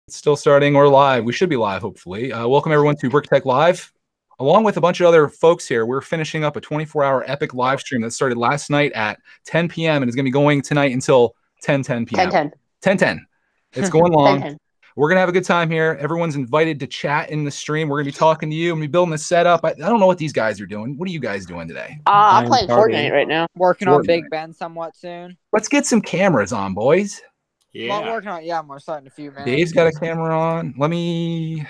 It's still starting or live. We should be live, hopefully. Welcome everyone to Brick Tech Live. Along with a bunch of other folks here, we're finishing up a 24-hour epic live stream that started last night at 10 p.m. and is going to be going tonight until 10 p.m. 10:10. It's going long. 10:10. We're going to have a good time here. Everyone's invited to chat in the stream. We're going to be talking to you and be building the setup. I don't know what these guys are doing. What are you guys doing today? I'm playing Fortnite right now. Working on Big Ben somewhat soon. Let's get some cameras on, boys. Yeah. I'm working on it. Yeah, I'm starting a few minutes. Dave's got a camera on. Let me...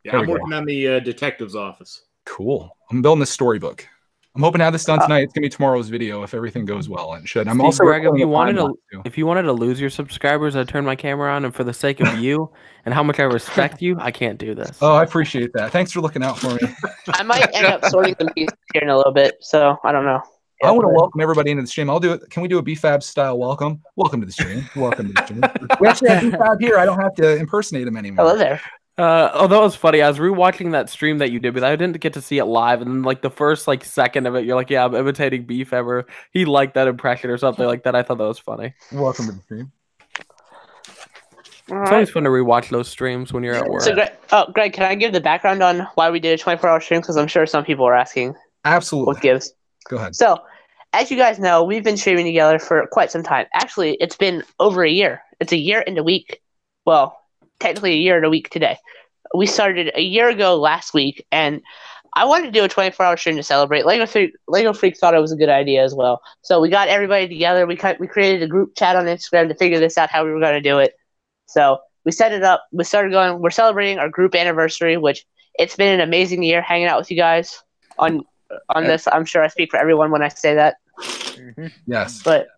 Yeah, I'm working on the detective's office. Cool. I'm building a storybook. I'm hoping to have this done tonight. It's gonna be tomorrow's video if everything goes well. And should. I'm Steve, also Greg, if you wanted to lose your subscribers, I'd turn my camera on. And for the sake of you and how much I respect you, I can't do this. Oh, I appreciate that. Thanks for looking out for me. I might end up sorting some pieces here in a little bit, so I don't know. I want to welcome everybody into the stream. I'll do it. Can we do a BFAB style welcome? Welcome to the stream. Welcome to the stream. We actually have BFAB here. I don't have to impersonate him anymore. Hello there. That was funny. I was rewatching that stream that you did, but I didn't get to see it live. And then, like, the first second of it, you're like, "Yeah, I'm imitating BFAB," or he liked that impression or something like that. I thought that was funny. Welcome to the stream. It's always fun to rewatch those streams when you're at work. So, Greg, can I give the background on why we did a 24-hour stream? Because I'm sure some people are asking. Absolutely. What gives? Go ahead. So, as you guys know, we've been streaming together for quite some time. Actually, it's been over a year. It's a year and a week. Well, technically a year and a week today. We started a year ago last week, and I wanted to do a 24-hour stream to celebrate. Lego Freak thought it was a good idea as well. So we got everybody together. We created a group chat on Instagram to figure this out, how we were going to do it. So we set it up. We started going. We're celebrating our group anniversary, which it's been an amazing year hanging out with you guys on this. I'm sure I speak for everyone when I say that. Mm-hmm. Yes. But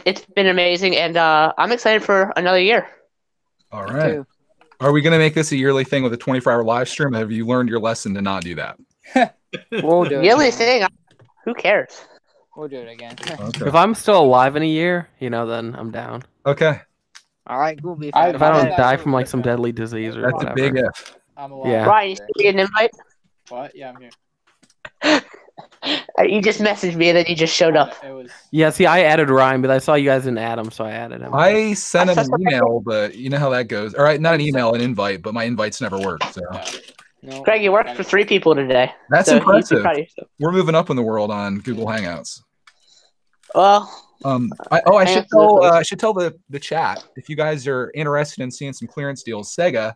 it's been amazing, and I'm excited for another year. All right. Are we going to make this a yearly thing with a 24-hour live stream? Have you learned your lesson to not do that? We'll do it. Yearly thing? Who cares? We'll do it again. Okay. If I'm still alive in a year, then I'm down. Okay. All right, cool. If I don't die from some deadly disease or whatever. That's a big if. I'm alive. Yeah. Ryan, you still get an invite? What? Yeah, I'm here. You just messaged me and then you just showed up. Yeah, see, I added Ryan, but I saw you guys didn't add him, so I added him. I sent him an email, but you know how that goes. All right, not an email, an invite, but my invites never work. So, No. Greg, you worked for 3 people today. That's so impressive. We're moving up in the world on Google Hangouts. Well, I should tell the chat, if you guys are interested in seeing some clearance deals, Sega,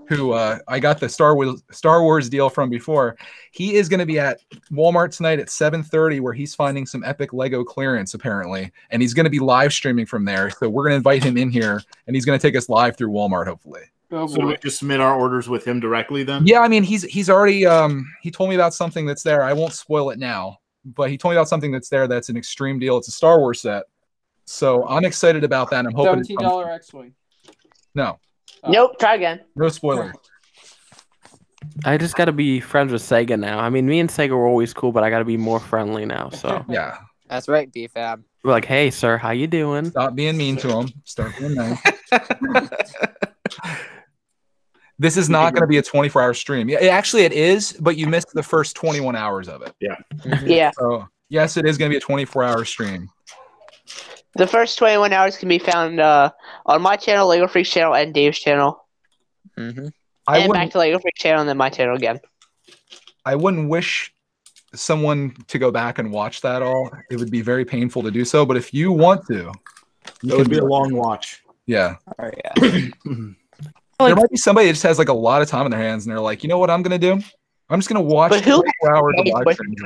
who I got the Star Wars deal from before, he is going to be at Walmart tonight at 7:30, where he's finding some epic Lego clearance apparently, and he's going to be live streaming from there. So we're going to invite him in here, and he's going to take us live through Walmart, hopefully. So we just submit our orders with him directly then? Yeah, I mean he's already he told me about something that's there. I won't spoil it now, but he told me about something that's there that's an extreme deal. It's a Star Wars set, so I'm excited about that. And I'm hoping $17 X-Wing. No. Nope, try again. No spoilers. I just got to be friends with Sega now. I mean, me and Sega were always cool, but I got to be more friendly now. So yeah, that's right, BFAB. We're like, "Hey, sir, how you doing?" Stop being mean to him. Start being nice. This is not going to be a 24-hour stream. Yeah, actually it is, but you missed the first 21 hours of it. Yeah. Yeah. So yes, it is going to be a 24-hour stream. The first 21 hours can be found on my channel, Lego Freak's channel, and Dave's channel. Mm-hmm. And back to Lego Freak's channel and then my channel again. I wouldn't wish someone to go back and watch that all. It would be very painful to do so, but if you want to, it would be a long watch. Yeah. Oh, yeah. There might be somebody that just has a lot of time on their hands and they're like, you know what I'm going to do? I'm just going to watch 24 hours of live streams.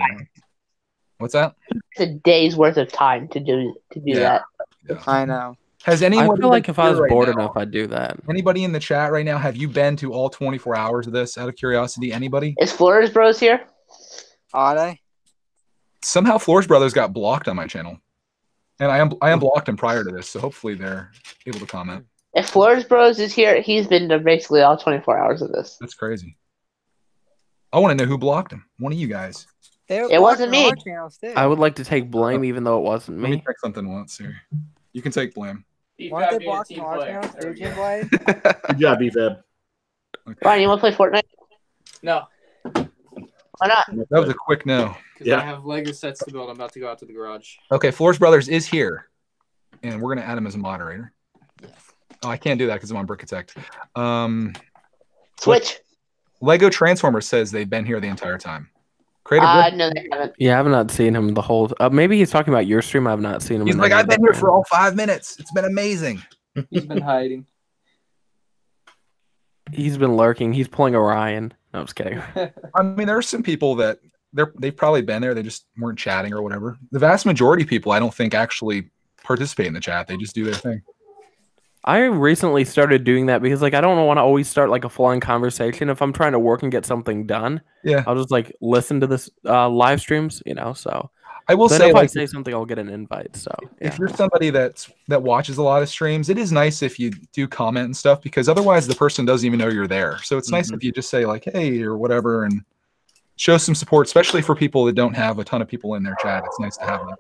What's that? It's a day's worth of time to do that. Yeah. I know. Has anyone? I feel like if I was bored enough, I'd do that. Anybody in the chat right now? Have you been to all 24 hours of this? Out of curiosity, anybody? Is Flores Bros here? Are they? Somehow, Flores Brothers got blocked on my channel, and I unblocked him prior to this, so hopefully they're able to comment. If Flores Bros is here, he's been to basically all 24 hours of this. That's crazy. I want to know who blocked him. One of you guys. It wasn't me. I would like to take blame, even though it wasn't me. Let me check something once here. You can take blame. Weren't they blocking our channels? Good job, BFAB. Okay. Ryan, you want to play Fortnite? No. Why not? That was a quick no. Because I have Lego sets to build. I'm about to go out to the garage. Okay, Flores Brothers is here, and we're going to add him as a moderator. Oh, I can't do that because I'm on Brickitect. Switch. Lego Transformers says they've been here the entire time. No, they haven't. Yeah, I have not seen him the whole. Maybe he's talking about your stream. I've not seen him. He's like, I've been here for all 5 minutes. It's been amazing. He's been hiding. He's been lurking. He's pulling Orion. No, I'm just kidding. I mean, there are some people that they've probably been there. They just weren't chatting or whatever. The vast majority of people, I don't think, actually participate in the chat. They just do their thing. I recently started doing that because like I don't want to always start like a full-on conversation. If I'm trying to work and get something done, Yeah, I'll just like listen to this live streams, So I will then say, if like, I say something, I'll get an invite. So if you're somebody that watches a lot of streams, it is nice if you do comment and stuff, because otherwise the person doesn't even know you're there. So it's nice if you just say like, hey, or whatever, and show some support, especially for people that don't have a ton of people in their chat. It's nice to have them.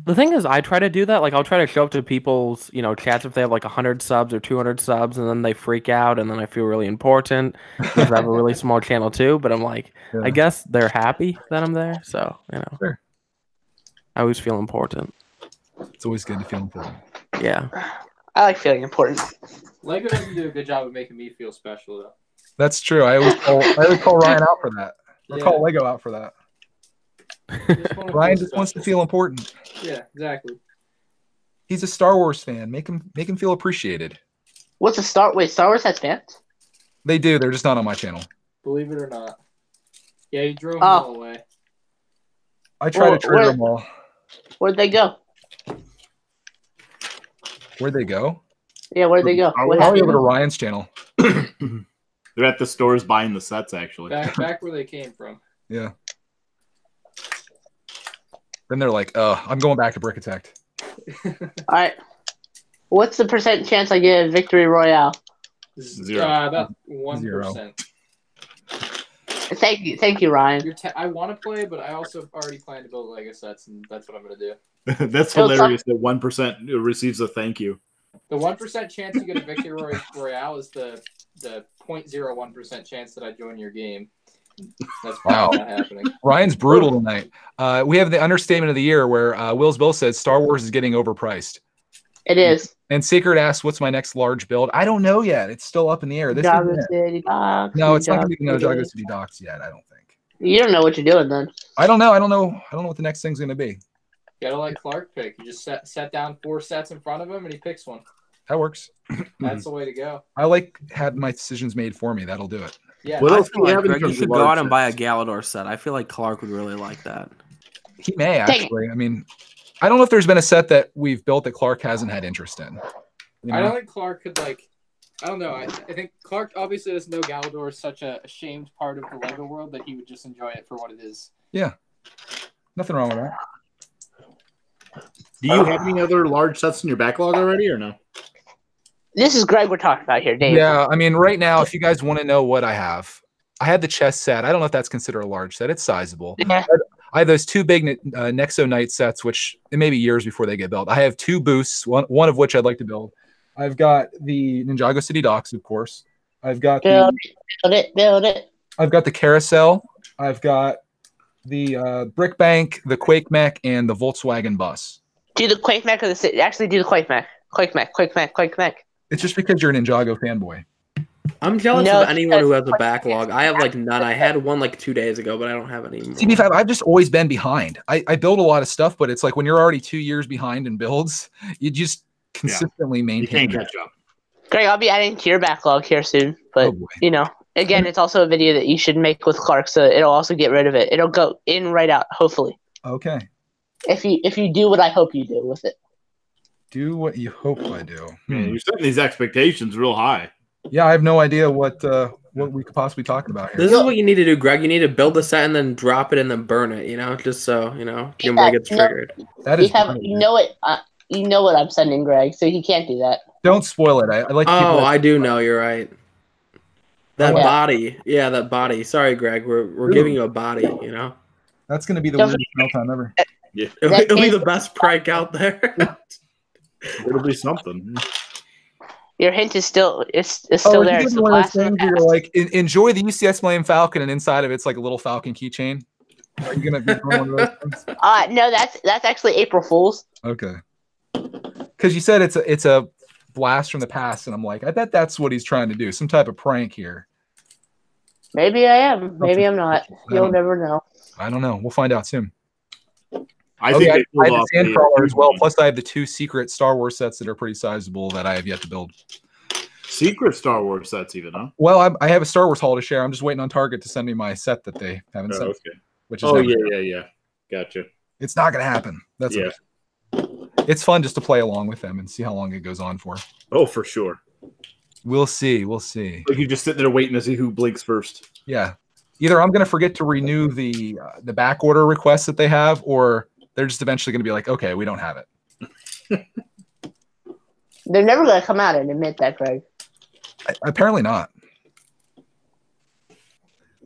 The thing is, I try to do that. Like, I'll try to show up to people's, chats if they have like 100 subs or 200 subs, and then they freak out, and then I feel really important because I have a really small channel too. But I'm like, Yeah. I guess they're happy that I'm there, so Sure. I always feel important. It's always good to feel important. Yeah, I like feeling important. Lego doesn't do a good job of making me feel special though. That's true. I always call Ryan out for that. Or Yeah. call Lego out for that. Ryan just wants to feel important. Yeah, exactly. He's a Star Wars fan. Make him feel appreciated. What's a Star? Wait, Star Wars has fans? They do. They're just not on my channel. Believe it or not. Yeah, you drove them Oh. all away. I try to trigger where- them all. Where'd they go? Where'd they go? Yeah, where'd they go? What Probably happened? over to Ryan's channel. They're at the stores buying the sets, actually. Back where they came from. Yeah. Then they're like, I'm going back to Brickitect. All right. What's the percent chance I get a victory royale? Zero. About 1%. Thank you, Ryan. I want to play, but I also already plan to build Lego sets, and that's what I'm going to do. That's hilarious that 1% receives a thank you. The 1% chance you get a victory royale is the 0.01% chance that I join your game. That's probably not happening. Ryan's brutal tonight. We have the understatement of the year where Will's Bill says Star Wars is getting overpriced. It is. And Secret asks, what's my next large build? I don't know yet. It's still up in the air. This Jago is it. City Docks. No, it's not going to be Jago Jago City. City Docks yet, I don't think. You don't know what you're doing then. I don't know. I don't know what the next thing's going to be. You gotta let Clark pick. You just set down 4 sets in front of him, and he picks one. That works. That's the way to go. I like having my decisions made for me. That'll do it. Yeah. What else do feel we like, have in Greg, you terms should of go large out and buy a sets? Galador set. I feel like Clark would really like that. He may actually. I mean, I don't know if there's been a set that we've built that Clark hasn't had interest in. You know? I don't think Clark could I don't know. I think Clark obviously doesn't know Galador is such a shamed part of the Lego world that he would just enjoy it for what it is. Yeah. Nothing wrong with that. Do you have any other large sets in your backlog already, or no? This is Greg we're talking about here, Dave. Yeah, I mean, right now, if you guys want to know what I have, I had the chess set. I don't know if that's considered a large set. It's sizable. Yeah. I have those 2 big Nexo Knight sets, which it may be years before they get built. I have 2 boosts, one of which I'd like to build. I've got the Ninjago City Docks, of course. I've got Build it. I've got the carousel. I've got the Brick Bank, the Quake Mech, and the Volkswagen bus. Do the Quake Mech or the city? Actually, do the Quake Mech. Quake Mech. It's just because you're a Ninjago fanboy. I'm jealous No, of anyone who has a because- backlog. I have like none. I had one like 2 days ago, but I don't have any more. CB5, I've just always been behind. I build a lot of stuff, but it's like when you're already 2 years behind in builds, you just consistently You maintain can't it. catch up. Greg, I'll be adding to your backlog here soon. But, Oh, boy. again, it's also a video that you should make with Clark, so it'll also get rid of it. It'll go in right out, hopefully. Okay. If you do what I hope you do with it. Do what you hope I do. Man, you're setting these expectations real high. Yeah, I have no idea what we could possibly talk about here. This is what you need to do, Greg. You need to build the set and then drop it and then burn it. Just so Jimbo gets triggered. That is You know what I'm sending Greg, so he can't do that. Don't spoil it. I like people. Oh, I do know. You're right. That Yeah. body. Yeah, that body. Sorry, Greg. We're giving you a body. That's going to be the Don't weirdest smell time ever. Yeah, It'll be the best prank out there. it'll be something. Your hint is still still there. You It's give the one of those blast from the things where you're past. like, enjoy the UCS Millennium Falcon, and inside of it's like a little Falcon keychain. Are you going to be doing one of those things? No, that's actually April Fool's. Okay. Because you said it's a blast from the past, and I'm like, I bet that's what he's trying to do, some type of prank here. Maybe I am. Maybe I'm not. You'll never know. I don't know. We'll find out soon. I think I they pulled have the off Sandcrawler as well. one. Plus, I have the 2 secret Star Wars sets that are pretty sizable that I have yet to build. Secret Star Wars sets, even, huh? Well, I have a Star Wars haul to share. I'm just waiting on Target to send me my set that they haven't sent. Okay. Which is yeah. Gotcha. It's not going to happen. That's yeah. Okay. It's fun just to play along with them and see how long it goes on for. Oh, for sure. We'll see. We'll see. Like you just sit there waiting to see who blinks first. Yeah. Either I'm going to forget to renew the back order requests that they have, or they're just eventually going to be like, okay, we don't have it. They're never going to come out and admit that, Greg. Apparently not.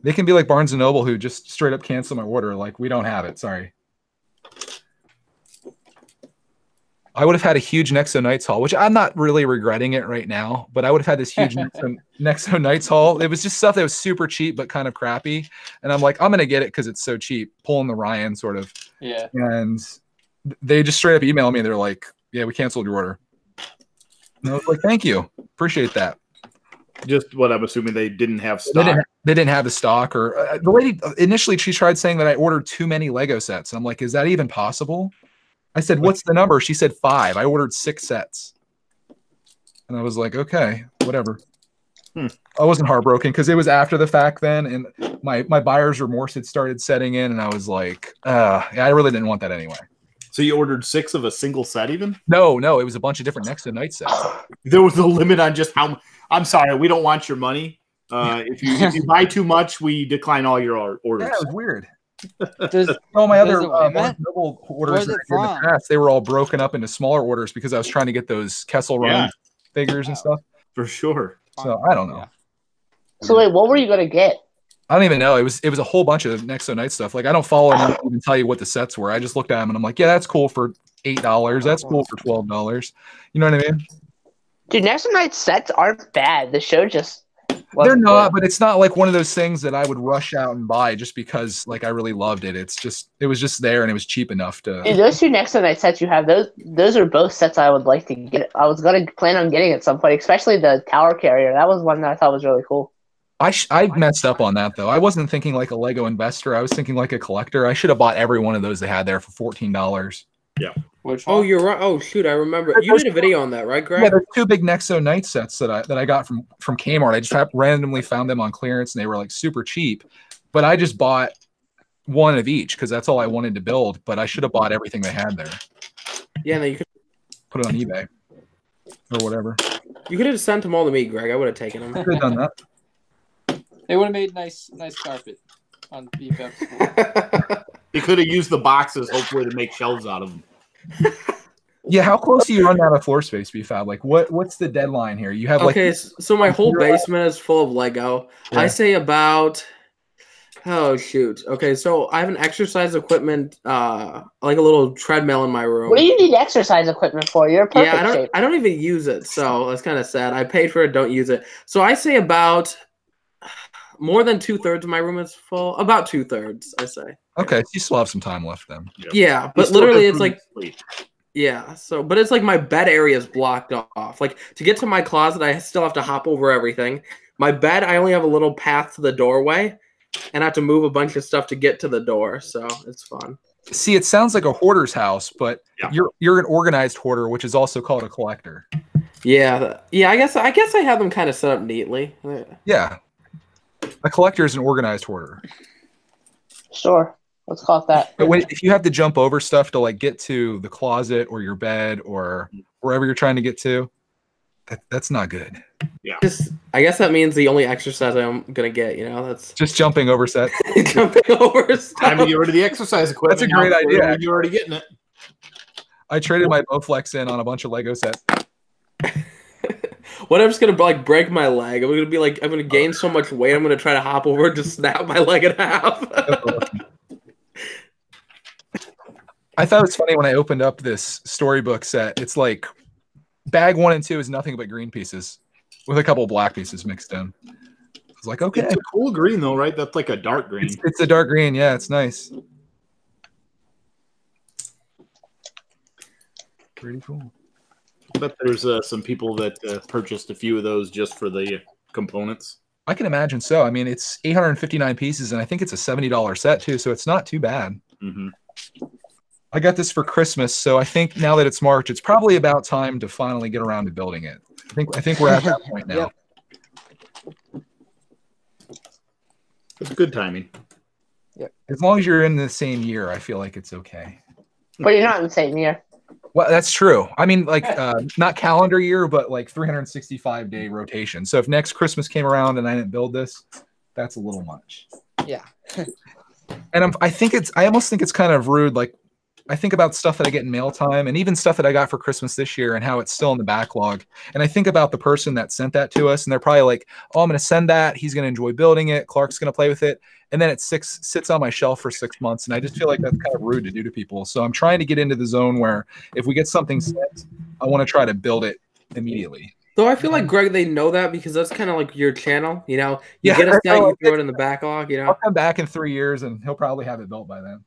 They can be like Barnes & Noble, who just straight up cancel my order. Like, we don't have it. Sorry. I would have had a huge Nexo Knights haul, which I'm not really regretting it right now, but I would have had this huge Nexo Knights haul. It was just stuff that was super cheap, but kind of crappy. And I'm like, I'm going to get it because it's so cheap, pulling the Ryan sort of. Yeah. And they just straight up emailed me. They're like, yeah, we canceled your order. And I was like, thank you. Appreciate that. Just what I'm assuming they didn't have stock. They didn't have the stock, or the lady initially she tried saying that I ordered too many Lego sets. I'm like, is that even possible? I said, what's the number? She said 5. I ordered 6 sets. And I was like, okay, whatever. I wasn't heartbroken because it was after the fact then, and my buyer's remorse had started setting in, and I was like, yeah, I really didn't want that anyway. So you ordered 6 of a single set even? No, it was a bunch of different Nexo Knight sets. There was a limit on just how – I'm sorry, we don't want your money. If you buy too much, we decline all your orders. Yeah, it was weird. Does, All my other Barnes Barnes & Noble orders Where's it in the from? past, they were all broken up into smaller orders because I was trying to get those Kessel Run figures and stuff. For sure. So I don't know. Yeah. So wait, what were you going to get? I don't even know. It was a whole bunch of Nexo Knight stuff. Like, I don't follow and I don't even tell you what the sets were. I just looked at them and I'm like, yeah, that's cool for $8. That's cool for $12. You know what I mean? Dude, Nexo Knight sets aren't bad. The show just They're not, but it's not like one of those things that I would rush out and buy just because like I really loved it. It was just there and it was cheap enough to. Dude, those 2 Nexo Knight sets you have, those are both sets I would like to get. I was gonna plan on getting at some point, especially the Tower Carrier. That was one that I thought was really cool. I messed up on that though. I wasn't thinking like a Lego investor. I was thinking like a collector. I should have bought every one of those they had there for $14. Yeah. Which Oh, one? you're right. Oh, shoot, I remember. You did a video on that, right, Greg? Yeah, there's 2 big Nexo Knight sets that I got from Kmart. I just randomly found them on clearance and they were like super cheap. But I just bought one of each because that's all I wanted to build. But I should have bought everything they had there. Yeah, no, you could Put it on eBay or whatever. have sent them all to me, Greg. I would have taken them. Could have done that. They would have made nice carpet on BFF. You could have used the boxes, hopefully, to make shelves out of them. Yeah, how close do you run out of floor space, BFAB? Like, what's the deadline here? You have like Okay, so my whole basement is full of Lego. Yeah. I say about oh shoot. Okay, so I have an exercise equipment, like a little treadmill in my room. What do you need exercise equipment for? You're in perfect Yeah, shape. I don't even use it, so that's kind of sad. I paid for it, don't use it. So I say about more than 2/3 of my room is full. About 2/3, I say. okay, so you still have some time left then. Yeah, but literally it's like yeah, so but it's like my bed area is blocked off. Like to get to my closet, I still have to hop over everything. My bed, I only have a little path to the doorway, and I have to move a bunch of stuff to get to the door. So it's fun. See, it sounds like a hoarder's house, but you're an organized hoarder, which is also called a collector. Yeah, yeah. I guess I have them kind of set up neatly. Yeah, a collector is an organized hoarder. Sure. Let's call it that. But if you have to jump over stuff to like get to the closet or your bed or wherever you're trying to get to, that's not good. Yeah. I guess that means the only exercise I'm gonna get. That's just jumping over sets. jumping over stuff. Time to get rid of the exercise equipment. That's a great idea. You're already getting it. I traded my Bowflex in on a bunch of Lego sets. What if I'm just gonna like break my leg? I'm gonna gain so much weight. I'm gonna try to hop over and just snap my leg in half. I thought it was funny when I opened up this storybook set. It's like bag 1 and 2 is nothing but green pieces with a couple of black pieces mixed in. I was like, okay. It's a cool green though, right? That's like a dark green. It's a dark green. Yeah, it's nice. Pretty cool. bet there's some people that purchased a few of those just for the components. I can imagine so. I mean, it's 859 pieces, and I think it's a $70 set too, so it's not too bad. Mm-hmm. I got this for Christmas, so I think now that it's March, it's probably about time to finally get around to building it. I think we're at that point now. Yep. It's good timing. Yep. As long as you're in the same year, I feel like it's okay. But you're not in the same year. Well, that's true. I mean, like not calendar year, but like 365-day rotation. So if next Christmas came around and I didn't build this, that's a little much. Yeah. And I almost think it's kind of rude. Like, I think about stuff that I get in mail time and even stuff that I got for Christmas this year and how it's still in the backlog. And I think about the person that sent that to us, and they're probably like, oh, I'm going to send that. He's going to enjoy building it. Clark's going to play with it. And then it sits on my shelf for 6 months. And I just feel like that's kind of rude to do to people. So I'm trying to get into the zone where if we get something sent, I want to try to build it immediately. So I feel like, Greg, they know that because that's kind of like your channel, you know? You get a set, you throw it in the backlog, you know? I'll come back in 3 years, and he'll probably have it built by then.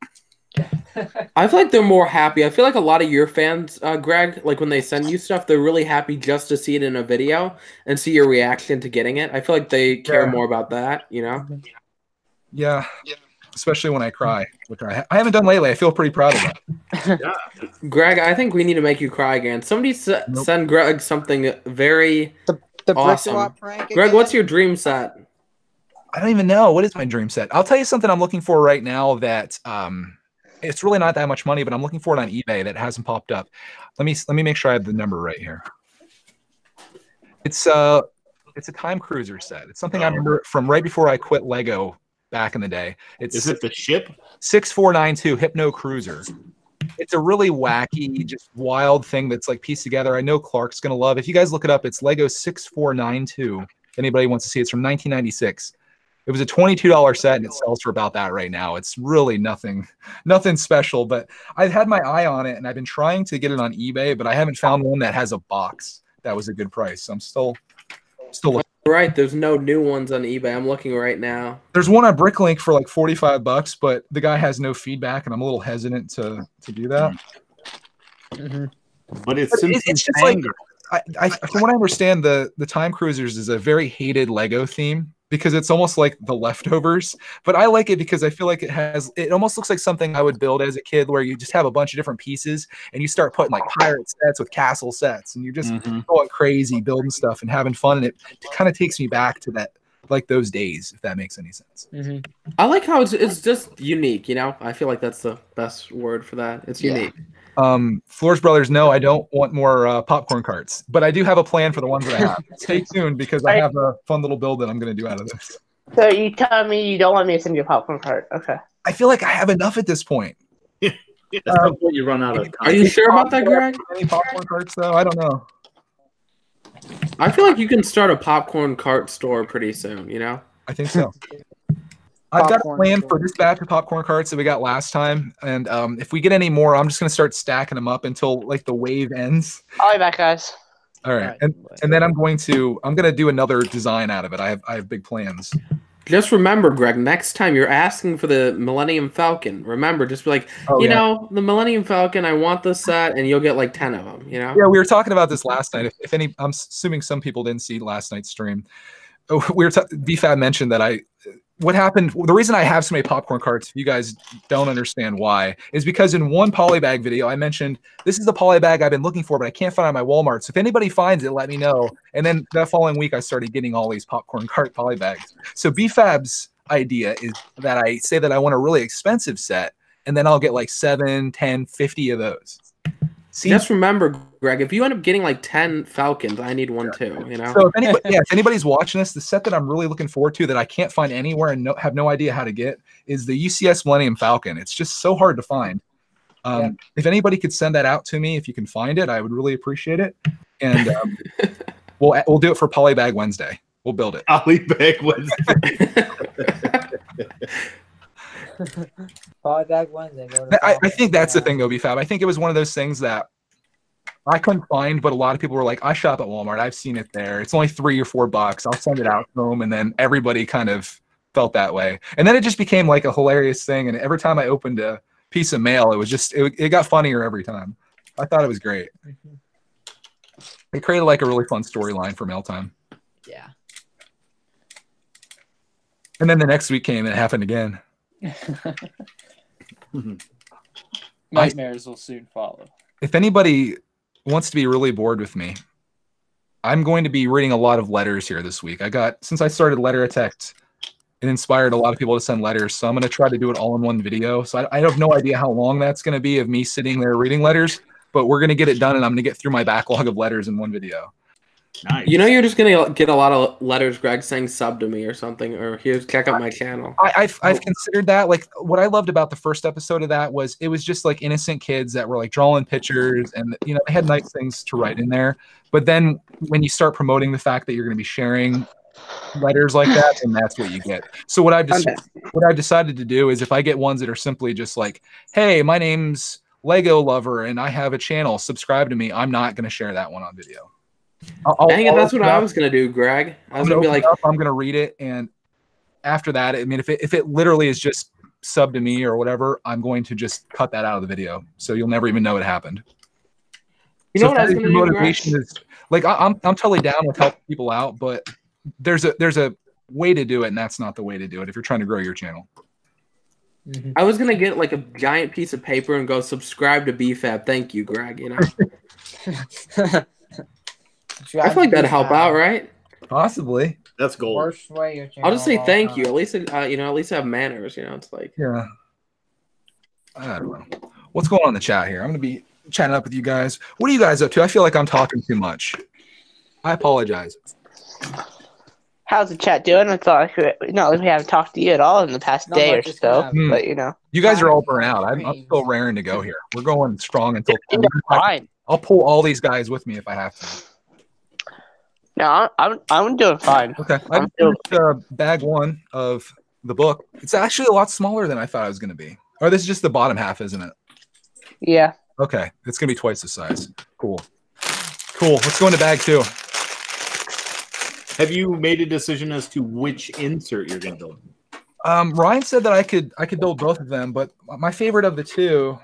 I feel like they're more happy. I feel like a lot of your fans, Greg, like when they send you stuff, they're really happy just to see it in a video and see your reaction to getting it. I feel like they care more about that, you know? Yeah. Especially when I cry, which I haven't done lately. I feel pretty proud of that. Yeah. Greg, I think we need to make you cry again. Somebody send Greg something very The awesome. brick swap prank Greg, again? what's your dream set? I don't even know. What is my dream set? I'll tell you something I'm looking for right now that it's really not that much money, but I'm looking for it on eBay that hasn't popped up. Let me make sure I have the number right here. It's a Time Cruiser set. It's something I remember from right before I quit Lego back in the day. Is it the ship? 6492 Hypno Cruiser. It's a really wacky, just wild thing that's like pieced together. I know Clark's gonna love. If you guys look it up, it's Lego 6492. If anybody wants to see, it's from 1996. It was a $22 set, and it sells for about that right now. It's really nothing special, but I've had my eye on it, and I've been trying to get it on eBay, but I haven't found one that has a box that was a good price. So I'm still looking. Right, there's no new ones on eBay. I'm looking right now. There's one on Bricklink for like $45, but the guy has no feedback, and I'm a little hesitant to do that. Mm-hmm. But it's just anger. Like from what I understand, the Time Cruisers is a very hated Lego theme because it's almost like The Leftovers. But I like it because I feel like it almost looks like something I would build as a kid, where you just have a bunch of different pieces and you start putting like pirate sets with castle sets, and you're just going crazy building stuff and having fun. And it kind of takes me back to that, like those days, if that makes any sense. Mm-hmm. I like how it's just unique, you know? I feel like that's the best word for that. It's unique. Floors Brothers, no, I don't want more popcorn carts, but I do have a plan for the ones that I have. Stay tuned because I have a fun little build that I'm going to do out of this. So you tell me you don't want me to send you a popcorn cart? Okay. I feel like I have enough at this point. At some point you run out of Are you sure about that, Greg? Any popcorn carts though? I don't know. I feel like you can start a popcorn cart store pretty soon, you know? I think so. I've got a plan for this batch of popcorn carts that we got last time, and if we get any more, I'm just going to start stacking them up until like the wave ends. I'll be back, guys. All right, and then I'm going to do another design out of it. I have big plans. Just remember, Greg, next time you're asking for the Millennium Falcon, remember, just be like, you know, the Millennium Falcon, I want this set, and you'll get like 10 of them, you know? Yeah, we were talking about this last night. If any, I'm assuming some people didn't see last night's stream. BFAB mentioned that what happened, the reason I have so many popcorn carts, if you guys don't understand why, is because in one polybag video, I mentioned, this is the polybag I've been looking for, but I can't find it on my Walmart. So if anybody finds it, let me know. And then that following week, I started getting all these popcorn cart polybags. So BFAB's idea is that I say that I want a really expensive set, and then I'll get like 7, 10, 50 of those. Just remember, Greg, if you end up getting like 10 Falcons, I need one too, you know? So if anybody's watching this, the set that I'm really looking forward to that I can't find anywhere and have no idea how to get is the UCS Millennium Falcon. It's just so hard to find. If anybody could send that out to me, if you can find it, I would really appreciate it. And we'll do it for Polybag Wednesday. We'll build it. Polybag Wednesday. Polybag Wednesday. I think that's the thing, though, BFAB. I think it was one of those things that I couldn't find, but a lot of people were like, I shop at Walmart. I've seen it there. It's only $3 or $4. I'll send it out to them. And then everybody kind of felt that way. And then it just became like a hilarious thing. And every time I opened a piece of mail, it was just, it got funnier every time. I thought it was great. It created like a really fun storyline for mail time. Yeah. And then the next week came and it happened again. Nightmares will soon follow. If anybody wants to be really bored with me, I'm going to be reading a lot of letters here this week. Since I started Letter Attack, it inspired a lot of people to send letters. So I'm going to try to do it all in one video. So I have no idea how long that's going to be of me sitting there reading letters, but we're going to get it done and I'm going to get through my backlog of letters in one video. Nice. You know, you're just gonna get a lot of letters, Greg, saying sub to me or something, or here's check out my channel. I've considered that. Like, what I loved about the first episode of that was it was just like innocent kids that were like drawing pictures, and you know they had nice things to write in there. But then when you start promoting the fact that you're going to be sharing letters like that, then that's what you get. So what I've decided to do is if I get ones that are simply just like, hey, my name's Lego Lover and I have a channel, subscribe to me, I'm not going to share that one on video. Dang it, that's what I was gonna do, Greg. I was gonna be like, I'm gonna read it, and after that, I mean, if it literally is just sub to me or whatever, I'm going to just cut that out of the video, so you'll never even know it happened. You know what I was gonna do, motivation is like I'm totally down with helping people out, but there's a way to do it, and that's not the way to do it if you're trying to grow your channel. I was gonna get like a giant piece of paper and go subscribe to BFAB. Thank you, Greg. You know. I feel like that'd help out, right? Possibly. That's gold. Worst way your I'll just say channel thank all you. time. At least, you know, at least I have manners. You know, it's like Yeah. I don't know. What's going on in the chat here? I'm gonna be chatting up with you guys. What are you guys up to? I feel like I'm talking too much. I apologize. How's the chat doing? It's like we haven't talked to you at all in the past Not day or much, just so. kind But you know, You guys are all burnt out. I'm still raring to go here. We're going strong until you're fine. I'll pull all these guys with me if I have to. No, I'm doing fine. Okay. I finished bag one of the book. It's actually a lot smaller than I thought it was going to be. Or this is just the bottom half, isn't it? Yeah. Okay. It's going to be twice the size. Cool. Cool. Let's go into bag two. Have you made a decision as to which insert you're going to build? Ryan said that I could build both of them, but my favorite of the two.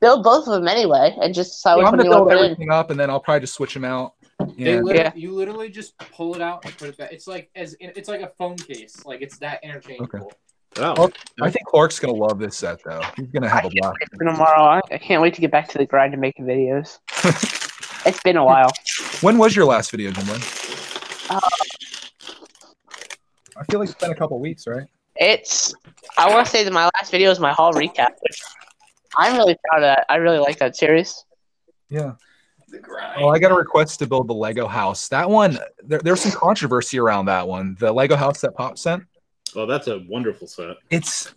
Build both of them anyway, and just decide which I'm one going you to want build to put in. everything up, and then I'll probably just switch them out. You Yeah. literally just pull it out and put it back. It's like a phone case. Like it's that interchangeable. Oh, I think Clark's going to love this set, though. He's going to have a blast. For tomorrow, I can't wait to get back to the grind of making videos. It's been a while. When was your last video, Jimbo? Uh, I feel like it's been a couple weeks, right? I want to say that my last video is my haul recap, which I'm really proud of that. I really like that series. Yeah. The grind. Oh, I got a request to build the Lego house. That one, there's some controversy around that one. The Lego house that Pop sent. oh, that's a wonderful set.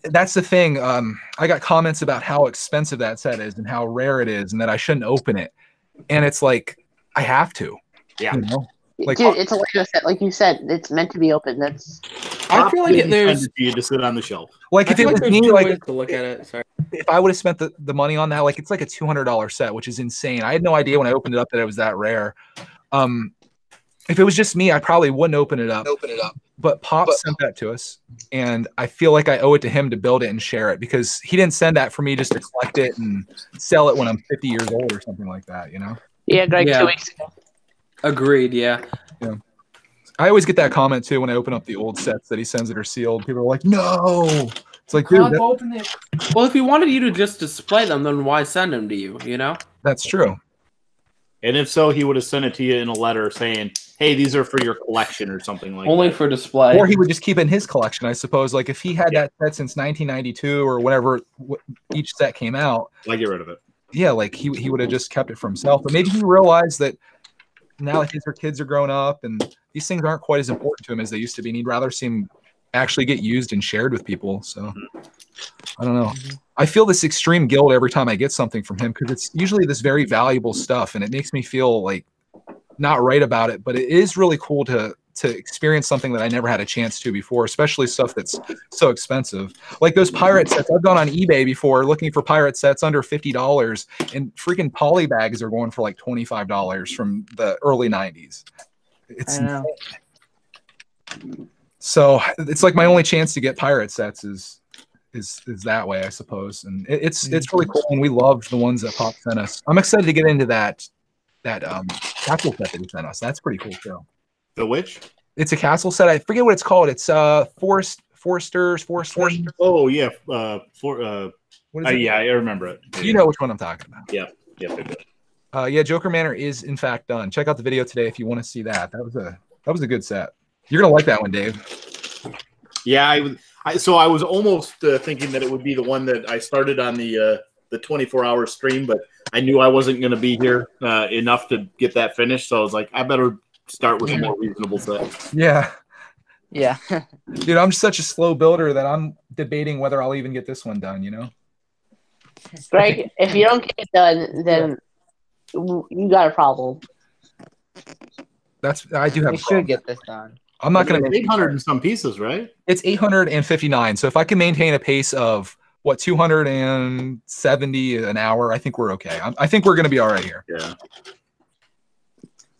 That's the thing. I got comments about how expensive that set is and how rare it is, and that I shouldn't open it. And it's like I have to. Yeah. You know? Like, Dude, it's a Lego set. Like you said, it's meant to be open. I feel like there's for you to sit on the shelf. like I if feel it like was there's me, two like ways to look at it. Sorry. if I would have spent the money on that, like it's like a $200 set, which is insane. I had no idea when I opened it up that it was that rare. If it was just me, I probably wouldn't open it up. But Pop sent that to us, and I feel like I owe it to him to build it and share it because he didn't send that for me just to collect it and sell it when I'm 50 years old or something like that. You know? Yeah, Greg, Yeah. 2 weeks ago. Agreed. Yeah. I always get that comment too when I open up the old sets that he sends that are sealed. People are like, "No." It's like, dude, Can't open it. Well, if he wanted you to just display them, then why send them to you? You know. that's true. And if so, he would have sent it to you in a letter saying, hey, these are for your collection or something like Only that. for display. Or he would just keep it in his collection, I suppose. Like if he had that set since 1992 or whenever each set came out, Like, get rid of it. yeah, like he would have just kept it for himself. But maybe he realized that now that his kids are grown up and these things aren't quite as important to him as they used to be, and he'd rather see them actually get used and shared with people. So I don't know. I feel this extreme guilt every time I get something from him because it's usually this very valuable stuff, and it makes me feel like not right about it. But it is really cool to experience something that I never had a chance to before, especially stuff that's so expensive. Like those pirate sets. I've gone on eBay before looking for pirate sets under $50, and freaking poly bags are going for like $25 from the early 90s. It's I know. insane. So it's like my only chance to get pirate sets is that way, I suppose. And it's really cool, and we love the ones that Pop sent us. I'm excited to get into that castle set that he sent us. That's pretty cool too. The which? It's a castle set. I forget what it's called. It's Foresters. Oh yeah, What is it? yeah, I remember it. You know which one I'm talking about. Yeah. Yeah, Joker Manor is in fact done. Check out the video today if you want to see that. That was a good set. You're gonna like that one, Dave. Yeah, so I was almost thinking that it would be the one that I started on the 24-hour stream, but I knew I wasn't going to be here enough to get that finished. So I was like, I better start with a more reasonable set. Yeah. Yeah. Dude, I'm such a slow builder that I'm debating whether I'll even get this one done, you know? Greg, if you don't get it done, then you got a problem. I do have We a should problem. get this done. I'm not going to 800 and some pieces, right? It's 859. So if I can maintain a pace of 270 an hour, I think we're okay. I think we're going to be all right here. Yeah.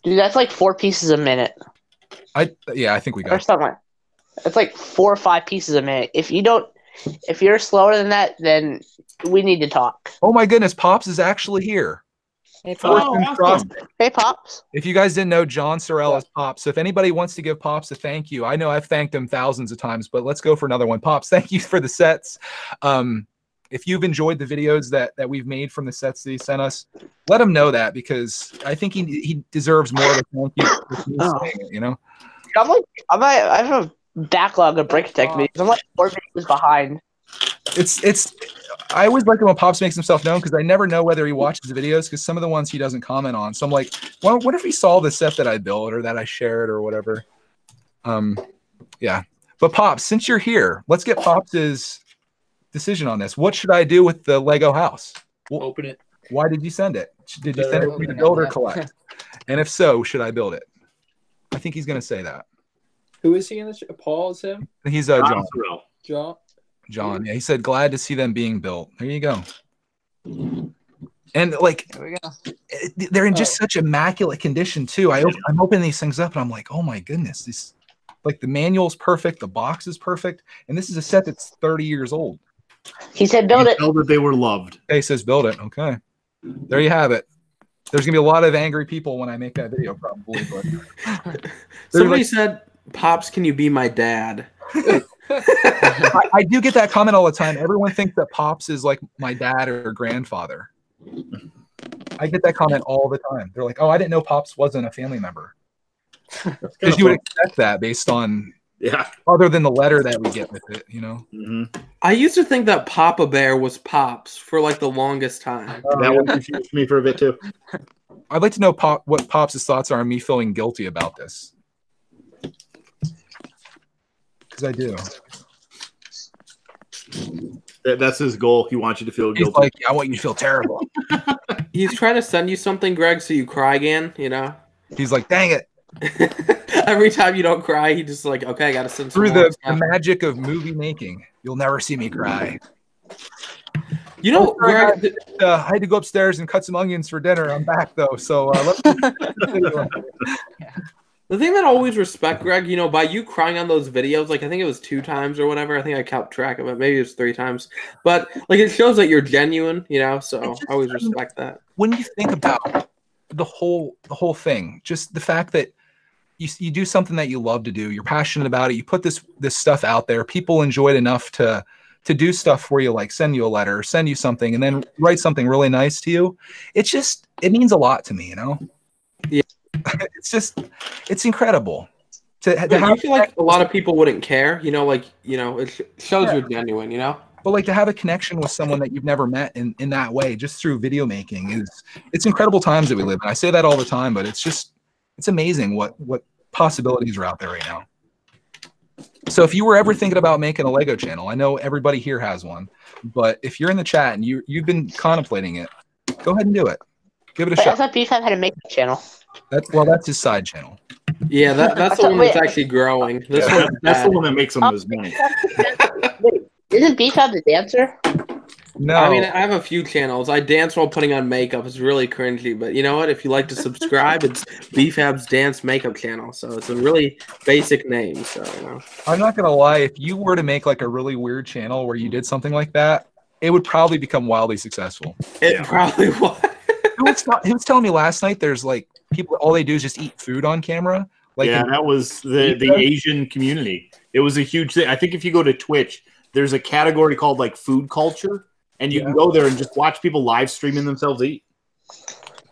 Dude, that's like 4 pieces a minute. I think we Or got it. something. It's like 4 or 5 pieces a minute. If you're slower than that, then we need to talk. Oh my goodness, Pops is actually here. Hey, First Pop. and awesome. cross- Hey, Pops. If you guys didn't know, John Sorrell is Pops. So if anybody wants to give Pops a thank you, I know I've thanked him thousands of times, but let's go for another one. Pops, thank you for the sets. If you've enjoyed the videos that we've made from the sets that he sent us, let him know that, because I think he deserves more of a thank you for me saying it, you know? I have a backlog of Brick Tech videos. I'm like 4 videos behind. I always like it when Pops makes himself known, because I never know whether he watches the videos, because some of the ones he doesn't comment on. So I'm like, well, what if he saw the set that I built or that I shared or whatever? Yeah. But Pops, since you're here, let's get Pops's decision on this. What should I do with the Lego house? Well, Open it. why did you send it? Did you send it for me to build or collect? And if so, should I build it? I think he's going to say that. Who is he in the show? Paul is him? He's John. John? John. Yeah, he said glad to see them being built. There you go. And like, There we go. they're in just such immaculate condition too. I'm opening these things up and I'm like, oh my goodness, this, like, the manual's perfect, the box is perfect, and this is a set that's 30 years old. He said build it. Tell that they were loved. Okay, says build it. Okay, there you have it. There's gonna be a lot of angry people when I make that video, probably. But Somebody said, "Pops, can you be my dad?" I do get that comment all the time. Everyone thinks that Pops is like my dad or grandfather. I get that comment all the time. They're like, "Oh, I didn't know Pops wasn't a family member." Because you would expect that based on, other than the letter that we get with it, you know. Mm-hmm. I used to think that Papa Bear was Pops for like the longest time. That one confused me for a bit too. I'd like to know what Pops' thoughts are on me feeling guilty about this. Because I do. That's his goal. He wants you to feel He's guilty. like, I want you to feel terrible. He's trying to send you something, Greg, so you cry again, you know? He's like, dang it. Every time you don't cry, he just like, okay, I gotta send some Through more the stuff. magic of movie making, you'll never see me cry. You know, I Greg, had to go upstairs and cut some onions for dinner. I'm back though, so let's. the thing that I always respect, Greg, you know, by you crying on those videos, like I think it was 2 times or whatever. I think I kept track of it. Maybe it was 3 times, but like it shows that you're genuine, you know. So I always respect that. When you think about the whole thing, just the fact that you do something that you love to do, you're passionate about it, you put this stuff out there, people enjoy it enough to do stuff for you, like send you a letter, send you something, and then write something really nice to you. It means a lot to me, you know? Yeah. It's incredible. I feel like a lot of people wouldn't care, you know, like, you know, it shows you're genuine, you know? But like to have a connection with someone that you've never met in that way, just through video making, it's incredible times that we live in. I say that all the time, but it's amazing what possibilities are out there right now. So if you were ever thinking about making a Lego channel, I know everybody here has one, but if you're in the chat and you've been contemplating it, go ahead and do it. Give it a I shot. thought BFAB had a makeup channel. That's his side channel. Yeah, that's the one that's actually growing. This Yeah, one's that's bad. the one that makes him his money. Wait, isn't BFAB the dancer? No, I mean, I have a few channels. I dance while putting on makeup. It's really cringy, but you know what? If you like to subscribe, it's BFAB's Dance Makeup Channel. So it's a really basic name. So, you know. I'm not gonna lie. If you were to make like a really weird channel where you did something like that, it would probably become wildly successful. It probably was. It Who was telling me last night? There's like people. All they do is just eat food on camera. Like yeah, that was the Asian community. It was a huge thing. I think if you go to Twitch, there's a category called like food culture, and you can go there and just watch people live streaming themselves eat.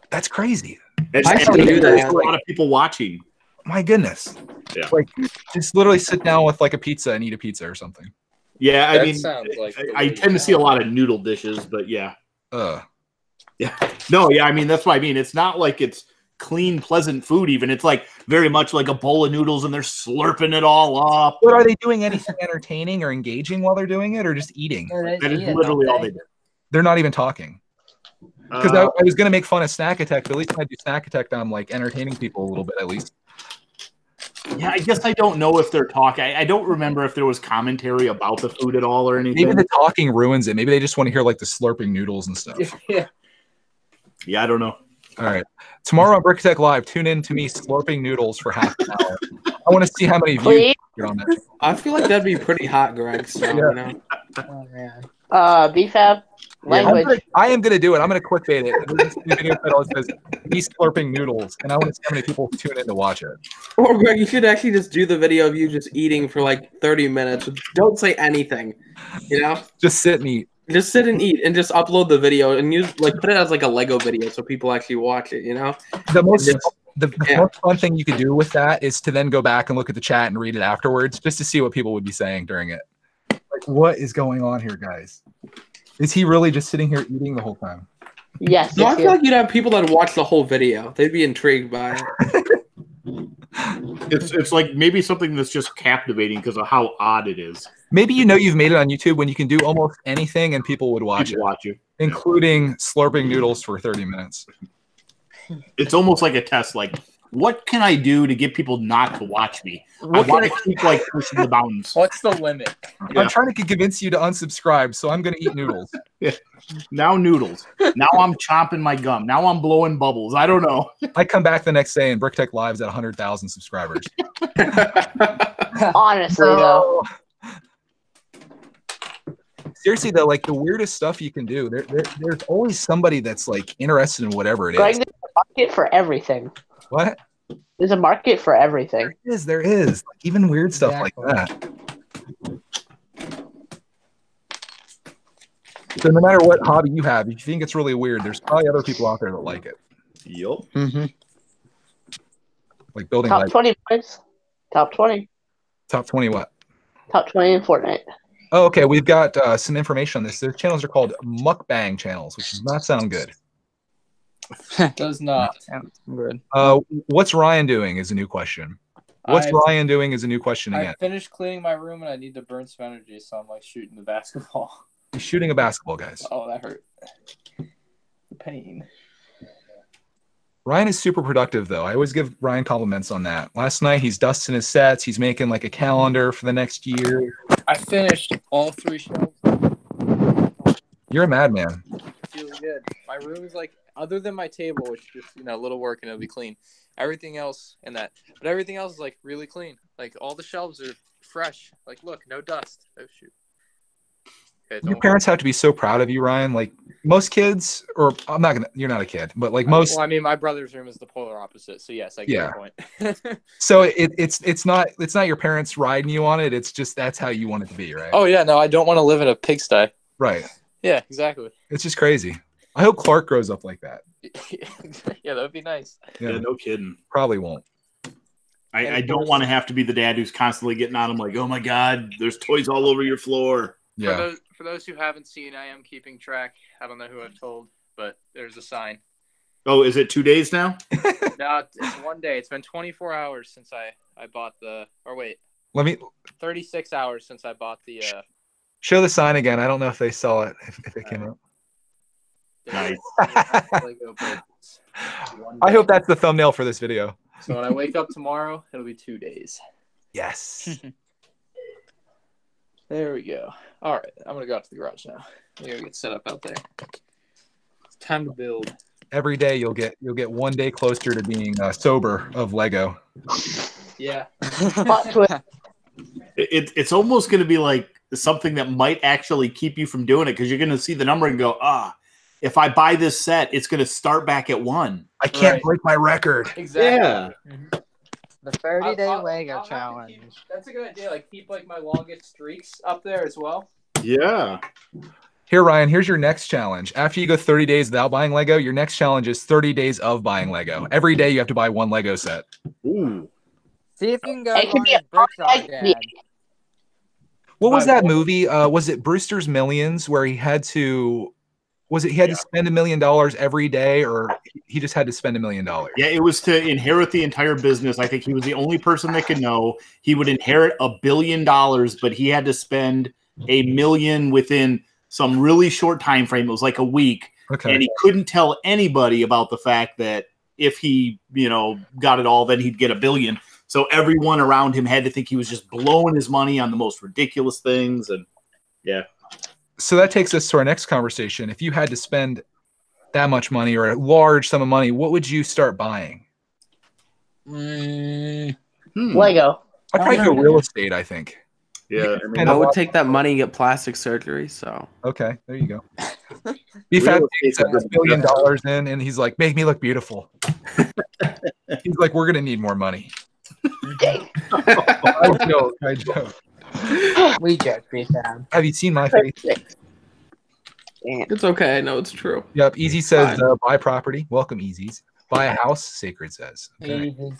That's crazy. And there's a lot of people watching. My goodness. Yeah. Like just literally sit down with like a pizza and eat a pizza or something. Yeah, I That mean, sounds like I tend to see a lot of noodle dishes, but yeah. Yeah. No, yeah, I mean, that's what I mean. It's not like it's clean, pleasant food even. It's like very much like a bowl of noodles and they're slurping it all up. But are they doing anything entertaining or engaging while they're doing it or just eating? That is literally all they do. They're not even talking. Because I was going to make fun of Snack Attack, but at least when I do Snack Attack, I'm like entertaining people a little bit at least. Yeah, I guess I don't know if they're talking. I don't remember if there was commentary about the food at all or anything. Maybe the talking ruins it. Maybe they just want to hear like the slurping noodles and stuff. Yeah. Yeah, I don't know. All right. Tomorrow on Brick Tech Live, tune in to me slurping noodles for half an hour. I want to see how many views get on that. I feel like that'd be pretty hot, Greg. So, you know. Oh man. BFAB language. I am going to do it. I'm going to clickbait it. This video title says me slurping noodles, and I want to see how many people tune in to watch it. Or Greg, you should actually just do the video of you just eating for like 30 minutes. Don't say anything. You know? Just sit and eat. Just sit and eat and just upload the video and use like put it as like a Lego video so people actually watch it, you know? The most most fun thing you could do with that is to then go back and look at the chat and read it afterwards just to see what people would be saying during it. Like, what is going on here, guys? Is he really just sitting here eating the whole time? Yes. So I feel like you'd have people that watch the whole video. They'd be intrigued by it. It's like maybe something that's just captivating because of how odd it is. Maybe you know you've made it on YouTube when you can do almost anything and people would watch People watch you, including slurping noodles for 30 minutes. It's almost like a test. Like, what can I do to get people not to watch me? I want to keep like pushing the bounds. What's the limit? I'm trying to convince you to unsubscribe, so I'm going to eat noodles. Yeah. Now noodles. Now I'm chomping my gum. Now I'm blowing bubbles. I don't know. I come back the next day and Brick Tech Live's at 100,000 subscribers. Honestly, though. Seriously, though, like the weirdest stuff you can do, there's always somebody that's like interested in whatever it is. Greg, there's a market for everything. What? There's a market for everything. There is. Like, even weird stuff like that. So no matter what hobby you have, if you think it's really weird, there's probably other people out there that like it. Yep. Mm-hmm. Like building Top 20 boys. Top 20. Top 20 what? Top 20 in Fortnite. Oh, okay. We've got some information on this. Their channels are called mukbang channels, which does not sound good. Does not. Sounds good. What's Ryan doing is a new question. Ryan doing is a new question again. I finished cleaning my room and I need to burn some energy, so I'm like shooting the basketball. He's shooting a basketball, guys. Oh, that hurt. The pain. Ryan is super productive, though. I always give Ryan compliments on that. Last night, he's dusting his sets. He's making like a calendar for the next year. I finished all 3 shelves. You're a madman. Feels good. My room is like, other than my table, which is just, a little work and it'll be clean. Everything else but everything else is like really clean. Like all the shelves are fresh. Like, look, no dust. Oh shoot. Okay, Your parents have to be so proud of you, Ryan. Like most kids, or you're not a kid, but like most. Well, I mean, my brother's room is the polar opposite. So yes, I get your point. So it's not your parents riding you on it. It's just that's how you want it to be, right? Oh yeah, no, I don't want to live in a pigsty. Right. Yeah, exactly. It's just crazy. I hope Clark grows up like that. Yeah, that would be nice. Yeah, no kidding. Probably won't. I don't want to have to be the dad who's constantly getting on him like, oh my God, there's toys all over your floor. Yeah. For those who haven't seen, I am keeping track. I don't know who I've told, but there's a sign. Oh, is it 2 days now? No, it's 1 day. It's been 24 hours since I bought the. Or wait. 36 hours since I bought the. Show the sign again. I don't know if they saw it. If it came up. Nice. I hope that's the thumbnail for this video. So when I wake up tomorrow, it'll be 2 days. Yes. There we go. All right, I'm gonna go out to the garage now. I'm gonna get set up out there. It's time to build. Every day you'll get 1 day closer to being sober of Lego. Yeah. It's almost going to be like something that might actually keep you from doing it because you're going to see the number and go, if I buy this set, it's going to start back at 1. I can't Right. break my record. Exactly. Yeah. The 30-day I'll Lego have to challenge. that's a good idea. Like keep like my longest streaks up there as well. Yeah. Here, Ryan, here's your next challenge. After you go 30 days without buying Lego, your next challenge is 30 days of buying Lego. Every day you have to buy 1 Lego set. Ooh. See if you can go It as could long be as a Bricks hard are, day. Dad. What was Buy that more. movie? Was it Brewster's Millions where he had to to spend $1 million every day, or he just had to spend $1 million? Yeah, it was to inherit the entire business. I think he was the only person that could know. He would inherit $1 billion, but he had to spend $1 million within some really short time frame. It was like a week. Okay. And he couldn't tell anybody about the fact that if he, got it all, then he'd get $1 billion. So everyone around him had to think he was just blowing his money on the most ridiculous things. And yeah. So that takes us to our next conversation. If you had to spend that much money or a large sum of money, what would you start buying? Lego. I'd probably go real estate, I think. Yeah. I mean, And I would take that money and get plastic surgery. So Okay, there you go. Beef had estate's a good $1 billion in, and he's like, make me look beautiful. He's like, we're going to need more money. Dang. I joke. We joke, Beef Dad. Have you seen my face? Damn. it's okay. I know it's true. Yep. Easy says Fine. buy property. Welcome, Easies. Buy a house. Sacred says. Okay. Easy.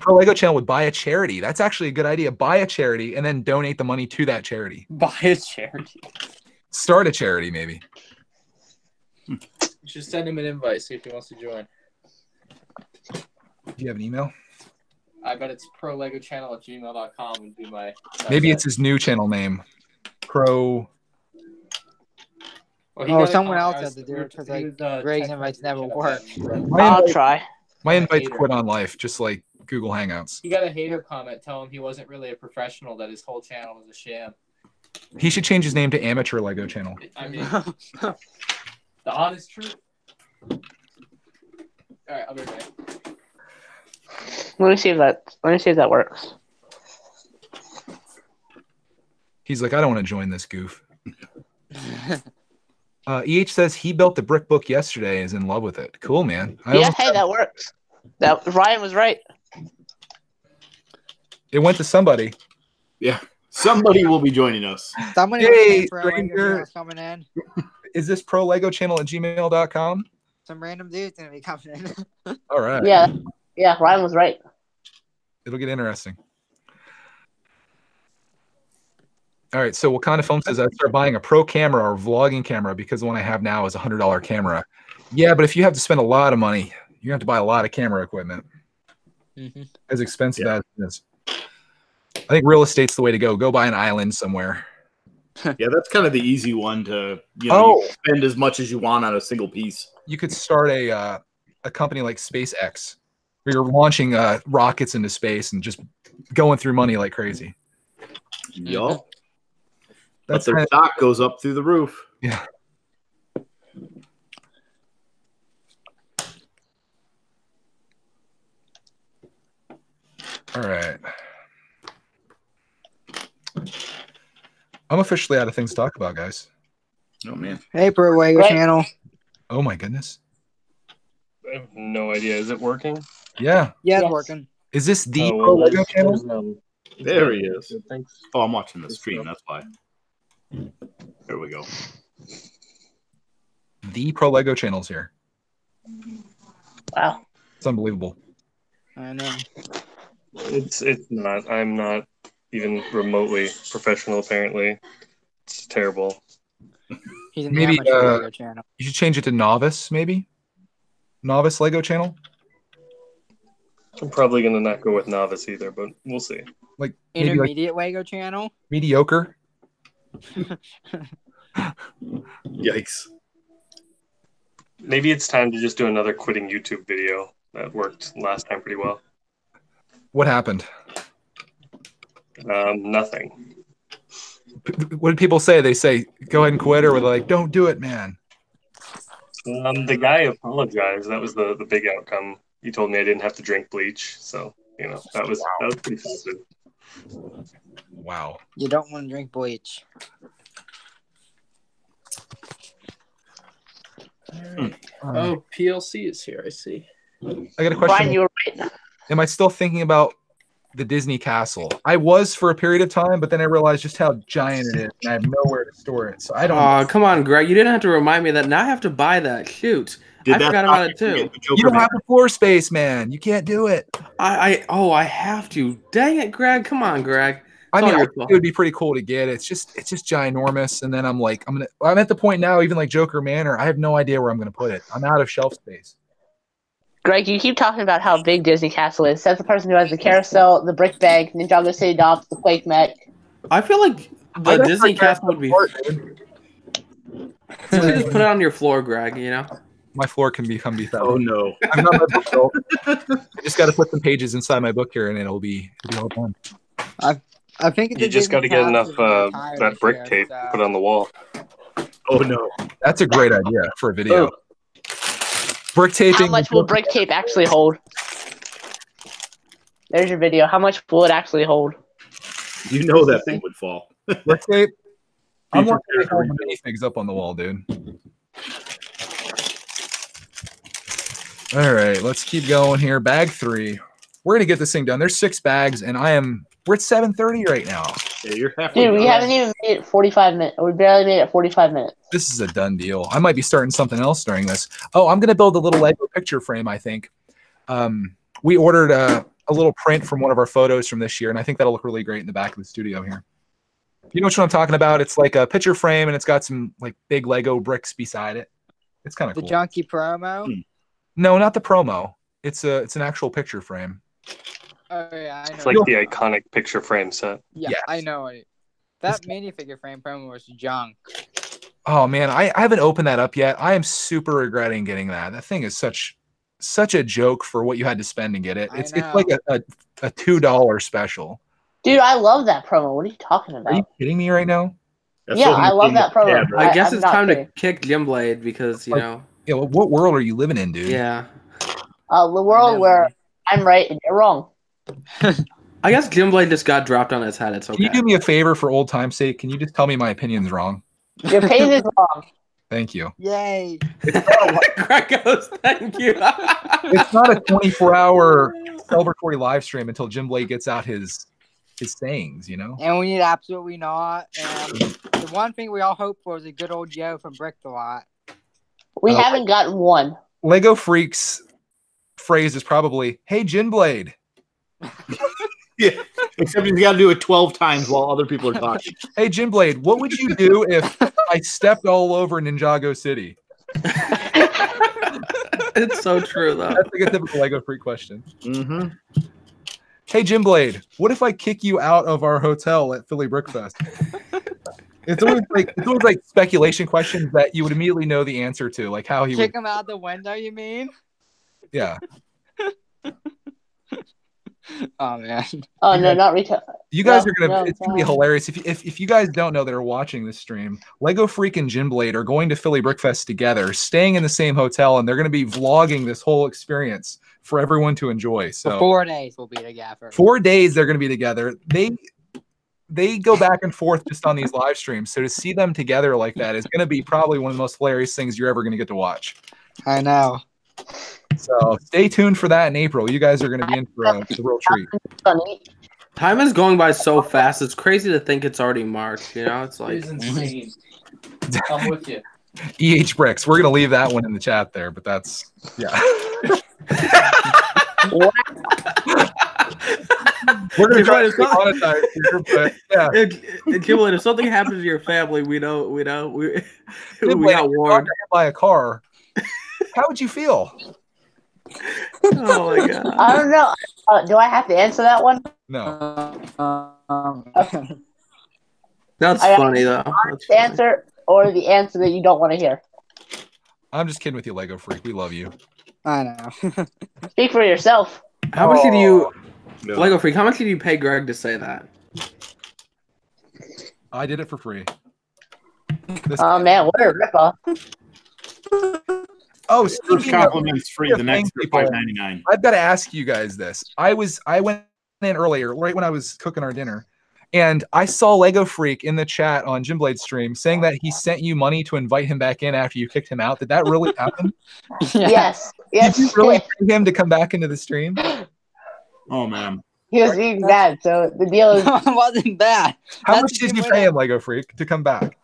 Pro Lego channel would buy a charity. That's actually a good idea. Buy a charity and then donate the money to that charity. Buy a charity. Start a charity, maybe. You should send him an invite, see if he wants to join. Do you have an email? I bet it's prolegochannel@gmail.com and do my Maybe it's his new channel name. Pro. Well, he Oh, got a someone comment. else I had to was- do we it were- because he like was, Greg's texting invites me never about work. that. My, I'll invite, try. my invites Hater. quit on life, just like Google Hangouts. He got a hater comment telling him he wasn't really a professional, that his whole channel was a sham. He should change his name to Amateur Lego Channel. I mean, the honest truth. All right, I'll be right back. Let me see if that works. He's like, I don't want to join this goof. EH says he built the brick book yesterday and is in love with it. Cool, man. Yeah, hey, that works. That Ryan was right. It went to somebody. Yeah. Somebody will be joining us. Somebody Hey, was for Lego stranger. channels coming in. Is this prolegochannel@gmail.com? Some random dude's gonna be coming in. All right. Yeah, Ryan was right. It'll get interesting. All right. So Wakanda Film says I'd start buying a pro camera or vlogging camera because the one I have now is a $100 camera. Yeah, but if you have to spend a lot of money, you have to buy a lot of camera equipment. As expensive as it is. I think real estate's the way to go. Go buy an island somewhere. Yeah, that's kind of the easy one to you spend as much as you want on a single piece. You could start a company like SpaceX where you're launching rockets into space and just going through money like crazy. Yup. But That's their kind stock goes up through the roof. yeah. All right. I'm officially out of things to talk about, guys. Oh man. Hey, Pro Lego Right. channel. Oh my goodness. I have no idea. Is it working? Yeah. Yeah, it's Yes. working. Is this the Oh, Pro well, Lego there's- channel? there's, There he is. Thanks. Oh, I'm watching the stream. That's why. There we go. The Pro Lego channel's here. Wow. It's unbelievable. I know. It's not. I'm not even remotely professional. Apparently, it's terrible. He's an Maybe, amateur Lego channel. You should change it to novice, maybe. Novice Lego channel. I'm probably gonna not go with novice either, but we'll see. Like maybe like Intermediate Lego channel. mediocre. Yikes. Maybe it's time to just do another quitting YouTube video. That worked last time pretty well. What happened? Nothing. What did people say? They say go ahead and quit, or were they like, don't do it, man? The guy apologized. That was the big outcome. He told me I didn't have to drink bleach, so that was pretty positive. Wow. You don't want to drink bleach. Oh, PLC is here. I see. I got a question. Brian, you were right. Am I still thinking about the Disney Castle? I was for a period of time, but then I realized just how giant it is, and I have nowhere to store it. So I don't. Oh, come on, Greg. You didn't have to remind me of that. Now I have to buy that. Shoot. I forgot about it too. You don't have the floor space, man. You can't do it. I have to. Dang it, Greg. Come on, Greg. I mean, I think it would be pretty cool to get. It's just ginormous, and then I'm like, I'm at the point now, even like Joker Manor, I have no idea where I'm gonna put it. I'm out of shelf space. Greg, you keep talking about how big Disney Castle is. Says the person who has the carousel, the brick bag, Ninjago City Docks, the Quake Mech. I feel like the Disney Castle would be. You just put it on your floor, Greg. You know. My floor can become beefed up. Oh no! I'm not my book built. I just got to put some pages inside my book here, and it'll be all done. I think you just got to get enough that brick tape put on the wall. Oh no! That's a great idea for a video. Brick taping. How much will brick tape actually hold? There's your video. How much will it actually hold? You know that thing would fall. Brick tape. I'm looking at all the minifigs up on the wall, dude. All right, let's keep going here. Bag 3. We're gonna get this thing done. There's 6 bags, and we're at 7:30 right now. Yeah, you're halfway. Dude, we haven't even made it 45 minutes. We barely made it 45 minutes. This is a done deal. I might be starting something else during this. Oh, I'm gonna build a little Lego picture frame. I think we ordered a little print from one of our photos from this year, and I think that'll look really great in the back of the studio here. You know what I'm talking about? It's like a picture frame, and it's got some like big Lego bricks beside it. It's kind of cool. The junkie promo. No, not the promo. It's an actual picture frame. Oh yeah, I know. It's like the iconic picture frame set. Yeah, yes. I know it. That minifigure frame promo was junk. Oh man, I haven't opened that up yet. I am super regretting getting that. That thing is such a joke for what you had to spend to get it. It's like a $2 special. Dude, I love that promo. What are you talking about? Are you kidding me right now? Yeah, I love that promo. I guess it's time to kick Jim Blade because, you know. Yeah, well, what world are you living in, dude? Yeah. The world where I'm right and you're wrong. I guess Jim Blade just got dropped on his head. It's okay. Can you do me a favor for old time's sake? Can you just tell me my opinion's wrong? Your opinion is wrong. Thank you. Yay. Greg goes, thank you. It's not a 24-hour celebratory live stream until Jim Blade gets out his sayings, you know? And we need absolutely not. And the one thing we all hope for is a good old Joe from Brick the Lot. We haven't gotten one. Lego Freak's phrase is probably, "Hey, Jin Blade." Yeah, except he's got to do it 12 times while other people are talking. Hey, Jin Blade, what would you do if I stepped all over Ninjago City? It's so true, though. That's like a typical Lego Freak question. Mm-hmm. Hey, Jim Blade, what if I kick you out of our hotel at Philly Brickfest? It's always like speculation questions that you would immediately know the answer to, like how he kick would him out the window. You mean? Yeah. Oh man. Oh no, not retail. You guys are gonna. It's gonna be hilarious if you guys don't know that are watching this stream. Lego Freak and Jin Blade are going to Philly Brickfest together, staying in the same hotel, and they're gonna be vlogging this whole experience for everyone to enjoy. So for 4 days we'll be together. 4 days they're gonna be together. They go back and forth just on these live streams. So to see them together like that is going to be probably one of the most hilarious things you're ever going to get to watch. I know. So stay tuned for that in April. You guys are going to be in for a real treat. Time is going by so fast. It's crazy to think it's already March. You know, it's like it's insane. I'm with you. EH Bricks. We're going to leave that one in the chat there, but that's We're going to try to monetize here, but yeah. If something happens to your family, we know. We got warned. By a car. How would you feel? Oh my god! I don't know. Do I have to answer that one? No. That's funny though. The answer or the answer that you don't want to hear. I'm just kidding with you, Lego Freak. We love you. I know. Speak for yourself. How much did you, Lego Freak? How much did you pay Greg to say that? I did it for free. Oh man, what a ripoff! Oh, first compliment's free. The next are $5.99. I've got to ask you guys this. I went in earlier, right when I was cooking our dinner, And I saw Lego Freak in the chat on Jim Blade's stream saying that he sent you money to invite him back in after you kicked him out. Did that really happen? Yes. Did you really pay him to come back into the stream? Oh man. He was being bad, so the deal is It wasn't bad. How much did you pay him, Lego Freak, to come back?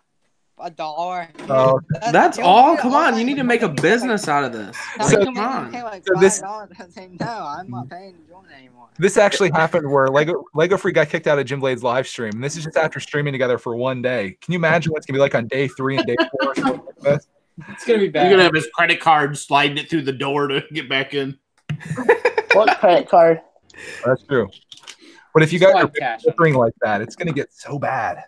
$1. Oh, That's all? Come on, you need to make a business out of this. So- Come on. so this- $5. I say, no, I'm not paying to join anymore. This actually happened where Lego Freak got kicked out of Jim Blade's live stream. And this is just after streaming together for one day. Can you imagine what it's going to be like on day 3 and day 4? Or something like this? It's gonna be You're bad. gonna have his credit card sliding it through the door to get back in. what credit card? That's true. But if you guys are Slide cash. bickering like that, it's going to get so bad.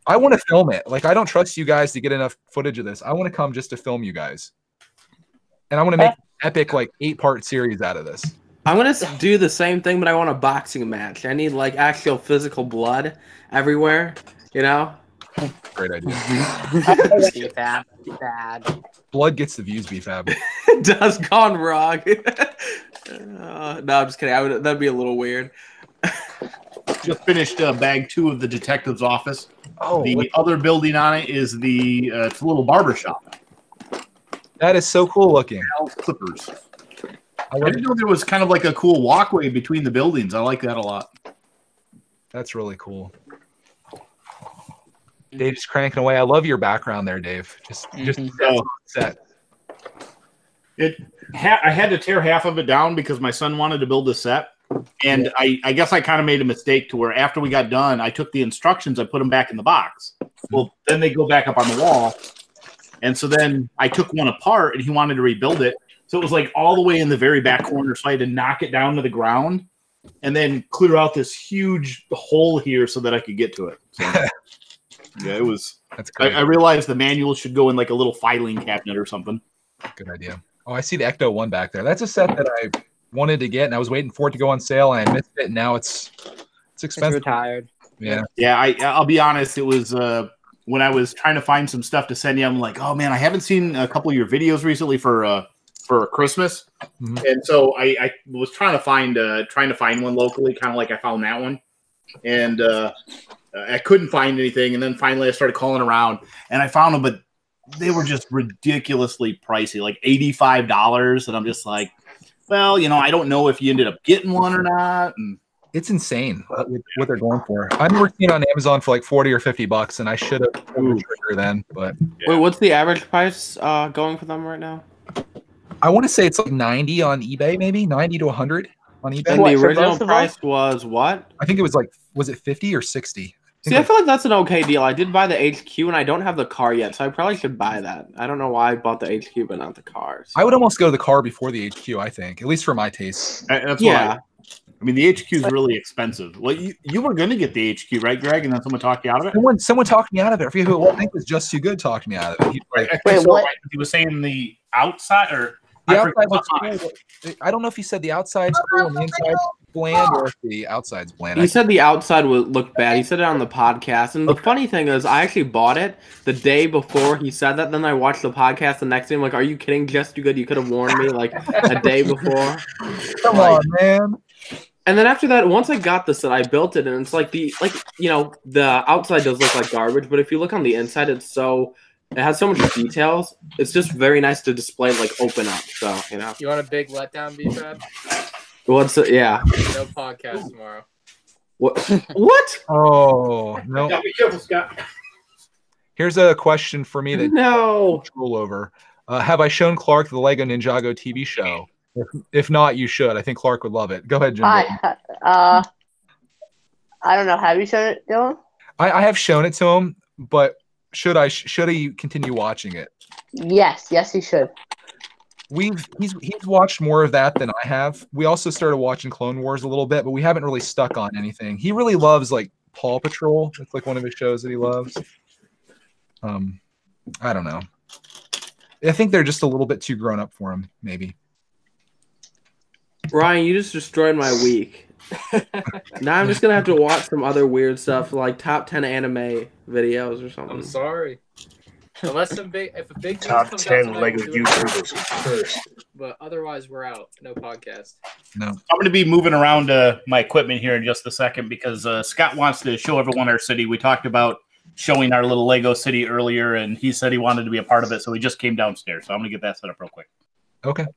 I want to film it. Like, I don't trust you guys to get enough footage of this. I want to come just to film you guys. And I want to make an epic, like, 8-part series out of this. I'm going to do the same thing, but I want a boxing match. I need, like, actual physical blood everywhere, you know? Great idea. BFAB. Bad. Blood gets the views, BFAB. It does gone wrong. No, I'm just kidding. That'd be a little weird. Just finished bag 2 of the detective's office. Oh, The other building on it is it's a little barber shop. that is so cool looking. Al's Clippers. I I love didn't know there was kind of like a cool walkway between the buildings. I like that a lot. That's really cool. Dave's cranking away. I love your background there, Dave. Just set. I had to tear half of it down because my son wanted to build a set. And I guess I kind of made a mistake to where after we got done, I took the instructions, I put them back in the box. Well, then they go back up on the wall. And so then I took one apart and he wanted to rebuild it. So it was like all the way in the very back corner. So I had to knock it down to the ground and then clear out this huge hole here so that I could get to it. So, yeah, it was. That's great. I realized the manual should go in like a little filing cabinet or something. Good idea. Oh, I see the Ecto 1 back there. That's a set that I wanted to get, and I was waiting for it to go on sale, and I missed it. And now it's It's expensive. retired. Yeah. Yeah, I'll be honest. It was when I was trying to find some stuff to send you. I'm like, oh man, I haven't seen a couple of your videos recently for Christmas, and so I was trying to find one locally, kind of like I found that one, and I couldn't find anything. And then finally, I started calling around, and I found them, but they were just ridiculously pricey, like $85. And I'm just like, well, I don't know if you ended up getting one or not. And It's insane what they're going for. I remember seeing it on Amazon for like $40 or $50, and I should have pulled the trigger then. But Wait, what's the average price going for them right now? I want to say it's like 90 on eBay, maybe 90 to 100 on eBay. And What, the for original both of price was what? I think it was like, was it 50 or 60? See, I feel like that's an okay deal. I did buy the HQ, and I don't have the car yet, so I probably should buy that. I don't know why I bought the HQ, but not the cars. I would almost go to the car before the HQ, I think, at least for my taste. that's Yeah. why. I mean, the HQ is really expensive. Well, you were going to get the HQ, right, Greg? And then someone talked you out of it. Someone talked me out of it. I forget who it was. I think it was Just Too Good talked me out of it. He's like, I think Wait, so, what? right? He was saying the outside, or the I outside forget looks what- cool. I don't know if he said the outside's cool and the inside's bland, or if the outside's bland. He said the outside would look bad. He said it on the podcast. And the funny thing is, I actually bought it the day before he said that. Then I watched the podcast the next day. I'm like, are you kidding? Just Too Good. You could have warned me like a day before. Come on, man. And then after that, once I got the set, I built it, and it's like the outside does look like garbage, but if you look on the inside, it has so much details. It's just very nice to display, like open up. So You want a big letdown, BFAB? Yeah. No podcast tomorrow. What? Oh, no. Yeah, be careful, Scott. Here's a question for me that No. control over. Have I shown Clark the Lego Ninjago TV show? If not, you should. I think Clark would love it. Go ahead, Jim. I don't know. Have you shown it, Dylan? I have shown it to him, but should he continue watching it? Yes, he should. He's watched more of that than I have. We also started watching Clone Wars a little bit, but we haven't really stuck on anything. He really loves like Paw Patrol. It's like one of his shows that he loves. I don't know. I think they're just a little bit too grown up for him, maybe. Ryan, you just destroyed my week. Now I'm just gonna have to watch some other weird stuff like top 10 anime videos or something. I'm sorry. Unless if a big news Top comes 10 out tonight, Lego we'll do it YouTubers first. But otherwise, we're out. No podcast. No. I'm going to be moving around my equipment here in just a second because Scott wants to show everyone our city. We talked about showing our little Lego city earlier, and he said he wanted to be a part of it, so he just came downstairs. So I'm going to get that set up real quick. Okay.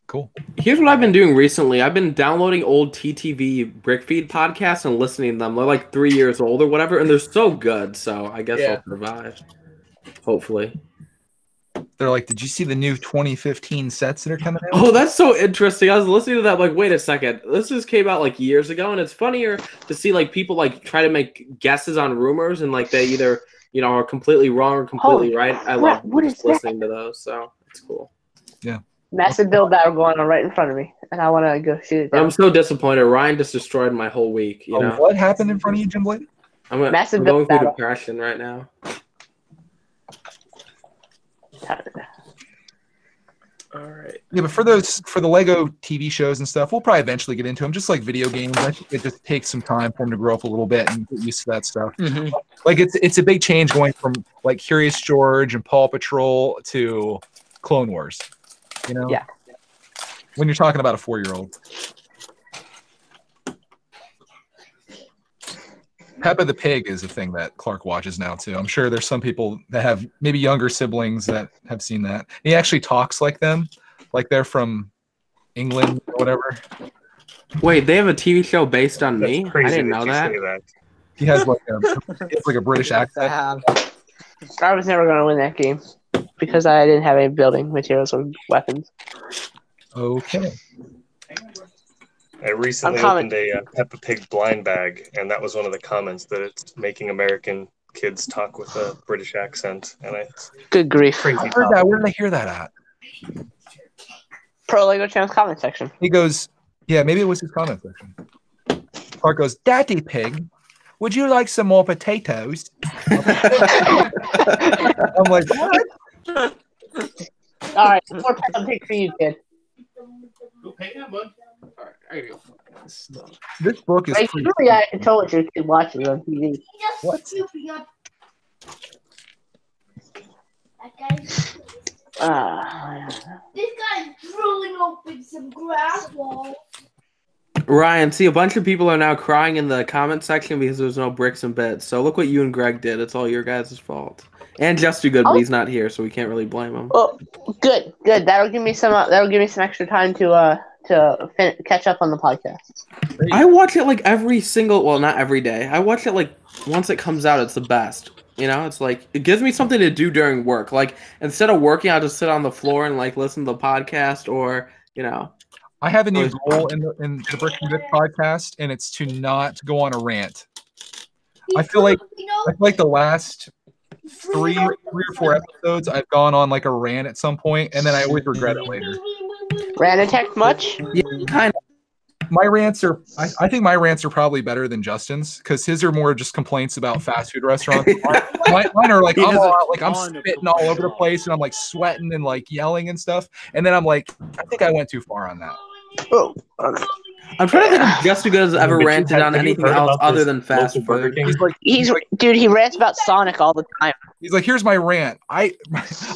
Cool. Here's what I've been doing recently. I've been downloading old TTV Brickfeed podcasts and listening to them. They're like 3 years old or whatever, and they're so good. So I guess I'll survive. Hopefully. They're like, did you see the new 2015 sets that are coming out? Oh, that's so interesting. I was listening to that, like, wait a second. This just came out like years ago, and it's funnier to see like people like try to make guesses on rumors, and like they either are completely wrong or completely right. I love listening to those, so it's cool. Yeah. Massive build battle going on right in front of me, and I want to go shoot it down. I'm so disappointed. Ryan just destroyed my whole week. You know what happened in front of you, Jim Blade? I'm Massive going build through battle. depression right now. All right. Yeah, but for the Lego TV shows and stuff, we'll probably eventually get into them. Just like video games, I think it just takes some time for them to grow up a little bit and get used to that stuff. Mhm. Like it's a big change going from like Curious George and Paw Patrol to Clone Wars. Yeah. When you're talking about a 4-year-old. Peppa the Pig is a thing that Clark watches now too. I'm sure there's some people that have maybe younger siblings that have seen that. He actually talks like them, like they're from England or whatever. Wait, they have a TV show based on That's me? crazy I didn't know you that. say that. He has like a British accent. I was never going to win that game because I didn't have any building materials or weapons. Okay. I recently opened a Peppa Pig blind bag, and that was one of the comments that it's making American kids talk with a British accent. And Good grief. I heard that. Where did I hear that at? Pro Lego Channel's comment section. He goes, yeah, maybe it was his comment section. Clark goes, Daddy Pig, would you like some more potatoes? I'm like, what? All right, more Peppa Pig for you, kid. Go pay that, bud. All right. I gotta go find this stuff. This book is Right, you really got to control what your kid watches on TV. What? This guy's drilling open some grass walls. Ryan, see, a bunch of people are now crying in the comment section because there's no bricks and bits. So look what you and Greg did. It's all your guys' fault. And Just Too Good, but he's not here, so we can't really blame him. Well, good. That'll give me some. Extra time to catch up on the podcast. I watch it like every single. Well, not every day. I watch it like once it comes out. It's the best. It's like it gives me something to do during work. Like instead of working, I'll just sit on the floor and like listen to the podcast or. I have a new goal in the Bricks and Bits podcast, and it's to not go on a rant. I feel like the last three or four episodes I've gone on like a rant at some point, and then I always regret it later. Rant attack much? Yeah, kind of. My rants are I think my rants are probably better than Justin's because his are more just complaints about fast food restaurants. Mine are like I'm spitting all over the place and I'm like sweating and like yelling and stuff. And then I'm like, I think I went too far on that. Oh. I'm trying to think if Just Too Good has ever ranted on anything else other than fast food. He rants about Sonic all the time. He's like, here's my rant. I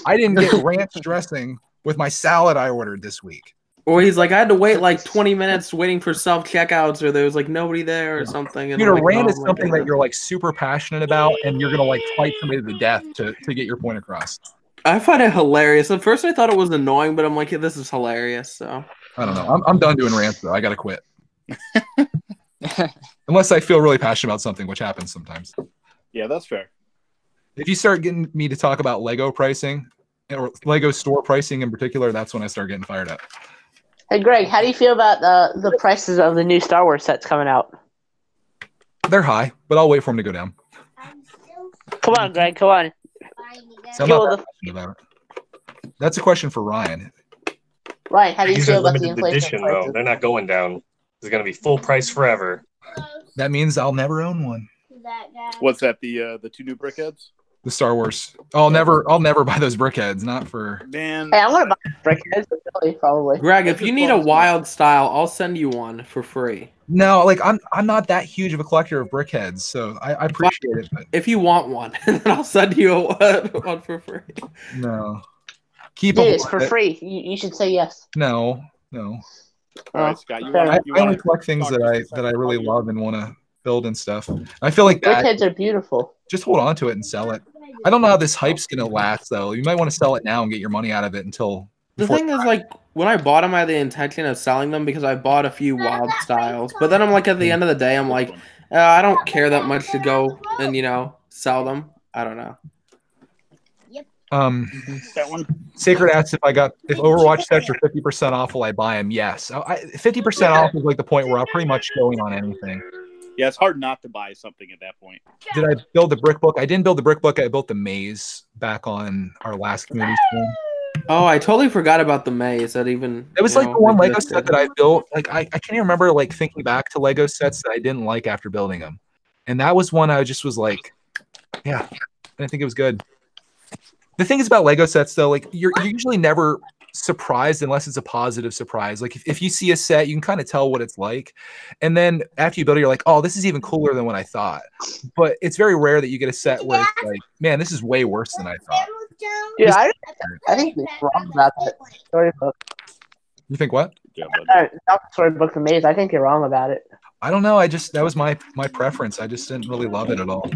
didn't get ranch dressing with my salad I ordered this week. Or he's like, I had to wait like 20 minutes waiting for self-checkouts, or there was like nobody there or something. And Dude, a like, rant is something that you're like super passionate about, and you're gonna like fight somebody to the death to get your point across. I find it hilarious. At first, I thought it was annoying, but I'm like, this is hilarious. So I don't know. I'm done doing rants though. I gotta quit. Unless I feel really passionate about something, which happens sometimes. Yeah, that's fair. If you start getting me to talk about Lego pricing or Lego store pricing in particular, that's when I start getting fired up. Hey, Greg, how do you feel about the prices of the new Star Wars sets coming out? They're high, but I'll wait for them to go down. Come on, Greg, come on. So I'm not that passionate about it. That's a question for Ryan. Ryan, how do you These feel are about the limited inflation edition, prices? though. They're not going down. It's going to be full price forever. That means I'll never own one. What's that? The two new brickheads? The Star Wars. I'll never buy those brickheads. Not for. Man, Hey, I'm gonna buy brickheads, really, probably. Greg, if you need a wild style, I'll send you one for free. No, like I'm not that huge of a collector of brickheads, so I appreciate it. But if you want one, then I'll send you one for free. No. Dude, it's for free. You should say yes. No. All right, Scott. I only collect things that I really love and want to build and stuff. I feel like that. Brickheads are beautiful. Just hold on to it and sell it. I don't know how this hype's gonna last though. You might want to sell it now and get your money out of it until. The thing is, like, when I bought them, I had the intention of selling them because I bought a few wild styles. But then I'm like, at the end of the day, I'm like, I don't care that much to go and sell them. I don't know. That one. Sacred asks if Overwatch sets are 50% off, will I buy them? Yes. 50% off is like the point where I'll pretty much go in on anything. Yeah, it's hard not to buy something at that point. Did I build the brick book? I didn't build the brick book. I built the maze back on our last community stream. Oh, I totally forgot about the maze. That even it was like the one Lego set that I built. Like I can't even remember like thinking back to Lego sets that I didn't like after building them, and that was one I just was like, yeah, I think it was good. The thing is about Lego sets though, like you're usually never surprised unless it's a positive surprise. Like if you see a set, you can kind of tell what it's like, and then after you build it, you're like, oh, this is even cooler than what I thought. But it's very rare that you get a set where it's like, man, this is way worse than I thought. Yeah, I think you're wrong about that storybook. You think what? Not the storybook of Maze. I think you're wrong about it. I don't know. That was my preference. I just didn't really love it at all.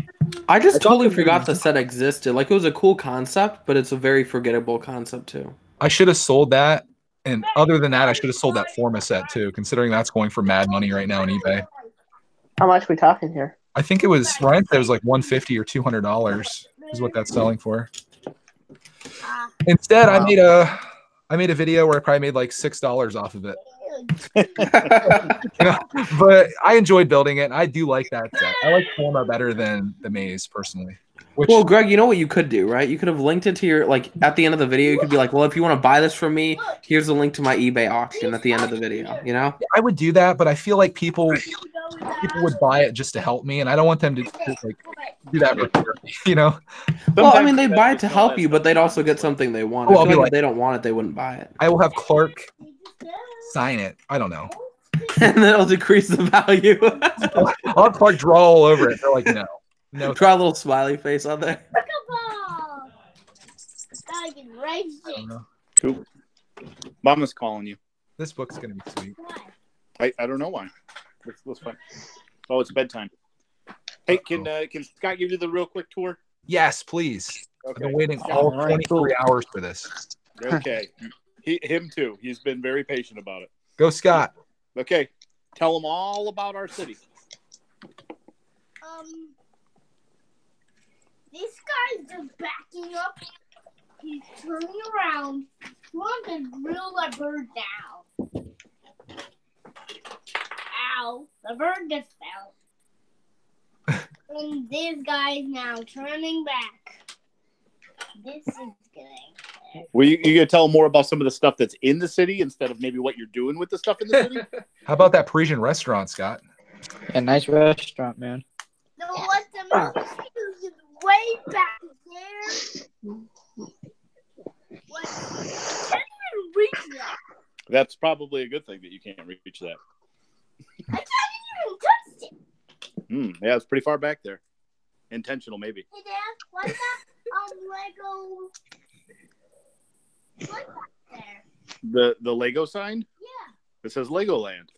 I just totally forgot the set existed. Like, it was a cool concept, but it's a very forgettable concept too. I should have sold that, and other than that, I should have sold that Forma set too, considering that's going for mad money right now on eBay. How much are we talking here? I think it was Ryan said it was like $150 or $200 is what that's selling for. Instead, I made a video where I probably made like $6 off of it. But I enjoyed building it. I do like that set. I like Forma better than the Maze personally. Well, Greg, you know what you could do, right? You could have linked it to your, like, at the end of the video, you could be like, well, if you want to buy this from me, here's a link to my eBay auction at the end of the video, you know? I would do that, but I feel like people would buy it just to help me, and I don't want them to like do that for me, you know? Well, I mean, they buy it to help you, but they'd also get something they want. I feel like if they don't want it, they wouldn't buy it. I will have Clark sign it. I don't know. And then it'll decrease the value. I'll have Clark draw all over it. They're like, no. No, try a little smiley face on there. Cool. Mama's calling you. This book's gonna be sweet. I don't know why. Let's find. Oh, it's bedtime. Hey, can Scott give you the real quick tour? Yes, please. Okay. I've been waiting all 23 hours for this. Okay. Him too. He's been very patient about it. Go, Scott. Okay. Tell him all about our city. This guy's just backing up. He's turning around. He wants to drill that bird down. Ow. The bird just fell. And this guy's now turning back. This is good. Well, you gonna tell him more about some of the stuff that's in the city instead of maybe what you're doing with the stuff in the city? How about that Parisian restaurant, Scott? A nice restaurant, man. No, what the movie is way back there. What? I can't even reach that. That's probably a good thing that you can't reach that. I can't even touch it. Yeah, it's pretty far back there. Intentional, maybe. Hey, Dad, what's that Lego? What's that there? The Lego sign? Yeah. It says Legoland.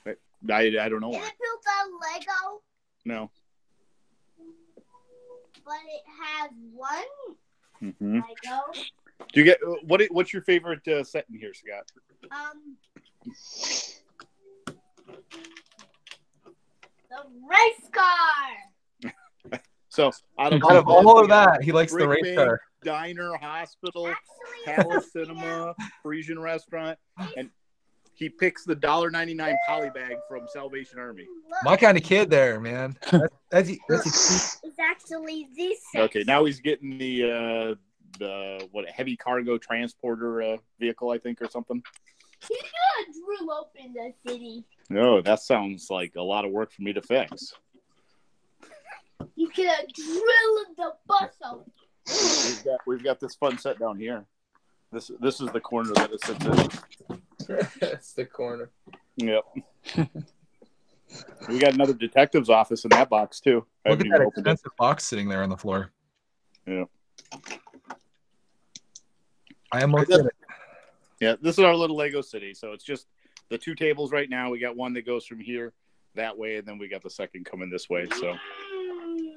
Why? I don't know Is why. it built on Lego? No. But it has one Mm-hmm. Lego. Do you get what's your favorite set in here, Scott? The race car. So out of all of that, he likes the Brick race Bank, car. Diner, hospital, Actually, Palace Cinema, Parisian restaurant, and he picks the $1.99 poly bag from Salvation Army. My kind of kid there, man. That's It's actually this. Okay, now he's getting the heavy cargo transporter vehicle, I think, or something. He's gonna drill open the city. No, that sounds like a lot of work for me to fix. He's You can drill the bus out. We've got this fun set down here. This is the corner that it sits in. That's the corner. Yep. We got another detective's office in that box too. Look at that expensive box sitting there on the floor. Yeah. I am looking at it. Yeah, this is our little Lego city. So it's just the 2 tables right now. We got one that goes from here that way, and then we got the second coming this way. So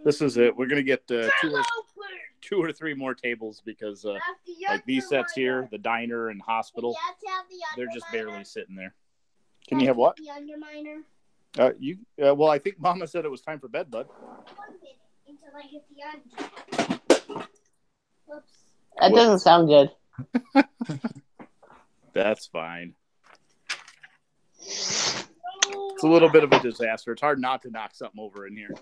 this is it. We're gonna get 2 or 3 more tables because like these sets here, the diner and hospital, they're just barely sitting there. Can you have what? The underminer. Well, I think Mama said it was time for bed, bud. 1 minute until I hit the end. Whoops. That doesn't sound good. That's fine. It's a little bit of a disaster. It's hard not to knock something over in here.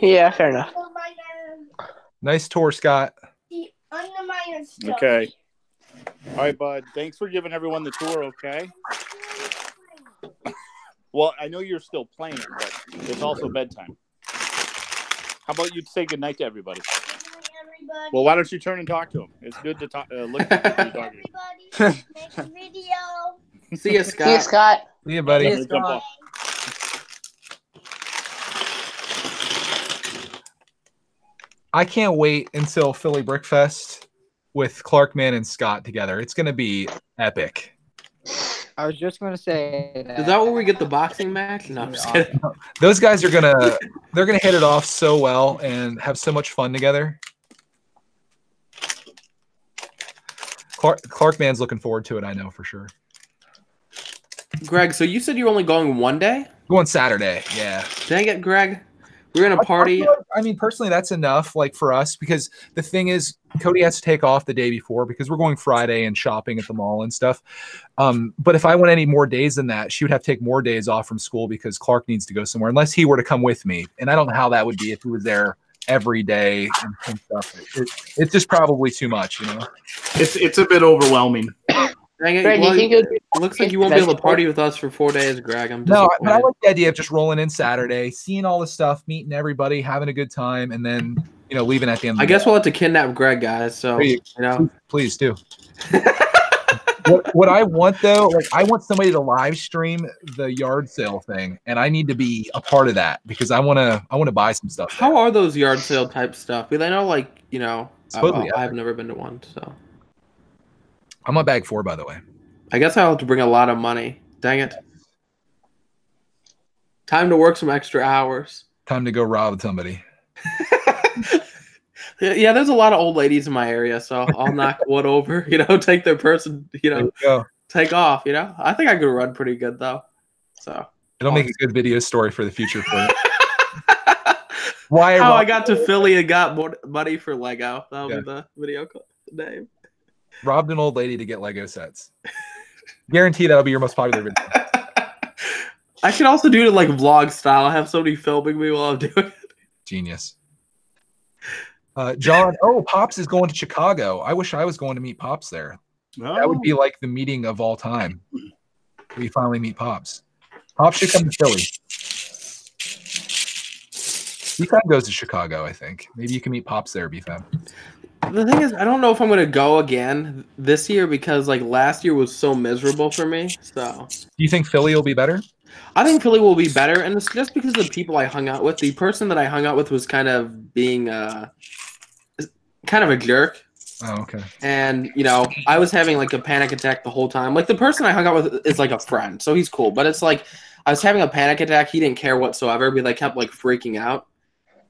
Yeah, fair enough. Nice tour, Scott. The underminer stuff. Okay. All right, bud. Thanks for giving everyone the tour, okay? Well, I know you're still playing, but it's also bedtime. How about you say goodnight to everybody? Well, why don't you turn and talk to them? It's good to talk. Look at you talking. Everybody, next video. See you, Scott. See you, Scott. See you, buddy. See you, Scott. I can't wait until Philly Brickfest with Clarkman and Scott together. It's going to be epic. I was just going to say that. Is that where we get the boxing match? No, I'm just kidding. Those guys are gonna hit it off so well and have so much fun together. Clarkman's looking forward to it, I know for sure. Greg, so you said you're only going one day? Going Saturday, yeah. Dang it, Greg. We're in a party. I mean, personally, that's enough, like for us, because the thing is, Cody has to take off the day before because we're going Friday and shopping at the mall and stuff. But if I went any more days than that, she would have to take more days off from school because Clark needs to go somewhere, unless he were to come with me. And I don't know how that would be if he was there every day and stuff. It's just probably too much, you know. It's a bit overwhelming. Dang it. Greg, Well, do you think it looks like you won't be able to party with us for 4 days, Greg. I'm No, disappointed. but I like the idea of just rolling in Saturday, seeing all the stuff, meeting everybody, having a good time, and then, you know, leaving at the end of the I guess day. we'll have to kidnap Greg, guys. So, you know. Please do. What I want, though, like I want somebody to live stream the yard sale thing, and I need to be a part of that because I want to buy some stuff. How are those yard sale type stuff? Because I know, like, you know, Supposedly, I've never been to one, so. I'm on bag 4, by the way. I guess I'll have to bring a lot of money. Dang it. Time to work some extra hours. Time to go rob somebody. Yeah, there's a lot of old ladies in my area, so I'll knock wood over, you know, take their person, you know, take off, you know. I think I could run pretty good, though. So it'll make a good video story for the future for you. Why? How I got to Philly and got more money for Lego. That'll be the video name. Robbed an old lady to get Lego sets. Guarantee that'll be your most popular video. I should also do it like vlog style. I have somebody filming me while I'm doing it. Genius. John, Pops is going to Chicago. I wish I was going to meet Pops there. Oh. That would be like the meeting of all time. We finally meet Pops. Pops should come to Philly. B-Fab goes to Chicago, I think. Maybe you can meet Pops there, B-Fab. The thing is, I don't know if I'm going to go again this year because, like, last year was so miserable for me. So, do you think Philly will be better? I think Philly will be better, and it's just because of the people I hung out with. The person that I hung out with was kind of being kind of a jerk. Oh, okay. And, you know, I was having, like, a panic attack the whole time. Like, the person I hung out with is, like, a friend, so he's cool. But it's like I was having a panic attack. He didn't care whatsoever, but, like, kept, like, freaking out.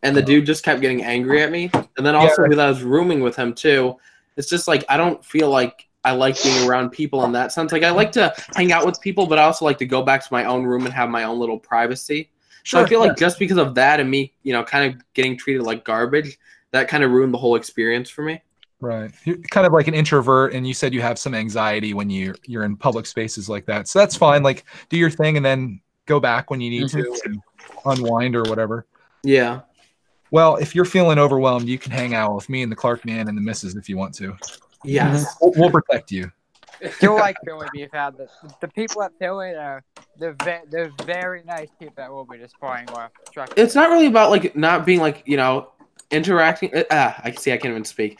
And the dude just kept getting angry at me. And then also because I was rooming with him too, it's just like I don't feel like I like being around people in that sense. Like I like to hang out with people, but I also like to go back to my own room and have my own little privacy. So I feel like just because of that and me, you know, kind of getting treated like garbage, that kind of ruined the whole experience for me. Right. You're kind of like an introvert, and you said you have some anxiety when you're in public spaces like that. So that's fine. Like do your thing and then go back when you need to and unwind or whatever. Yeah. Well, if you're feeling overwhelmed, you can hang out with me and the Clark man and the missus if you want to. Yes. We'll protect you. Still like Philly beef out. The people at Philly, they're very nice people that we'll be displaying with. It's not really about like not being like interacting. I see. I can't even speak.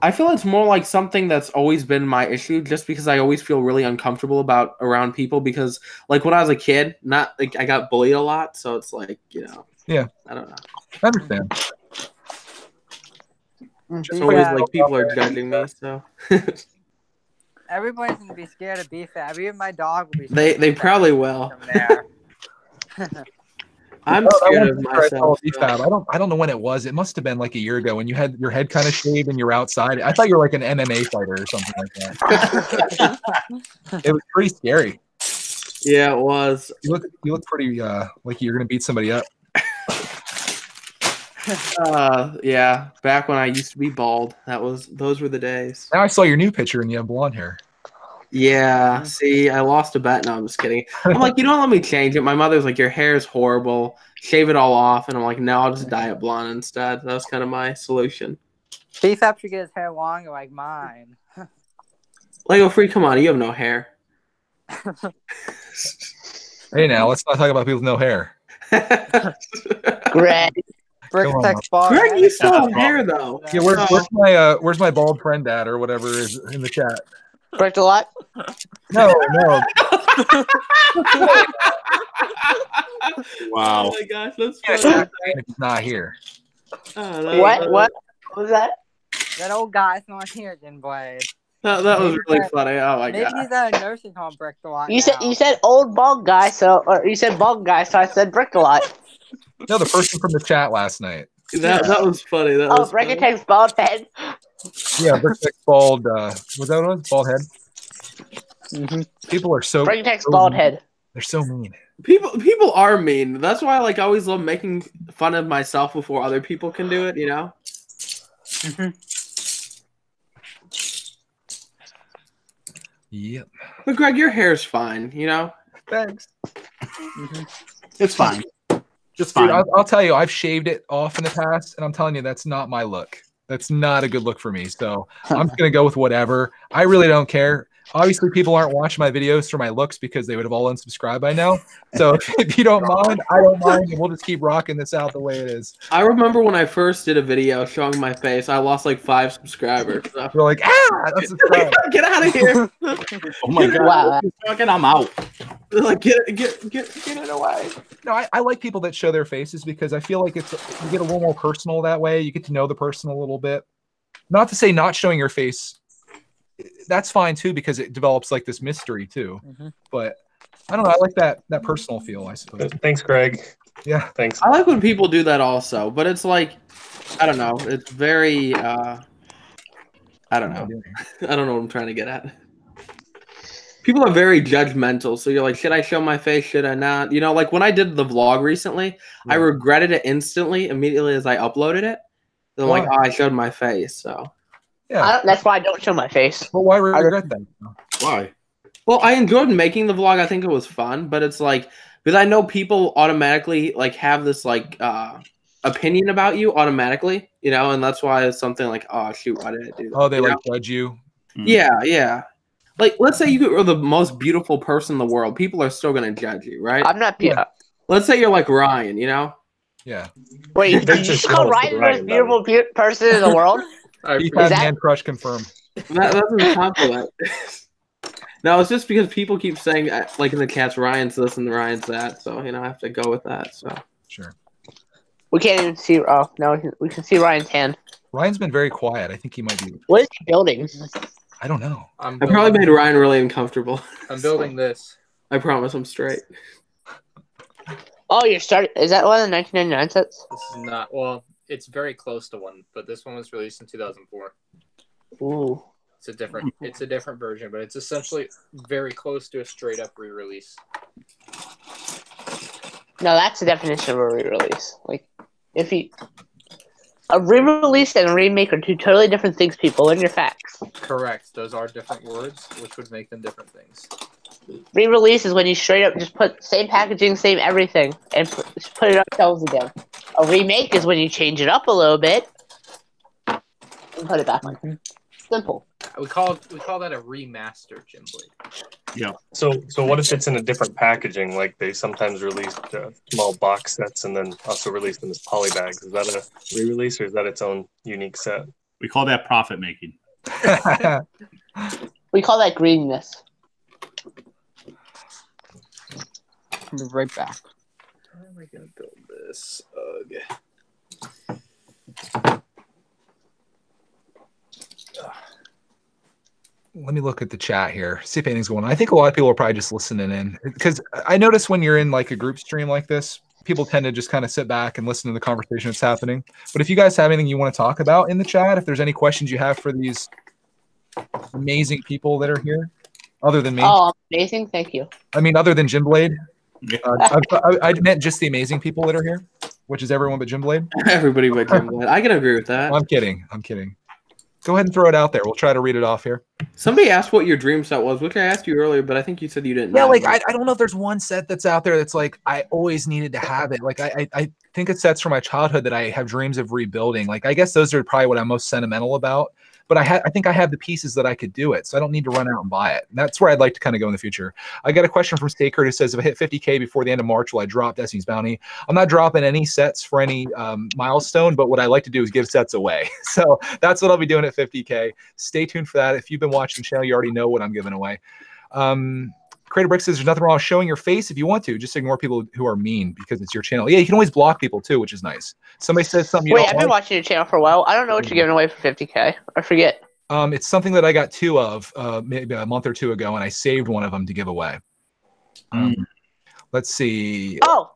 I feel it's more like something that's always been my issue, just because I always feel really uncomfortable around people. Because like when I was a kid, not like I got bullied a lot, so it's like Yeah, I don't know. I understand. Just always like people are judging me, so. Everybody's gonna be scared of BFAB. Even my dog will be scared. They probably will. From there. I'm scared of myself. I don't know when it was. It must have been like a year ago when you had your head kind of shaved and you were outside. I thought you were like an MMA fighter or something like that. It was pretty scary. Yeah, it was. You look pretty like you're gonna beat somebody up. Yeah, back when I used to be bald. Those were the days. Now I saw your new picture and you have blonde hair. Yeah, see, I lost a bet. No, I'm just kidding. I'm like, you don't let me change it. My mother's like, your hair is horrible. Shave it all off. And I'm like, no, I'll just dye it blonde instead. That was kind of my solution. BFAB should get his hair longer like mine. Lego Free, come on, you have no hair. Hey, now let's not talk about people with no hair. Greg. Brick Tech's bald. Greg, you still have hair though. Yeah, where's my bald friend at or whatever is in the chat? Bricked a lot? No. Wow. Oh my gosh, that's funny. He's not here. What was that? That old guy's not here, Blade. That was really funny. Oh my god. Maybe he's at a nursing home. Bricked a lot. You said old bald guy, or you said bald guy, so I said bricked a lot. No, the person from the chat last night. That was funny. Brick Tech's bald head. Yeah, Brick Tech's bald. Was that what it was? Bald head. Mm-hmm. People are so. Brick Tech's bald head. They're so mean. People are mean. That's why I always love making fun of myself before other people can do it. Mm-hmm. Yep. But Greg, your hair's fine. Thanks. Mm-hmm. It's fine. Just fine. Dude, I'll tell you, I've shaved it off in the past, and I'm telling you, that's not my look. That's not a good look for me. So I'm just gonna go with whatever. I really don't care. Obviously, people aren't watching my videos for my looks because they would have all unsubscribed by now. So if you don't mind, I don't mind, and we'll just keep rocking this out the way it is. I remember when I first did a video showing my face, I lost like 5 subscribers. So. We're like, that's get out of here! Oh my god! Wow. Fucking, I'm out. They're like, get it away. No, I like people that show their faces because I feel like you get a little more personal that way. You get to know the person a little bit. Not to say not showing your face. That's fine too because it develops like this mystery too. Mm-hmm. But I don't know. I like that personal feel. I suppose. Thanks, Greg. Yeah, thanks. I like when people do that also, but it's like I don't know. It's very I don't know. I don't know what I'm trying to get at. People are very judgmental, so you're like, should I show my face? Should I not? Like when I did the vlog recently, I regretted it immediately as I uploaded it. They're like, oh, I showed my face, so. Yeah, that's why I don't show my face. Well, why regret that? Why? Well, I enjoyed making the vlog. I think it was fun, but it's like because I know people automatically like have this like opinion about you automatically, and that's why it's something like, oh shoot, why did I do that? Oh, they judge you. Yeah. Like, let's say you are the most beautiful person in the world, people are still gonna judge you, right? I'm not beautiful. Let's say you're like Ryan, Yeah. Wait, did you call Ryan the most beautiful person in the world? Man crush confirmed. That doesn't compliment. No, it's just because people keep saying, like in the chats, Ryan's this and Ryan's that, so I have to go with that. So sure. We can't even see. Oh no, we can see Ryan's hand. Ryan's been very quiet. I think he might be. What is he building? I don't know. I probably made Ryan really uncomfortable. I'm building this. I promise I'm straight. Oh, you're starting. Is that one of the 1999 sets? This is not. Well, it's very close to one, but this one was released in 2004. Ooh. It's a different version, but it's essentially very close to a straight up re-release. No, that's the definition of a re-release. Like, a re-release and a remake are two totally different things, people. Learn your facts. Correct. Those are different words, which would make them different things. Re-release is when you straight up just put same packaging, same everything, and put it on shelves again. A remake is when you change it up a little bit and put it back on. Simple. We call that a remaster, Jim Blade. Yeah. So what if it's in a different packaging? Like they sometimes release small box sets and then also release them as polybags. Is that a re-release or is that its own unique set? We call that profit making. We call that greediness. I'll be right back. How am I gonna build this? Let me look at the chat here, see if anything's going on. I think a lot of people are probably just listening in because I notice when you're in like a group stream like this, people tend to just kind of sit back and listen to the conversation that's happening. But if you guys have anything you want to talk about in the chat, if there's any questions you have for these amazing people that are here, other than me. Oh, amazing! Thank you. I mean, other than Jim Blade. I meant just the amazing people that are here, which is everyone but Jim Blade. Everybody but Jim Blade. I can agree with that. I'm kidding. Go ahead and throw it out there. We'll try to read it off here. Somebody asked what your dream set was, which I asked you earlier, but I think you said you didn't Yeah, know. like I don't know if there's one set that's out there that's like I always needed to have it. Like I think it's sets from my childhood that I have dreams of rebuilding. Like I guess those are probably what I'm most sentimental about. But I think I have the pieces that I could do it, so I don't need to run out and buy it. And that's where I'd like to kind of go in the future. I got a question from Staker who says, if I hit 50K before the end of March, will I drop Destiny's Bounty? I'm not dropping any sets for any milestone, but what I like to do is give sets away. So that's what I'll be doing at 50K. Stay tuned for that. If you've been watching the channel, you already know what I'm giving away. Creator Brick says there's nothing wrong with showing your face if you want to. Just ignore people who are mean because it's your channel. Yeah, you can always block people too, which is nice. Somebody says something. Wait, I've been watching your channel for a while. I don't know what you're giving away for 50K. I forget. It's something that I got 2 of maybe a month or 2 ago, and I saved one of them to give away. Let's see. Oh,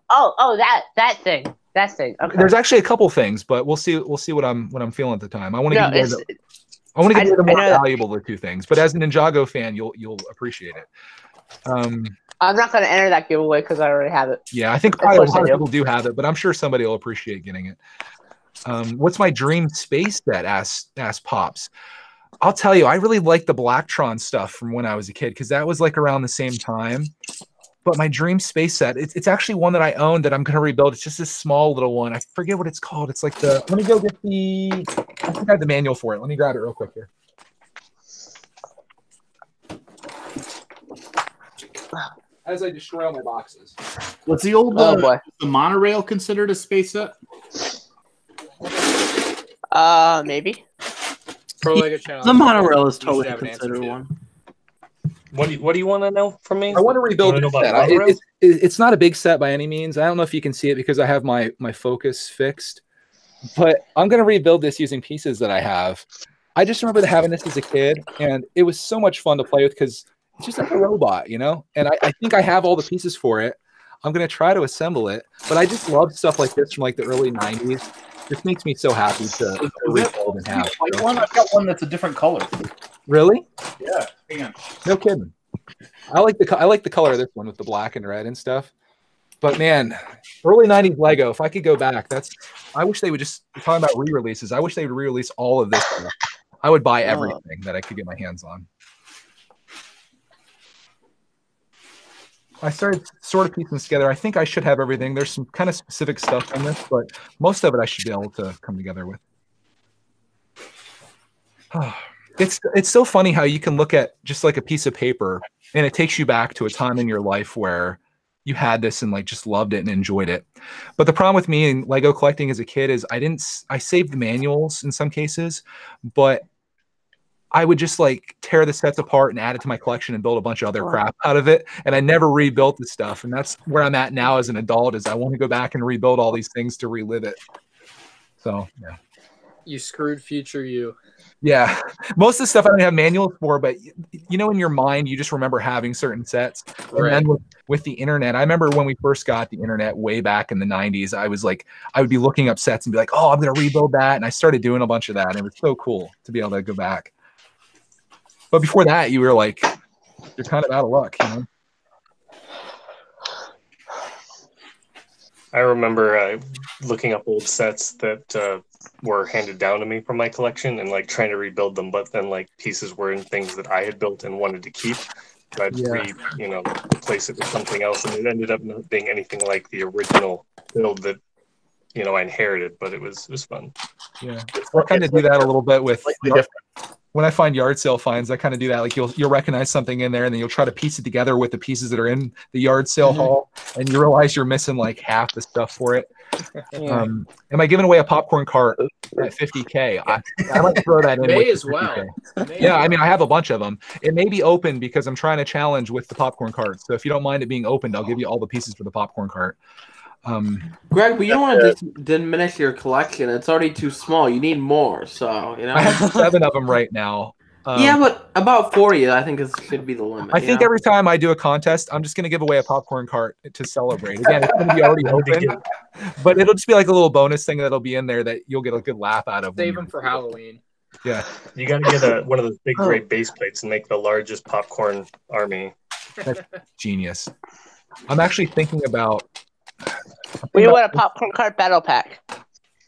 that thing. That thing. Okay. There's actually a couple things, but we'll see what I'm feeling at the time. I want to No, give you the more valuable of the 2 things, but as a Ninjago fan, you'll appreciate it. I'm not going to enter that giveaway because I already have it. Yeah, I think probably a lot of people do have it, but I'm sure somebody will appreciate getting it. What's my dream space set? Asked Pops. I'll tell you, I really like the Blacktron stuff from when I was a kid because that was like around the same time. But my dream space set, it's actually one that I own that I'm going to rebuild. It's just this small little one. I forget what it's called. It's like let me go get I think I have the manual for it. Let me grab it real quick here. As I destroy all my boxes. Was the old the monorail considered a space set? Maybe. Pro Lego channel. The monorail is totally considered one. What do you want to know from me? I want to rebuild the set. It's not a big set by any means. I don't know if you can see it because I have my focus fixed, but I'm going to rebuild this using pieces that I have. I just remember having this as a kid, and it was so much fun to play with because it's just like a robot, you know? And I think I have all the pieces for it. I'm going to try to assemble it, but I just love stuff like this from like the early 90s. This makes me so happy to rebuild and have. I've got one that's a different color. Really? Yeah. Hang on. No kidding. I like the color of this one with the black and red and stuff. But man, early 90s Lego, if I could go back, I wish they would just talking about re-releases. I wish they would re-release all of this stuff. I would buy everything that I could get my hands on. I started sort of piecing this together. I think I should have everything. There's some kind of specific stuff in this, but most of it I should be able to come together with. It's so funny how you can look at just like a piece of paper and it takes you back to a time in your life where you had this and like just loved it and enjoyed it. But the problem with me in Lego collecting as a kid is I saved the manuals in some cases, but I would just like tear the sets apart and add it to my collection and build a bunch of other crap out of it. And I never rebuilt the stuff. And that's where I'm at now as an adult is I want to go back and rebuild all these things to relive it. So, yeah. You screwed future you. Yeah. Most of the stuff I don't have manuals for, but you know, in your mind, you just remember having certain sets. Right. And then with the internet, I remember when we first got the internet way back in the 90s, I would be looking up sets and be like, oh, I'm going to rebuild that. And I started doing a bunch of that. And it was so cool to be able to go back. But before that, you were like, you're kind of out of luck, you know? I remember looking up old sets that were handed down to me from my collection and like trying to rebuild them, but then like pieces were in things that I had built and wanted to keep. So I'd replace it with something else, and it ended up not being anything like the original build that I inherited. But it was fun. Yeah, we're kind of do that a little bit with. when I find yard sale finds, I kind of do that. Like you'll recognize something in there, and then you'll try to piece it together with the pieces that are in the yard sale haul, and you realize you're missing like half the stuff for it. Yeah. Am I giving away a popcorn cart at 50K? I might throw that in. May with as the 50K. well. May Yeah, as I mean, well. I have a bunch of them. It may be open because I'm trying to challenge with the popcorn cart. So if you don't mind it being opened, I'll give you all the pieces for the popcorn cart. Greg, but you don't want to diminish your collection. It's already too small. You need more. So I have 7 of them right now. Yeah, but about 40, I think, should be the limit. I think every time I do a contest, I'm just going to give away a popcorn cart to celebrate. Again, it's going to be already open, but it'll just be like a little bonus thing that'll be in there that you'll get a good laugh out of. Save them for Halloween. Yeah. You got to get one of those big gray base plates and make the largest popcorn army. That's genius. I'm actually thinking about... We want a popcorn cart battle pack.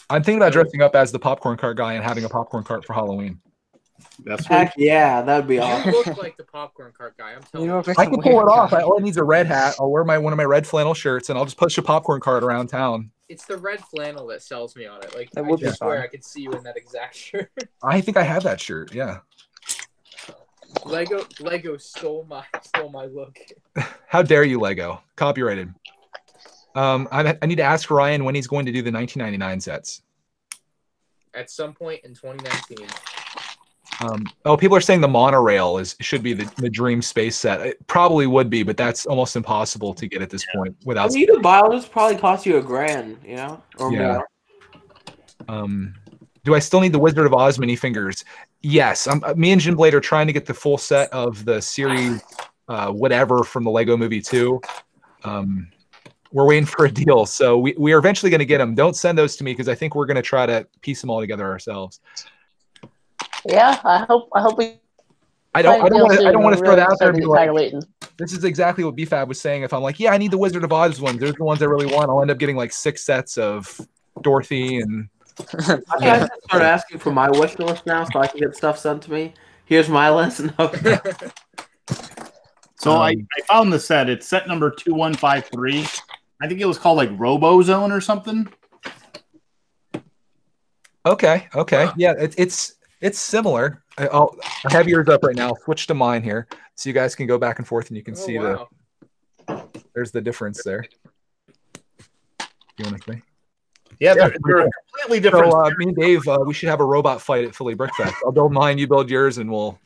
I'm thinking about dressing up as the popcorn cart guy and having a popcorn cart for Halloween. That's Heck yeah, that'd be You awesome. look like the popcorn cart guy. I'm telling you. I can pull it off. All it needs a red hat. I'll wear one of my red flannel shirts, and I'll just push a popcorn cart around town. It's the red flannel that sells me on it. Like, That I would be just swear fun. I could see you in that exact shirt. I think I have that shirt. Yeah. Lego stole my look. How dare you, Lego? Copyrighted. I need to ask Ryan when he's going to do the 1999 sets. At some point in 2019. People are saying the monorail should be the dream space set. It probably would be, but that's almost impossible to get at this point without. You to buy this probably cost you $1,000, you know, or more. Do I still need the Wizard of Oz minifigures? Yes. Me and Jim Blade are trying to get the full set of the series, whatever from the Lego Movie 2. We're waiting for a deal, so we are eventually going to get them. Don't send those to me because I think we're going to try to piece them all together ourselves. Yeah, I hope we. I don't want to throw that out there and be like, waiting. this is exactly what BFAB was saying. If I'm like, yeah, I need the Wizard of Oz ones. There's the ones I really want. I'll end up getting like 6 sets of Dorothy and. I gotta start asking for my wish list now, so I can get stuff sent to me. Here's my list. So I found the set. It's set number 2153. I think it was called like RoboZone or something. Okay. Yeah, it's similar. I have yours up right now. I'll switch to mine here, so you guys can go back and forth, and you can see there's the difference there. You want to see? Yeah, they're completely different. So me and Dave, we should have a robot fight at Philly Brickfest. I'll build mine, you build yours, and we'll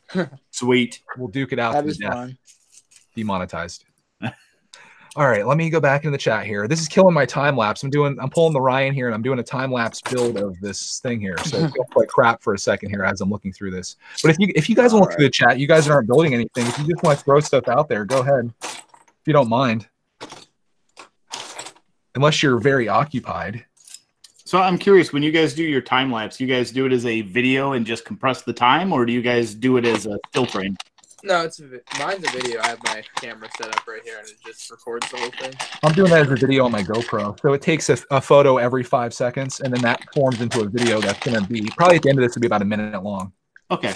duke it out to the death. Demonetized. All right, let me go back into the chat here. This is killing my time lapse. I'm pulling the Ryan here, and I'm doing a time lapse build of this thing here. So it feels like crap for a second here as I'm looking through this. But if you guys want to look through the chat, you guys aren't building anything. If you just want to throw stuff out there, go ahead. If you don't mind, unless you're very occupied. So I'm curious, when you guys do your time lapse, you guys do it as a video and just compress the time, or do you guys do it as a still frame? No, mine's a video. I have my camera set up right here, and it just records the whole thing. I'm doing that as a video on my GoPro. So it takes a photo every 5 seconds, and then that forms into a video that's going to be, probably at the end of this, will be about a minute long. Okay.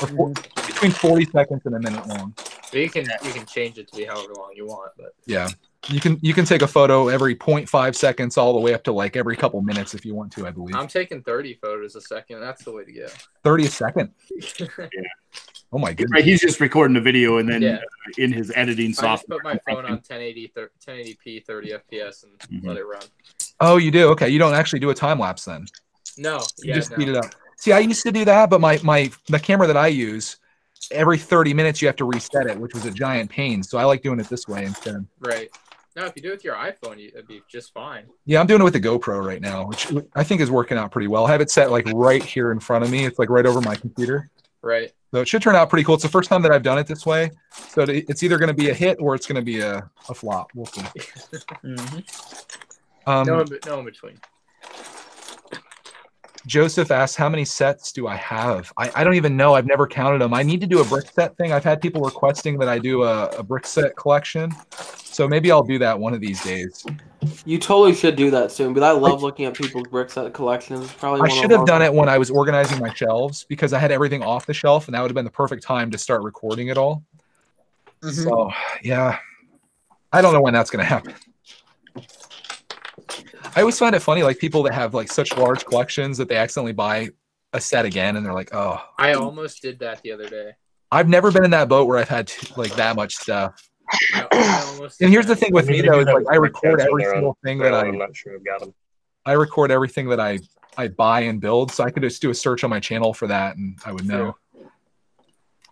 Between 40 seconds and a minute long. So you can change it to be however long you want, but yeah. You can take a photo every 0.5 seconds all the way up to like every couple minutes if you want to, I believe. I'm taking 30 photos a second. That's the way to go. 30 a second? Yeah. Oh my goodness. Right, he's just recording the video and then in his editing software. I just put my phone on 1080p 30 FPS and let it run. Oh, you do? Okay. You don't actually do a time lapse then? No. You just speed it up. See, I used to do that, but the camera that I use, every 30 minutes you have to reset it, which was a giant pain. So I like doing it this way instead. Right. No, if you do it with your iPhone, it'd be just fine. Yeah, I'm doing it with the GoPro right now, which I think is working out pretty well. I have it set like right here in front of me. It's like right over my computer. Right. So it should turn out pretty cool. It's the first time that I've done it this way. So it's either going to be a hit or it's going to be a flop. We'll see. No in between. Joseph asks, how many sets do I have? I don't even know. I've never counted them. I need to do a brick set thing. I've had people requesting that I do a brick set collection. So maybe I'll do that one of these days. You totally should do that soon, but I love looking at people's brick set collections. I should have done it when I was organizing my shelves because I had everything off the shelf, and that would have been the perfect time to start recording it all. So, yeah. I don't know when that's going to happen. I always find it funny, like people that have like such large collections that they accidentally buy a set again, and they're like, oh. I almost did that the other day. I've never been in that boat where I've had like that much stuff. I almost And did here's the that. thing with I need me to though, do is that like with I my record cats when every they're on single thing that trail. I'm not sure I've got them. I record everything that I buy and build, so I could just do a search on my channel for that, and I would know.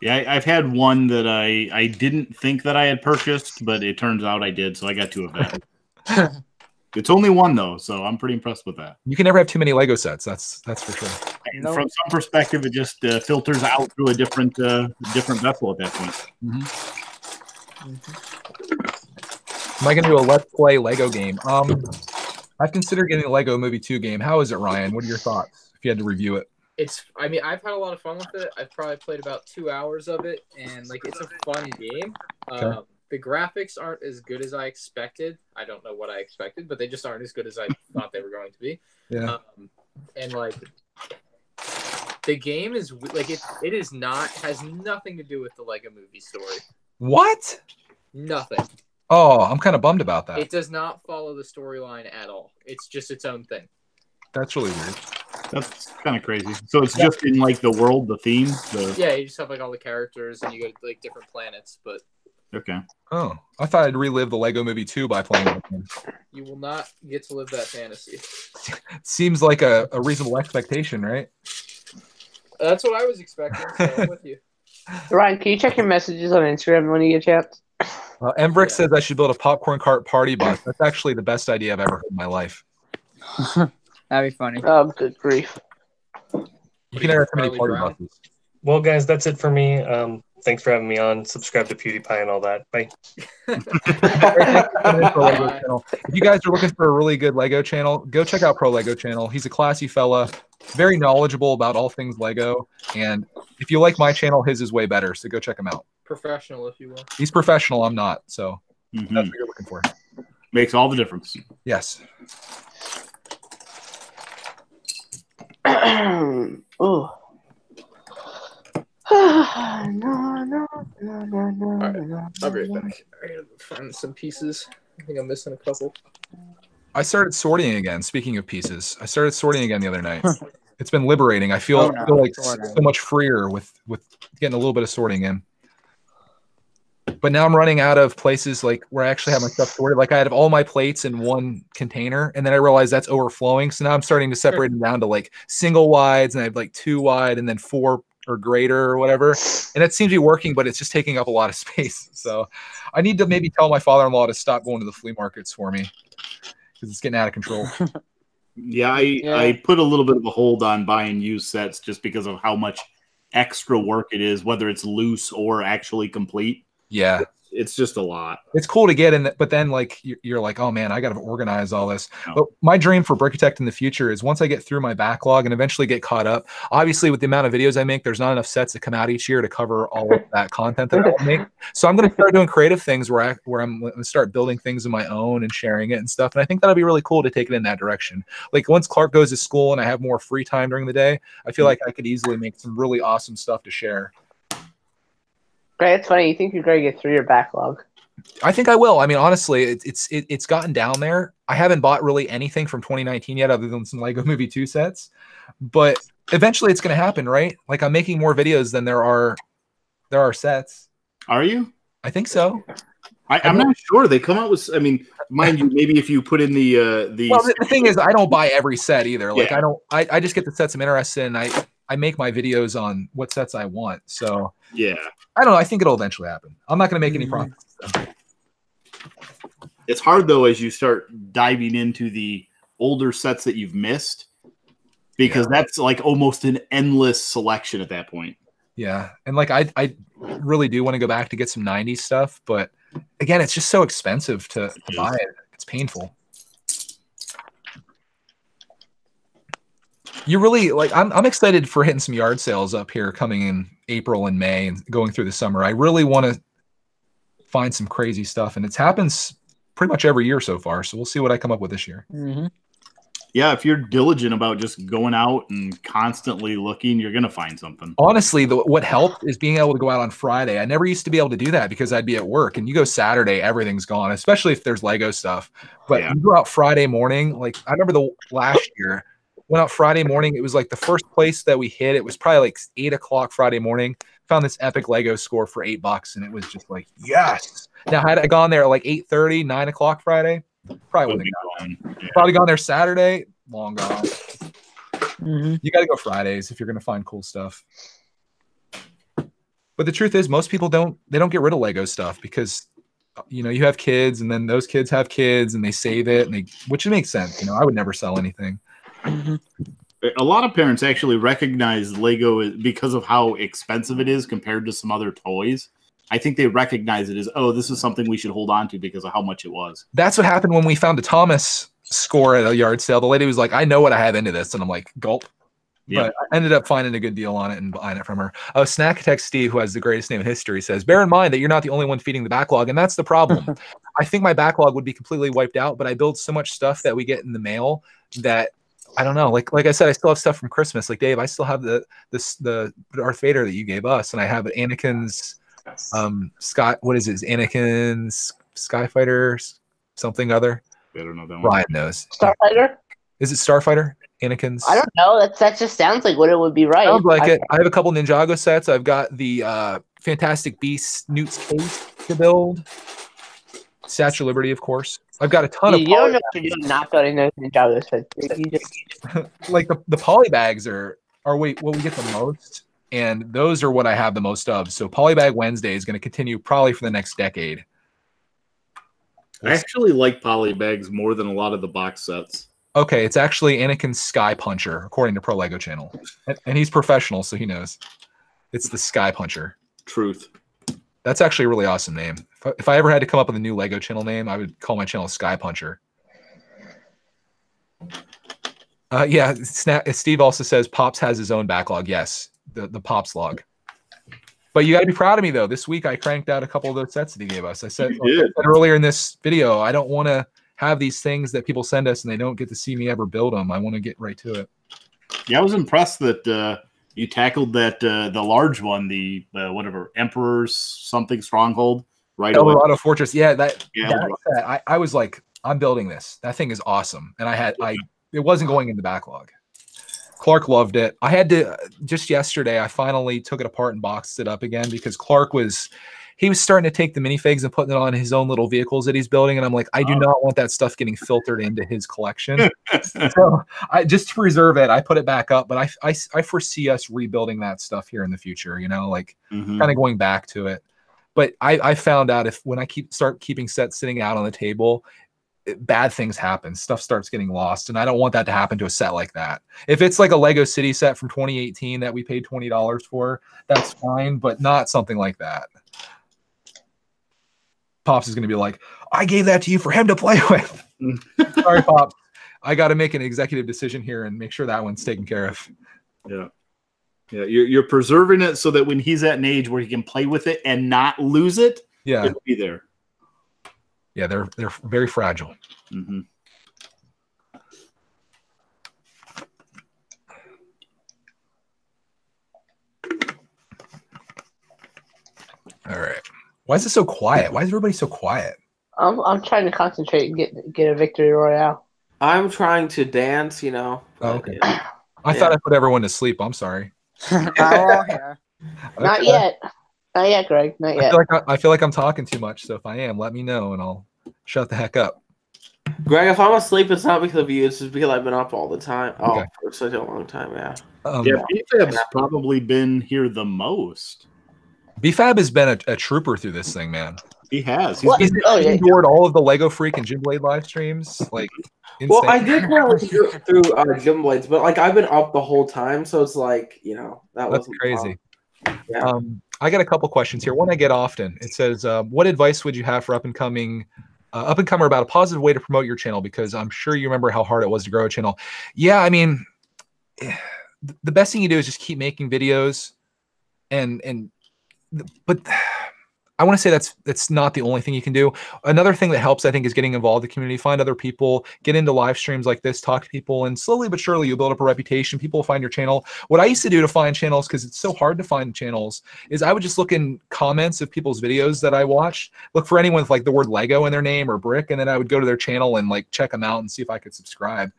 Yeah, I've had one that I didn't think that I had purchased, but it turns out I did, so I got two of that. It's only one though, so I'm pretty impressed with that. You can never have too many Lego sets. That's for sure. And from some perspective, it just filters out through a different vessel at that point. Am I going to do a let's play Lego game? I've considered getting a Lego Movie 2 game. How is it, Ryan? What are your thoughts if you had to review it? I mean, I've had a lot of fun with it. I've probably played about 2 hours of it, and like it's a fun game. Okay. The graphics aren't as good as I expected. I don't know what I expected, but they just aren't as good as I thought they were going to be. Yeah. And like the game is like it is not has nothing to do with the Lego Movie story. What? Nothing. Oh, I'm kind of bummed about that. It does not follow the storyline at all. It's just its own thing. That's really weird. That's kind of crazy. So it's just in like the world, the theme. Yeah, you just have like all the characters, and you go to like different planets. But okay. Oh, I thought I'd relive the Lego Movie 2 by playing the game. you will not get to live that fantasy. Seems like a reasonable expectation, right? That's what I was expecting. So I'm with you. Ryan, can you check your messages on Instagram when you get a chance? Embrick says I should build a popcorn cart party bus. That's actually the best idea I've ever heard in my life. That'd be funny. Good grief. You can never have too many party buses. Well, guys, that's it for me. Thanks for having me on. Subscribe to PewDiePie and all that. Bye. If you guys are looking for a really good Lego channel, go check out Pro Lego channel. He's a classy fella, very knowledgeable about all things Lego. And if you like my channel, his is way better. So go check him out. Professional, if you will. He's professional. I'm not. So that's what you're looking for. Makes all the difference. Yes. Oh. No. I'll be right back. I gotta find some pieces. I think I'm missing a couple. I started sorting again. Speaking of pieces, I started sorting again the other night. It's been liberating. I feel like so much freer with getting a little bit of sorting in. But now I'm running out of places like where I actually have my stuff sorted. Like I had all my plates in one container, and then I realized that's overflowing. So now I'm starting to separate them down to like single wides, and I have like 2 wide, and then 4 or greater or whatever. And that seems to be working, but it's just taking up a lot of space. So I need to maybe tell my father-in-law to stop going to the flea markets for me because it's getting out of control. Yeah, I put a little bit of a hold on buying used sets just because of how much extra work it is, whether it's loose or actually complete. Yeah. It's just a lot. It's cool to get in, but then like you're like, oh man, I got to organize all this. But my dream for Brickitect in the future is once I get through my backlog and eventually get caught up. Obviously, with the amount of videos I make, there's not enough sets that come out each year to cover all of that content that I make. So I'm going to start doing creative things where I'm going to start building things of my own and sharing it and stuff. And I think that'll be really cool to take it in that direction. Like once Clark goes to school and I have more free time during the day, I feel like I could easily make some really awesome stuff to share. Right, it's funny. You think you're going to get through your backlog? I think I will. I mean, honestly, it's gotten down there. I haven't bought really anything from 2019 yet, other than some Lego Movie 2 sets. But eventually, it's going to happen, right? Like I'm making more videos than there are sets. Are you? I think so. I'm not sure. They come out with. I mean, mind you, maybe if you put in the. Well, the thing is, I don't buy every set either. Like Yeah. I just get the sets I'm interested in. I make my videos on what sets I want. So Yeah. I don't know. I think it'll eventually happen. I'm not going to make any profits. So. It's hard though as you start diving into the older sets that you've missed, because that's like almost an endless selection at that point. Yeah, and like I really do want to go back to get some 90s stuff, but again, it's just so expensive to buy it. It's painful. You really like. I'm excited for hitting some yard sales up here coming in April and May and going through the summer. I really want to find some crazy stuff, and it happens pretty much every year so far. So we'll see what I come up with this year. Mm-hmm. Yeah, if you're diligent about just going out and constantly looking, you're gonna find something. Honestly, what helped is being able to go out on Friday. I never used to be able to do that because I'd be at work, and you go Saturday, everything's gone, especially if there's Lego stuff. But you go out Friday morning. Like I remember the last year Went out Friday morning. It was like the first place that we hit. It was probably like 8 o'clock Friday morning. Found this epic Lego score for $8, and it was just like, yes. Now, had I gone there at like 8:30, 9 o'clock Friday, probably wouldn't have gone. Probably gone there Saturday, long gone. You got to go Fridays if you're going to find cool stuff. But the truth is, most people don't get rid of Lego stuff because, you know, you have kids, and then those kids have kids, and they save it, and which makes sense. You know, I would never sell anything. A lot of parents actually recognize Lego because of how expensive it is compared to some other toys. I think they recognize it as, oh, this is something we should hold on to because of how much it was. That's what happened when we found a Thomas score at a yard sale. The lady was like, I know what I have into this. And I'm like, gulp. Yeah. But I ended up finding a good deal on it and buying it from her. Snack Attack Steve, who has the greatest name in history, says, bear in mind that you're not the only one feeding the backlog. And that's the problem. I think my backlog would be completely wiped out, but I build so much stuff that we get in the mail that I don't know. Like I said, I still have stuff from Christmas. Like Dave, I still have the Darth Vader that you gave us, and I have Anakin's what is it? Anakin's Skyfighter something other. I don't know that one. Ryan knows. Starfighter? Is it Starfighter? Anakin's? I don't know. That just sounds like what it would be, right? Sounds like it. I have a couple Ninjago sets. I've got the Fantastic Beasts Newt's case to build. Statue of Liberty, of course. I've got a ton of. You don't know what you're doing not building those Ninjago sets. You just... like the poly bags are what we get the most, and those are what I have the most of. So Polybag Wednesday is going to continue probably for the next decade. I actually like polybags more than a lot of the box sets. Okay, it's actually Anakin's Sky Puncher, according to Pro Lego Channel, and he's professional, so he knows. It's the Sky Puncher. Truth. That's actually a really awesome name. If I ever had to come up with a new Lego channel name, I would call my channel Sky Puncher. Yeah, Steve also says Pops has his own backlog. Yes, the Pops log. But you got to be proud of me, though. This week, I cranked out a couple of those sets that he gave us. I said earlier in this video, I don't want to have these things that people send us and they don't get to see me ever build them. I want to get right to it. Yeah, I was impressed that you tackled that the large one, the whatever Emperor's something stronghold, right? Eldorado Fortress. Yeah, I was like, I'm building this. That thing is awesome, and it wasn't going in the backlog. Clark loved it. I had to just yesterday. I finally took it apart and boxed it up again because Clark was starting to take the minifigs and putting it on his own little vehicles that he's building, and I'm like, I do not want that stuff getting filtered into his collection. So just to preserve it, I put it back up. But I foresee us rebuilding that stuff here in the future. You know, like kind of going back to it. But I found out when I start keeping sets sitting out on the table, bad things happen. Stuff starts getting lost, and I don't want that to happen to a set like that. If it's like a Lego City set from 2018 that we paid $20 for, that's fine, but not something like that. Pops is going to be like, I gave that to you for him to play with. Sorry, Pops. I got to make an executive decision here and make sure that one's taken care of. Yeah. Yeah, you're preserving it so that when he's at an age where he can play with it and not lose it, it'll be there. Yeah, they're very fragile. All right. Why is it so quiet? Why is everybody so quiet? I'm trying to concentrate and get a victory royale. I'm trying to dance, you know. Oh, okay. I thought I put everyone to sleep. I'm sorry. Not yet. Not yet, Greg. Not yet. I feel like I'm talking too much. So if I am, let me know and I'll shut the heck up. Greg, if I'm asleep, it's not because of you. It's just because I've been up all the time. Okay. For such a long time, yeah. BFAB's probably been here the most. BFAB has been a trooper through this thing, man. He has. He's endured all of the Lego Freak and Jim Blade live streams. Like, insane. Well, I did through Jim Blades, but like I've been up the whole time, so it's like, you know, that's crazy. Yeah. I got a couple questions here. One I get often. It says, "What advice would you have for up and comer about a positive way to promote your channel? Because I'm sure you remember how hard it was to grow a channel." Yeah, I mean, the best thing you do is just keep making videos, but I want to say that's not the only thing you can do. Another thing that helps, I think, is getting involved in the community, find other people, get into live streams like this, talk to people, and slowly but surely you'll build up a reputation. People will find your channel. What I used to do to find channels, because it's so hard to find channels, is I would just look in comments of people's videos that I watched, look for anyone with like the word Lego in their name or brick, and then I would go to their channel and like check them out and see if I could subscribe.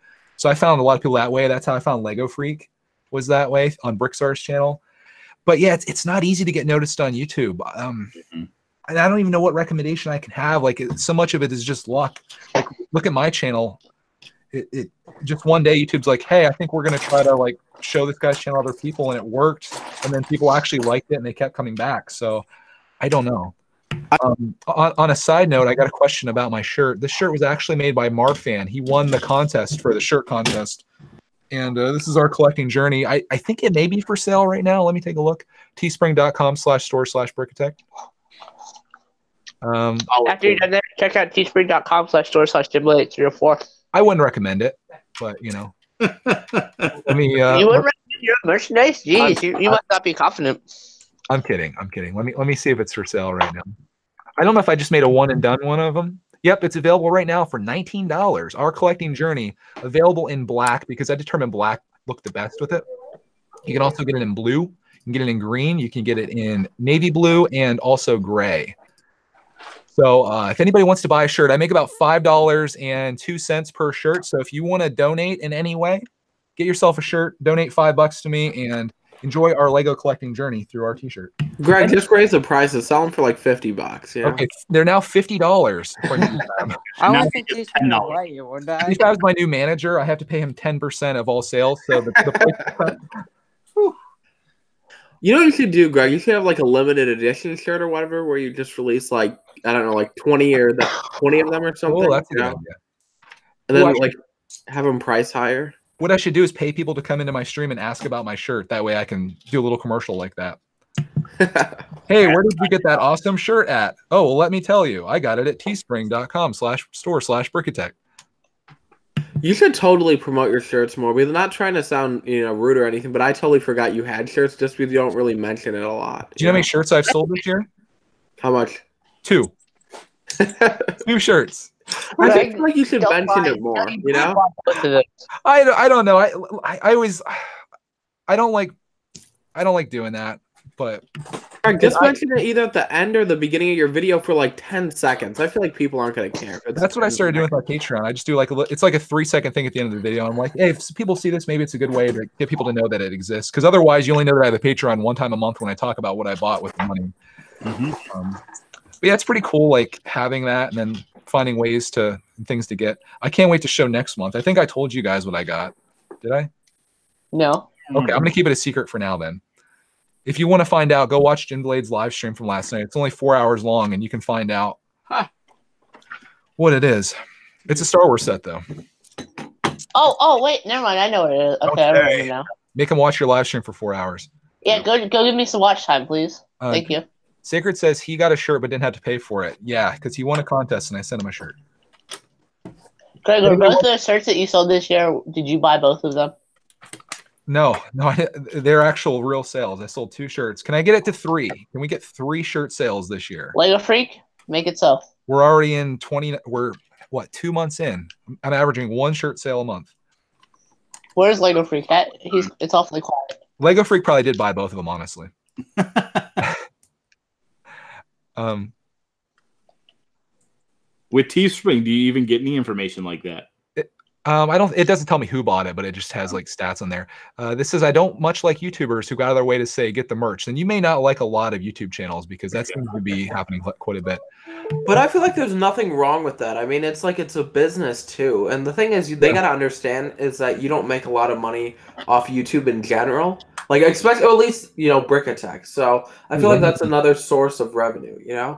So I found a lot of people that way. That's how I found Lego Freak was that way on Brickstar's channel. But yeah, it's not easy to get noticed on YouTube. And I don't even know what recommendation I can have. Like so much of it is just luck. Like look at my channel. It just one day YouTube's like, hey, I think we're gonna try to like show this guy's channel to other people, and it worked. And then people actually liked it and they kept coming back. So I don't know. On a side note, I got a question about my shirt. This shirt was actually made by Marfan. He won the contest for the shirt contest. And this is our collecting journey. I think it may be for sale right now. Let me take a look. teespring.com/store/Brickatech. After you're done there, check out teespring.com/store/Jimblade304. I wouldn't recommend it, but you know. Let me. You wouldn't recommend your merchandise? Jeez, you must not be confident. I'm kidding. I'm kidding. Let me see if it's for sale right now. I don't know if I just made a one and done one of them. Yep, it's available right now for $19. Our collecting journey, available in black because I determined black looked the best with it. You can also get it in blue. You can get it in green. You can get it in navy blue and also gray. So if anybody wants to buy a shirt, I make about $5.02 per shirt. So if you want to donate in any way, get yourself a shirt, donate $5 to me, and enjoy our Lego collecting journey through our t-shirt. Greg, just raise the prices. Sell them for like $50. Yeah. Okay, they're now $50. I don't think he's going to let you, would I? If I was my new manager, I have to pay him 10% of all sales. So the price. You know what you should do, Greg? You should have like a limited edition shirt or whatever, where you just release like, I don't know, like 20 of them or something. Oh, that's a good idea. And then like have them price higher. What I should do is pay people to come into my stream and ask about my shirt. That way I can do a little commercial like that. Hey, where did you get that awesome shirt at? Oh, well, let me tell you. I got it at teespring.com/store/Brickatech. You should totally promote your shirts more. We're not trying to sound, rude or anything, but I totally forgot you had shirts just because you don't really mention it a lot. Do you know how many shirts I've sold this year? How much? 2. 2 shirts. I feel like you should mention it more, I don't know. I always I don't like doing that, but just mention it either at the end or the beginning of your video for like 10 seconds. I feel like people aren't going to care. That's what I started doing with my Patreon. I just do it's like a 3-second thing at the end of the video. I'm like, hey, if people see this, maybe it's a good way to get people to know that it exists. Because otherwise, you only know that I have a Patreon one time a month when I talk about what I bought with the money. But yeah, it's pretty cool, like having that and then finding ways to things to get. I can't wait to show next month. I think I told you guys what I got. Did I? No. Okay, I'm gonna keep it a secret for now then. If you want to find out, go watch Jim Blade's live stream from last night. It's only 4 hours long, and you can find out what it is. It's a Star Wars set, though. Oh, wait, never mind. I know what it is. Okay, I remember now. Make him watch your live stream for 4 hours. Yeah, go give me some watch time, please. Thank you. Sacred says he got a shirt but didn't have to pay for it. Yeah, because he won a contest, and I sent him a shirt. Greg, were both the shirts that you sold this year, did you buy both of them? No, they're actual real sales. I sold 2 shirts. Can I get it to 3? Can we get 3 shirt sales this year? Lego Freak, make it so. We're already in 20. We're 2 months in. I'm averaging 1 shirt sale a month. Where's Lego Freak at? It's awfully quiet. Lego Freak probably did buy both of them, honestly. With Teespring, do you even get any information like that? It doesn't tell me who bought it, but it just has like stats on there. This says I don't much like YouTubers who go out of their way to say get the merch. And you may not like a lot of YouTube channels because that seems to be happening quite a bit. But I feel like there's nothing wrong with that. I mean, it's like it's a business too. And the thing is, they gotta understand is that you don't make a lot of money off YouTube in general. Like, especially, or at least Brickatech. So I feel like that's another source of revenue. Yeah.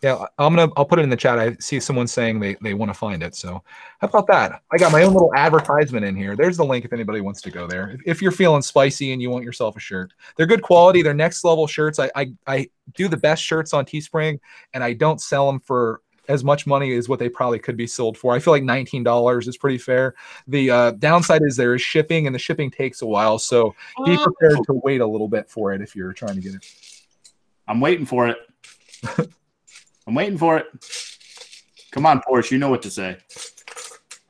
Yeah, I'll put it in the chat. I see someone saying they want to find it. So how about that? I got my own little advertisement in here. There's the link if anybody wants to go there. If you're feeling spicy and you want yourself a shirt. They're good quality. They're next level shirts. I do the best shirts on Teespring, and I don't sell them for as much money as what they probably could be sold for. I feel like $19 is pretty fair. The downside is there is shipping, and the shipping takes a while. So be prepared to wait a little bit for it if you're trying to get it. I'm waiting for it. I'm waiting for it. Come on, Porsche. You know what to say.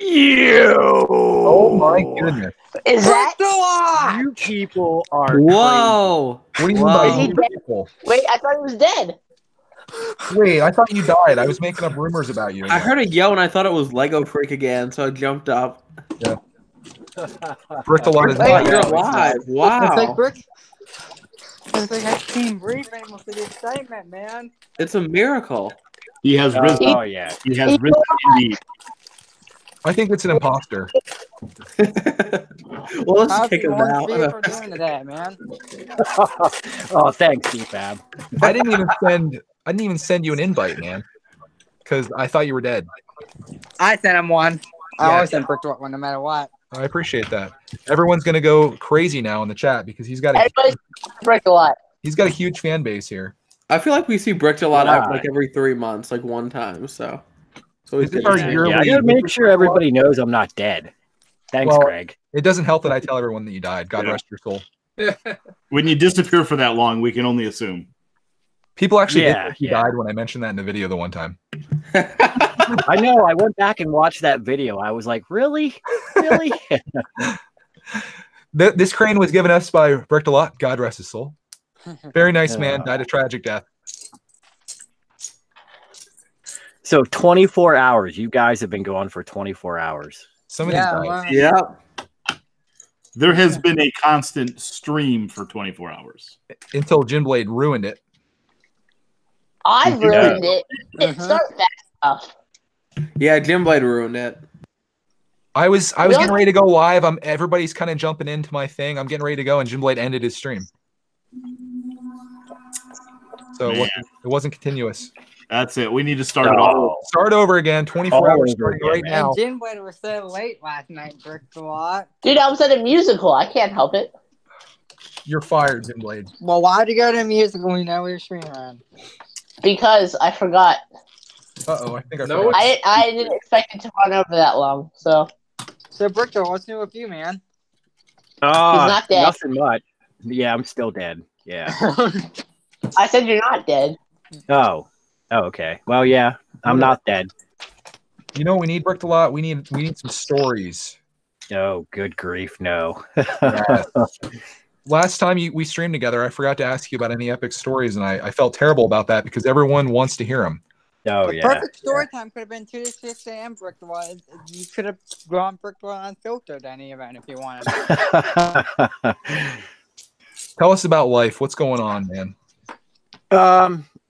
Oh my goodness. Is that You people are Whoa. What do you mean by you people? Wait, I thought he was dead. Wait, I thought you died. I was making up rumors about you. I heard a yell and I thought it was Lego Freak again, so I jumped up. Yeah. Bricked a lot of Hey, you're alive. Wow. It's like Brick. It's like I can't breathe anymore for the excitement, man. It's a miracle. He has risen. Oh yeah. He has risen indeed. I think it's an imposter. Well, let's How's kick he him going out. to be for doing today, man? Oh, thanks, DFAB. I didn't even send you an invite, man, because I thought you were dead. I sent him one. I Yeah. always send Brick one no matter what. I appreciate that. Everyone's gonna go crazy now in the chat because he's got Everybody's Brick a lot. he's got a huge fan base here. I feel like we see Bricked a lot Yeah. like every 3 months, like one time. So This good is our to see. yearly- Yeah, I gotta make sure everybody knows I'm not dead. Thanks, Well, Greg. It doesn't help that I tell everyone that you died. God rest your soul. When you disappear for that long, we can only assume. People actually did Yeah, think you yeah. died when I mentioned that in the video the one time. I know. I went back and watched that video. I was like, really? Really? This crane was given us by Bricked a Lot. God rest his soul. Very nice man. Died a tragic death. So 24 hours. You guys have been going for 24 hours. Somebody died. Well, Yeah. There has been a constant stream for 24 hours. Until Jim Blade ruined it. I Yeah. ruined it. It started that stuff. Yeah, Jim Blade ruined it. I was Really? getting ready to go live. Everybody's kind of jumping into my thing. I'm getting ready to go, and Jim Blade ended his stream. So Man. it wasn't continuous. That's it. We need to start it all. Start over again. 24 All hours over starting again, right man. now. and Jim Blade was so late last night, Brick a lot. Dude, I was at a musical. I can't help it. You're fired, Jim Blade. Well, why'd you go to a musical when you know we were streaming on? Because I forgot. Uh-oh, I think I No, forgot. I didn't expect it to run over that long. So So, Brick, what's new with you, man? he's not dead. Nothing much. Yeah, I'm still dead. Yeah. I said you're not dead. Oh, okay. Well, yeah, I'm not dead. You know, we need Bricked a Lot. We need some stories. Oh, good grief, no. Last time we streamed together, I forgot to ask you about any epic stories, and I felt terrible about that because everyone wants to hear them. Oh, The yeah. perfect story time could have been 2 to 6 a.m. Brick was. You could have gone Brick unfiltered any event if you wanted. Tell us about life. What's going on, man?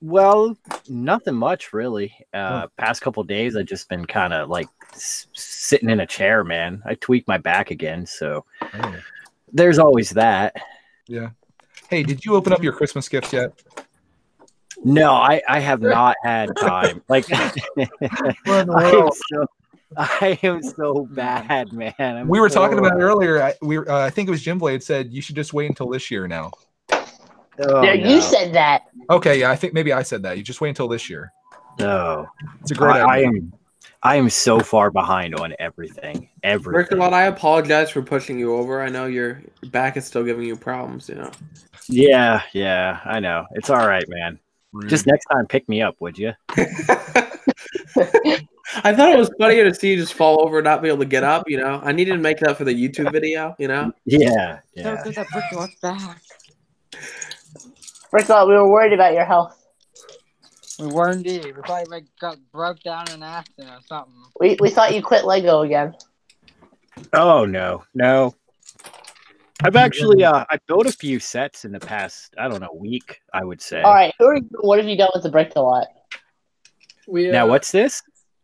Well, nothing much really. Past couple days, I've just been kind of like sitting in a chair, man. I tweaked my back again, so Oh, there's always that. yeah. Hey, did you open up your Christmas gifts yet? No, I have not had time. Like, I am so bad, man. We were talking about it earlier. I think it was Jim Blade said you should just wait until this year now. Oh, There, no. you said that. Okay, yeah, I think maybe I said that. You just wait until this year. No, It's a great idea. I am so far behind on everything. Bricked a Everything. Lot, I apologize for pushing you over. I know your back is still giving you problems, you know. Yeah, I know. It's all right, man. Rude. Just next time, pick me up, would you? I thought it was funnier to see you just fall over and not be able to get up, you know. I needed to make that for the YouTube video, you know. Yeah. So good that Brick was back. First of all, we were worried about your health. We were indeed. We probably like, got broke down in an accident or something. We thought you quit Lego again. Oh no. I've actually I built a few sets in the past, I don't know, week, I would say. All right, who are you? What have you done with the Brick a Lot? Now what's this?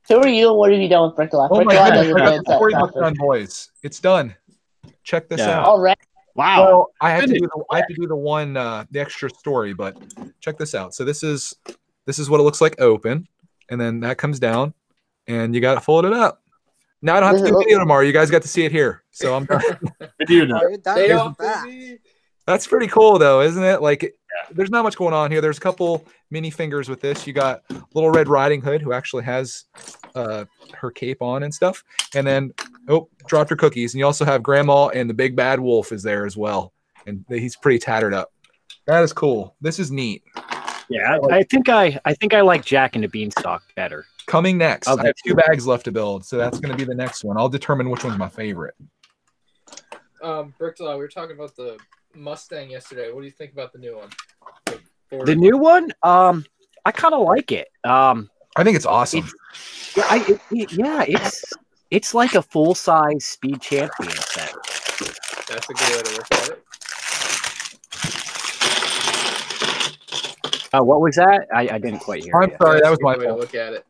Who are you and what have you done with Brick a Lot? Oh Brick my a Lot goodness, doesn't I got build the story sets. book done, boys. It's done. Check this Yeah. out. All right. Wow. Well, I have to do the one the extra story, but check this out. So this is what it looks like open, and then that comes down, and you got to fold it up. Now I don't have to Does it do look- video tomorrow. You guys got to see it here. So I'm done. Video now. Oh, you're done Stay with off that. me. That's pretty cool, though, isn't it? Like, there's not much going on here. There's a couple mini fingers with this. You got Little Red Riding Hood, who actually has her cape on and stuff. And then, dropped her cookies. And you also have Grandma and the Big Bad Wolf is there as well. And he's pretty tattered up. That is cool. This is neat. Yeah, I think I like Jack and the Beanstalk better. Coming next. Oh, I have 2 bags left to build, so that's going to be the next one. I'll determine which one's my favorite. Brick a Lot, we were talking about the Mustang yesterday. What do you think about the new one? The new one, I kind of like it. I think it's awesome. Yeah, It's like a full-size Speed Champion set. That's a good way to look at it. What was that? I didn't quite hear I'm you. sorry, that That's was a good my way to fault. look at it.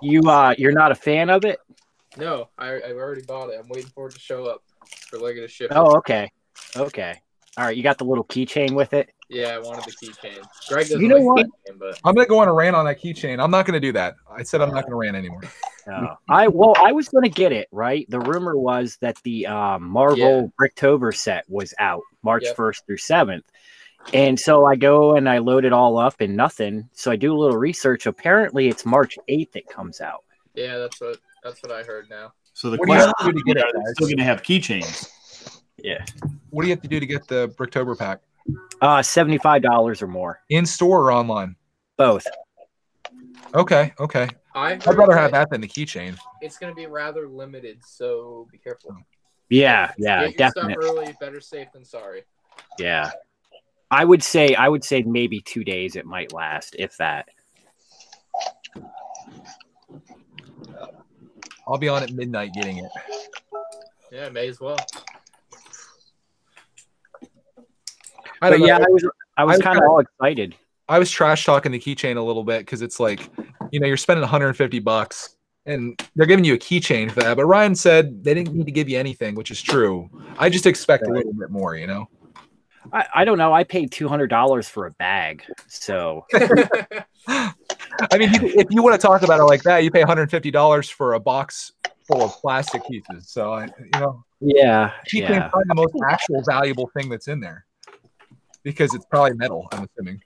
You're not a fan of it? No, I've already bought it. I'm waiting for it to show up for Lego to ship it. Oh, okay. Okay. All right, you got the little keychain with it? Yeah, I wanted the keychain. Greg doesn't You know like what? the keychain, but I'm gonna go on a rant on that keychain. I'm not gonna do that. I said I'm not gonna rant anymore. I was gonna get it, right? The rumor was that the Marvel Bricktober set was out March 1st through 7th. And so I go and I load it all up and nothing. So I do a little research. Apparently it's March 8th it comes out. yeah, that's what I heard now. So the What do you question have to do to get it, are they guys? still going to have keychains? Yeah. What do you have to do to get the Bricktober pack? $75 or more. In store or online? Both. Okay. I'd I'd rather have that than the keychain. It's going to be rather limited, so be careful. Yeah, Get your definitely. stuff early. Better safe than sorry. Yeah. I would say maybe 2 days it might last, if that. I'll be on at midnight getting it. Yeah, may as well. But yeah, I was kind of all excited. I was trash talking the keychain a little bit because it's like, you're spending $150 and they're giving you a keychain for that. But Ryan said they didn't need to give you anything, which is true. I just expect a little bit more, I don't know. I paid $200 for a bag, so. I mean, if you want to talk about it like that, you pay $150 for a box full of plastic pieces. So, Yeah. keychain's probably the most actual valuable thing that's in there because it's probably metal, I'm assuming.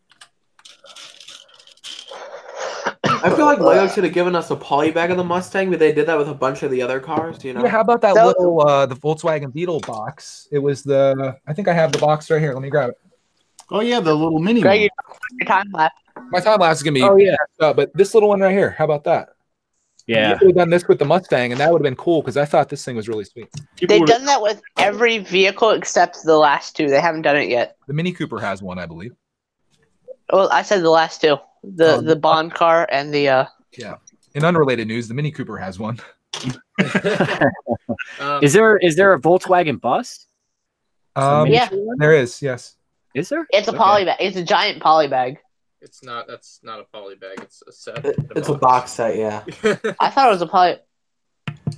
I feel like Lego should have given us a poly bag of the Mustang, but they did that with a bunch of the other cars. Yeah, how about that little the Volkswagen Beetle box? It was I think I have the box right here. Let me grab it. Oh yeah, the little mini Greg, one. your time lapse. My time lapse is gonna be but this little one right here. How about that? Yeah. You could have done this with the Mustang, and that would have been cool because I thought this thing was really sweet. They've done that with every vehicle except the last two. They haven't done it yet. The Mini Cooper has one, I believe. Well, I said the last two. The Bond car and the Yeah. In unrelated news, the Mini Cooper has one. Is there a Volkswagen bus? Yeah. There is. Yes. Is there? It's a poly bag. It's a giant poly bag. It's not. That's not a poly bag. It's a set. It's a box set, yeah. I thought it was a poly.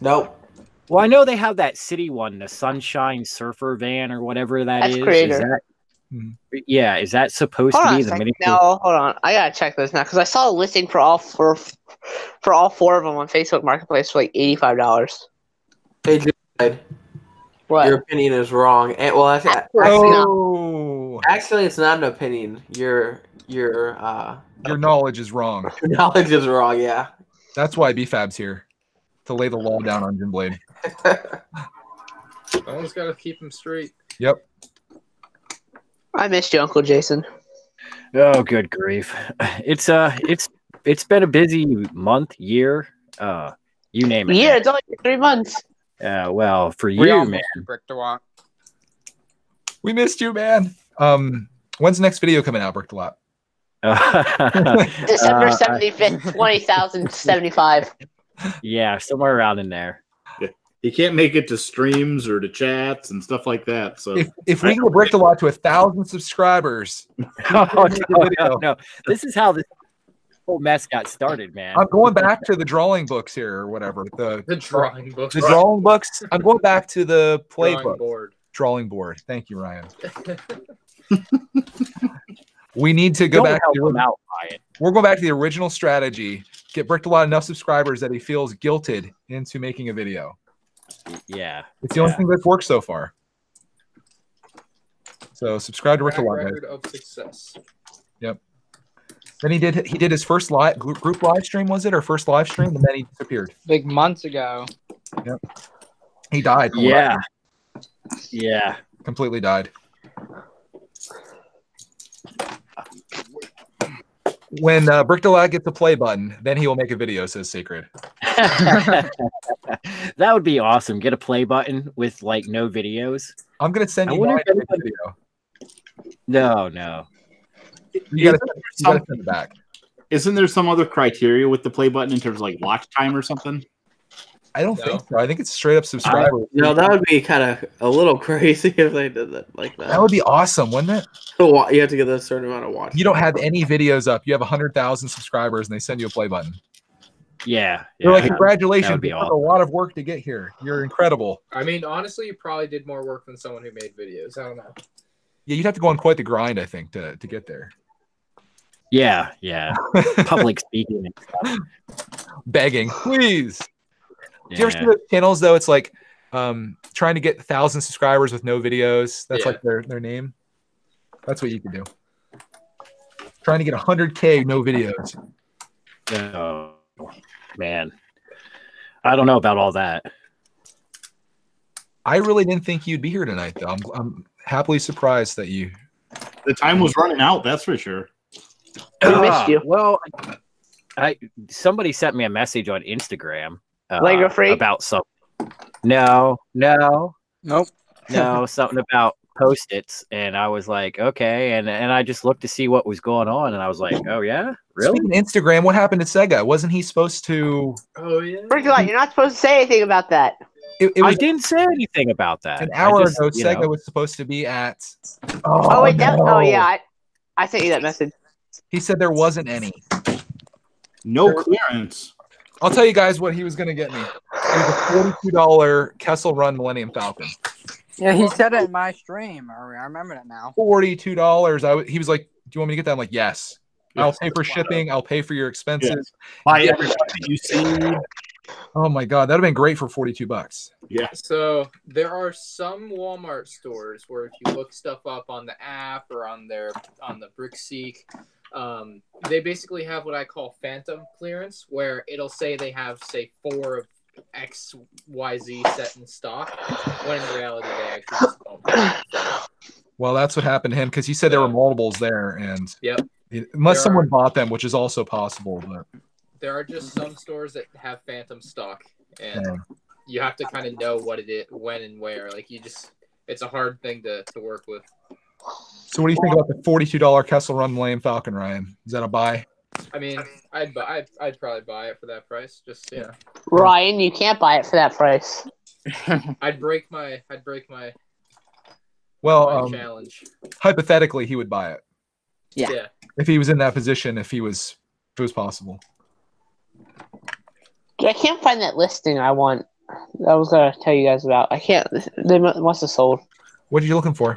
Nope. Well, I know they have that city one, the Sunshine Surfer van or whatever That's is. Creator. Yeah, is that supposed Hold to on be a the second. Mini? No, hold on. I gotta check this now because I saw a listing for all four of them on Facebook Marketplace for like $85. Hey, Jared, What? your opinion is wrong. And, well, actually, it's not an opinion. Your knowledge is wrong. Your knowledge is wrong. Yeah. That's why BFAB's here to lay the law down on Jim Blade. Someone's got to keep him straight. Yep. I missed you, Uncle Jason. Oh, good grief! It's been a busy month, year, you name it. Yeah, it's only 3 months. Well, for We you, all man. Brick to walk. We missed you, man. When's the next video coming out, Brick the Lot? December 75th, 2075. Yeah, somewhere around in there. You can't make it to streams or to chats and stuff like that. So If we can Brick the Lot to 1,000 subscribers, no. This is how this whole mess got started, man. I'm going back to the drawing books here or whatever. The drawing books. The drawing books. I'm going back to the Drawing playbook. board. Drawing board. Thank you, Ryan. We need to go Don't back help to him out, Ryan. We're going back to the original strategy. Get Brick the Lot enough subscribers that he feels guilted into making a video. Yeah. It's the only thing that's worked so far. So subscribe to Brick the Track Lot, guys. record of success. Yep. Then he did his first group live stream, was it? Or first live stream, and then he disappeared. Like months ago. Yep. He died. Yeah. Yeah. Completely died. When Brick the Lot gets the play button, then he will make a video, says Sacred. That would be awesome. Get a play button with like no videos. I'm gonna send you my video. No. You gotta send it back. Isn't there some other criteria with the play button in terms of like watch time or something? I don't think so. I think it's straight up subscribers. No, that would be kind of a little crazy if they did that like that. That would be awesome, wouldn't it? You have to get a certain amount of watch. You don't have any videos up. You have 100,000 subscribers, and they send you a play button. Yeah. They're like, congratulations. That would be It took a lot of work to get here. You're incredible. I mean, honestly, you probably did more work than someone who made videos. I don't know. Yeah, you'd have to go on quite the grind, I think, to get there. Yeah. Public speaking and stuff. Begging, please. Yeah. Do you ever see those channels, though? It's like trying to get 1,000 subscribers with no videos. That's like their name. That's what you can do. Trying to get 100K, no videos. Oh, man. I don't know about all that. I really didn't think you'd be here tonight, though. I'm happily surprised that you... The time was running out, that's for sure. We missed you. Well, somebody sent me a message on Instagram Lego Freak? about something. No, Nope. something about Post-its, and I was like, okay, and I just looked to see what was going on, and I was like, oh yeah, really? Speaking of Instagram, what happened to Sega? Wasn't he supposed to... Oh, yeah. First of all, you're not supposed to say anything about that. I didn't say anything about that. An hour I just, ago, you Sega know. was supposed to be at... Oh, wait, no. yeah, I sent you that message. He said there wasn't any. No clearance. I'll tell you guys what he was going to get me. It was a $42 Kessel Run Millennium Falcon. Yeah, he said it in my stream. I remember it now. $42. He was like, do you want me to get that? I'm like, yes. I'll pay for shipping. I'll pay for your expenses. Buy everything that you see. Oh my God, that'd have been great for $42. Yeah. So there are some Walmart stores where if you look stuff up on the app or on the BrickSeek, they basically have what I call phantom clearance, where it'll say they have, say, 4 of XYZ set in stock, when in reality they actually just don't. Well, that's what happened to him because he said there were multiples there, and There unless someone bought them, which is also possible. But there are just some stores that have phantom stock, and you have to kind of know what it is, when and where. Like it's a hard thing to work with. So, what do you think about the $42 Kessel Run Millennium Falcon, Ryan? Is that a buy? I mean, I'd probably buy it for that price. Just Ryan, you can't buy it for that price. I'd break my Well, challenge. Hypothetically, he would buy it. Yeah. If he was in that position, if it was possible. I can't find that listing I want. I was gonna tell you guys about. I can't. They must have sold. What are you looking for?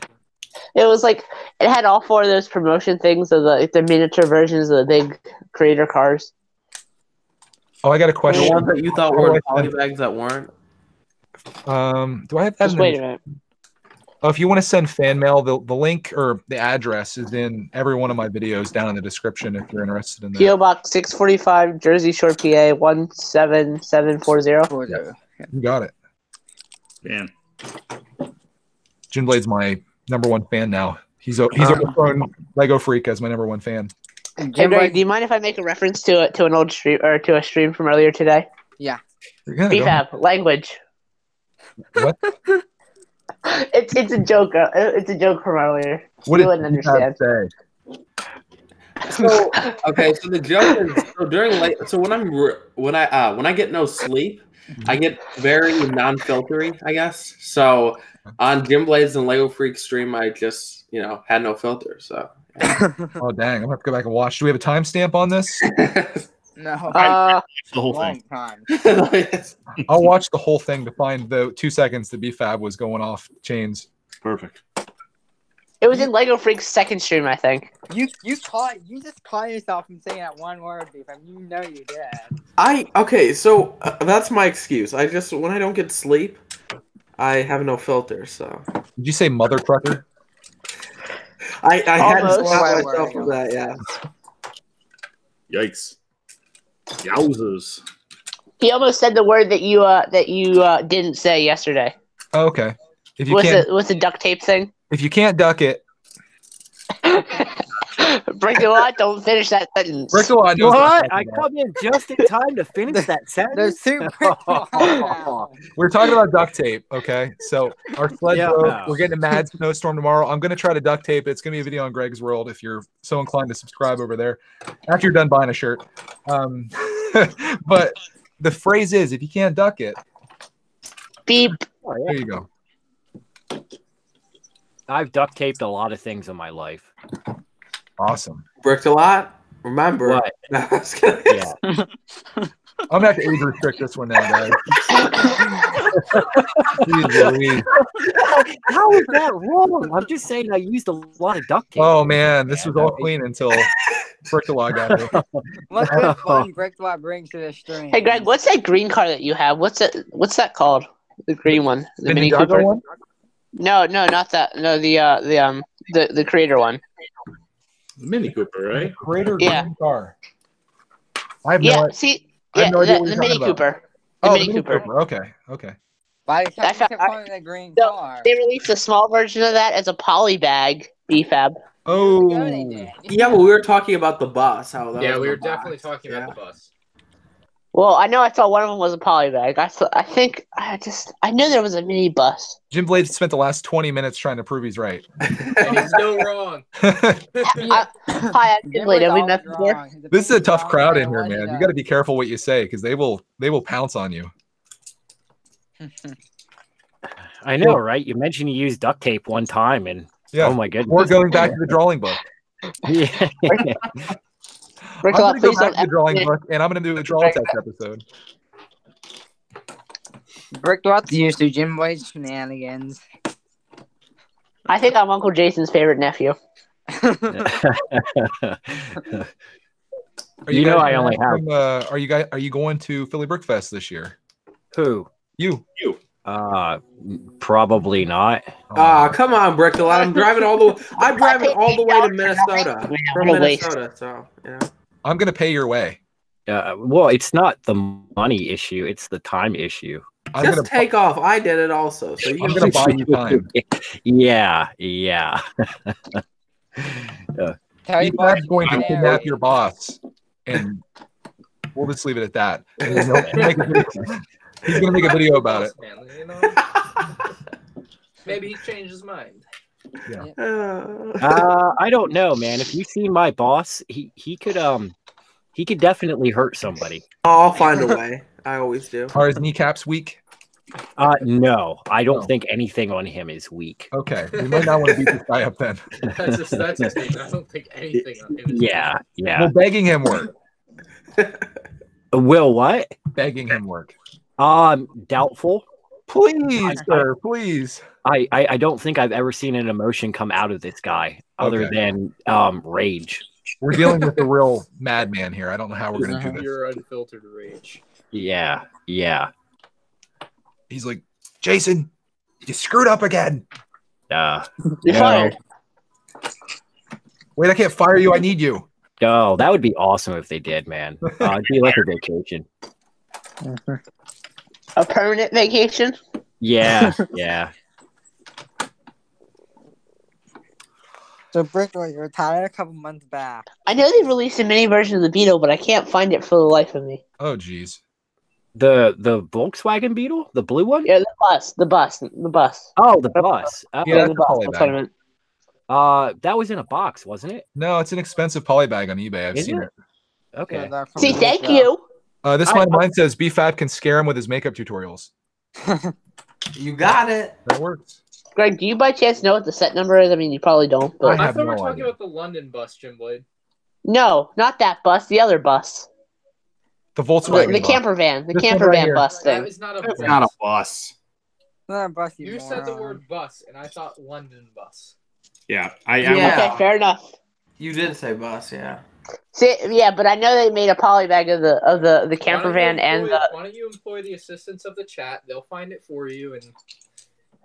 It was like it had all 4 of those promotion things of the miniature versions of the big creator cars. Oh, I got a question. The ones that you thought were polybags that weren't. Do I have that? Just wait a minute. Oh, if you want to send fan mail, the link or the address is in every one of my videos down in the description if you're interested in that. PO Box 645, Jersey Shore, PA 17740. Yeah. You got it. Man. Jim Blade's my #1 fan now. He's overthrown Lego Freak as my #1 fan. Hey, Ray, do you mind if I make a reference to an old stream or to a stream from earlier today? Yeah. BFAB language. What? It's a joke. It's a joke from earlier. What you wouldn't understand. Say? So okay, so the joke is when I get no sleep, I get very non-filtery, I guess. So on Jim Blades and Lego Freak stream, I just had no filter. So oh dang, I'm gonna have to go back and watch. Do we have a timestamp on this? No. The whole thing. Time. I'll watch the whole thing to find the 2 seconds the BFAB was going off chains. Perfect. It was in Lego Freak's second stream, I think. You just caught yourself from saying that one word, BFAB. You know you did. Okay, so that's my excuse. When I don't get sleep, I have no filter. So did you say mother trucker? I had to Almost. stop myself with that. Yeah. Yikes. Yowzers. He almost said the word that you didn't say yesterday. Oh, okay. If you What's the duct tape thing? If you can't duck it, Break the law. Don't finish that sentence. Break the law. What? I come in just in time to finish that sentence. We're talking about duct tape, okay? So our sled broke. We're getting a mad snowstorm tomorrow. I'm going to try to duct tape it. It's going to be a video on Greg's World if you're so inclined to subscribe over there after you're done buying a shirt. But the phrase is, if you can't duck it, beep. There you go. I've duct taped a lot of things in my life. Awesome. Bricked a lot. Remember. What? No, I was gonna- Yeah. I'm gonna have to age restrict this one now, guys. Jeez Louise. How is that wrong? I'm just saying I used a lot of duct tape. Oh man, this was all clean until Brick-a-Law got here. What's this fun Brick-a-Law brings to the stream? Hey, Greg, what's that green car that you have? What's that called? The green one, the Mini Cooper one? No, not that. No, the Creator one. The Mini Cooper, right? Creator green car. I have Yeah, no, see, I have no idea what the you're Mini talking about. Cooper. Oh, Mini Cooper. Okay. Why I can't found- you point the green So car? they released a small version of that as a poly bag BFAB. Oh. Yeah, but we were talking about the bus. How that Yeah, was we the were box. definitely talking about the bus. Well, I know I saw one of them was a poly bag. I knew there was a mini bus. Jim Blade spent the last 20 minutes trying to prove he's right. And he's still wrong. Hi, I'm Jim Blade. Have we met before? This is a tough crowd in here, man. You got to be careful what you say because they will pounce on you. I know, right? You mentioned you used duct tape one time, and Yeah. oh my goodness. Or going back to the drawing book. Yeah. I'm going to go back to the drawing book, and I'm going to do a draw test episode. Brick-a-Law's used to Jim Blade's shenanigans. I think I'm Uncle Jason's favorite nephew. You know I only have. Are you going to Philly Brickfest this year? Who? You. Probably not. Come on, Brick-a-Lot. I'm driving all the way to Minnesota from Minnesota. So yeah. I'm gonna pay your way. Well, it's not the money issue; it's the time issue. Just take off. I did it also. So I'm gonna buy you time. Yeah. He's going to kidnap your boss, and we'll just leave it at that. And then he's gonna make a video about it. Maybe he changed his mind. Yeah. I don't know, man. If you've seen my boss, he could definitely hurt somebody. I'll find a way. I always do. Are his kneecaps weak? No, I don't think anything on him is weak. Okay, we might not want to beat this guy up then. That's a statement. I don't think anything on him is Yeah. Well, begging him work. Will what? Begging him work. Doubtful. Please, sir, please. I don't think I've ever seen an emotion come out of this guy other than rage. We're dealing with a real madman here. I don't know how we're going to do this. Your unfiltered rage. Yeah. He's like, Jason, you screwed up again. You're fired. Wait, I can't fire you. I need you. Oh, that would be awesome if they did, man. It'd be like a vacation. A permanent vacation? Yeah. So, Brick-a-Law, you retired a couple months back. I know they released a mini version of the Beetle, but I can't find it for the life of me. Oh, geez. The Volkswagen Beetle, the blue one. Yeah, the bus. Oh, the bus. Yeah, the bus. That's what I meant. That was in a box, wasn't it? No, it's an expensive polybag on eBay. I've seen it. Okay. Yeah, See, thank you. This one of mine says BFAB can scare him with his makeup tutorials. You got it. That works. Greg, do you by chance know what the set number is? I mean, you probably don't. But I thought we were talking about the London bus, Jim Blade. No, not that bus. The other bus. The Volkswagen The bus. camper van. The This camper one right van here. bus thing. That is not a That's bus. not a bus. Not a bus, You said the word bus, and I thought London bus. Yeah, Okay, fair enough. You did say bus, yeah. See, yeah, but I know they made a polybag of the camper van and the. Why don't you employ the assistance of the chat? They'll find it for you and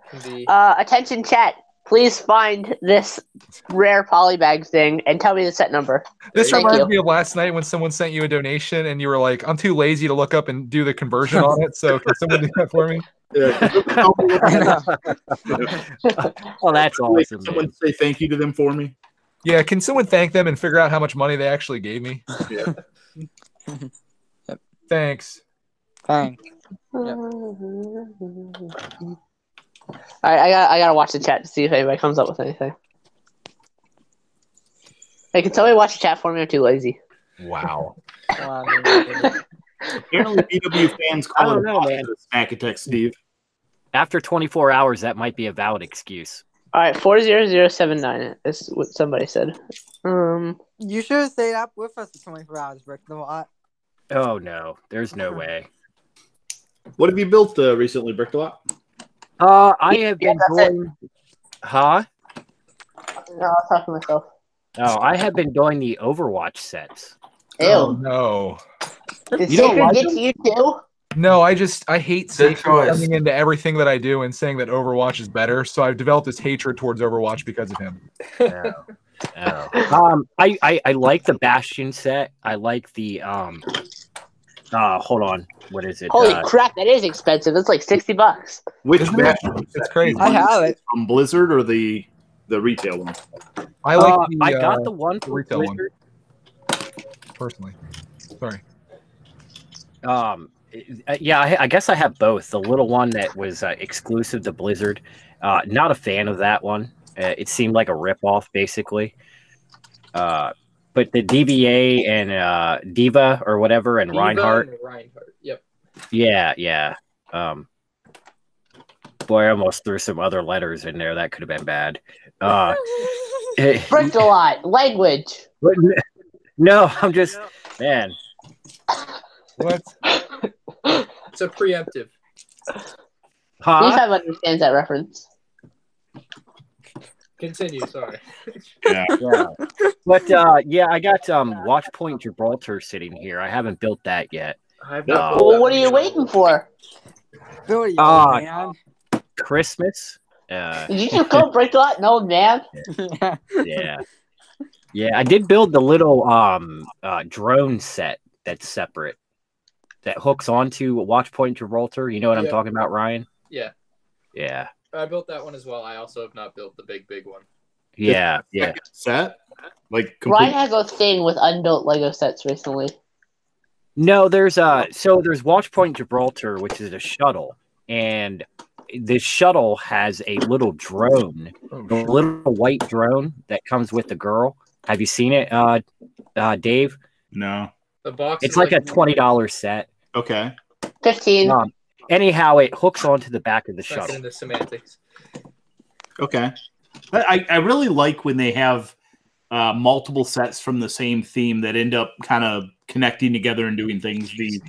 can be. Attention, chat. Please find this rare polybag thing and tell me the set number. This Thank reminds you. me of last night when someone sent you a donation and you were like, I'm too lazy to look up and do the conversion on it, so can someone do that for me? Well, that's awesome. Someone Man. say thank you to them for me. Yeah, can someone thank them and figure out how much money they actually gave me? Yeah. Yep. Thanks. Thanks. I gotta watch the chat to see if anybody comes up with anything. Hey, can somebody watch the chat for me? I'm too lazy. Wow. Apparently, BW fans I call don't it know, man. a snack attack, Steve. After 24 hours, that might be a valid excuse. All right, 40079 is what somebody said. You should have stayed up with us for 24 hours, Brick the Lot. Oh no, there's no way. What have you built recently, Brickdalot? I have been that's doing. Huh? No, I'll talk to myself. Oh, I have been doing the Overwatch sets. Ew. Oh, no. Did You don't Sacred like get them? to you too? No, I hate Good Sacred choice. coming into everything that I do and saying that Overwatch is better. So I've developed this hatred towards Overwatch because of him. Oh. I like the Bastion set. I like the hold on. What is it? Holy crap, that is expensive. It's like $60. Which Isn't it? Bastion? It's crazy. I have it. From Blizzard or the retail one? I like I got the one the for retail Blizzard. one personally. Sorry. Yeah, I guess I have both. The little one that was exclusive to Blizzard. Not a fan of that one. It seemed like a ripoff, basically. But the DVA and Diva or whatever and Reinhardt. Yep. Yeah. Boy, I almost threw some other letters in there. That could have been bad. Bricked a lot. Language. No, I'm just man. What? It's a preemptive. Huh? Steve understands that reference. Continue. Sorry. Yeah. But yeah, I got Watchpoint Gibraltar sitting here. I haven't built that yet. Well, what are you waiting for? Billy, man. Christmas. Did you just go Bricked a lot? No, man. Yeah. I did build the little drone set that's separate that hooks onto Watchpoint Gibraltar. You know what I'm talking about, Ryan? Yeah. Yeah. I built that one as well. I also have not built the big one. Yeah. Set? Like Ryan has a thing with unbuilt Lego sets recently. No, there's Watchpoint Gibraltar, which is a shuttle, and this shuttle has a little drone, a little white drone that comes with the girl. Have you seen it, Dave? No. The box. It's like a $20 set. Okay. 15. Anyhow, it hooks onto the back of the shuttle. In the semantics. Okay. I really like when they have multiple sets from the same theme that end up kind of connecting together and doing things. The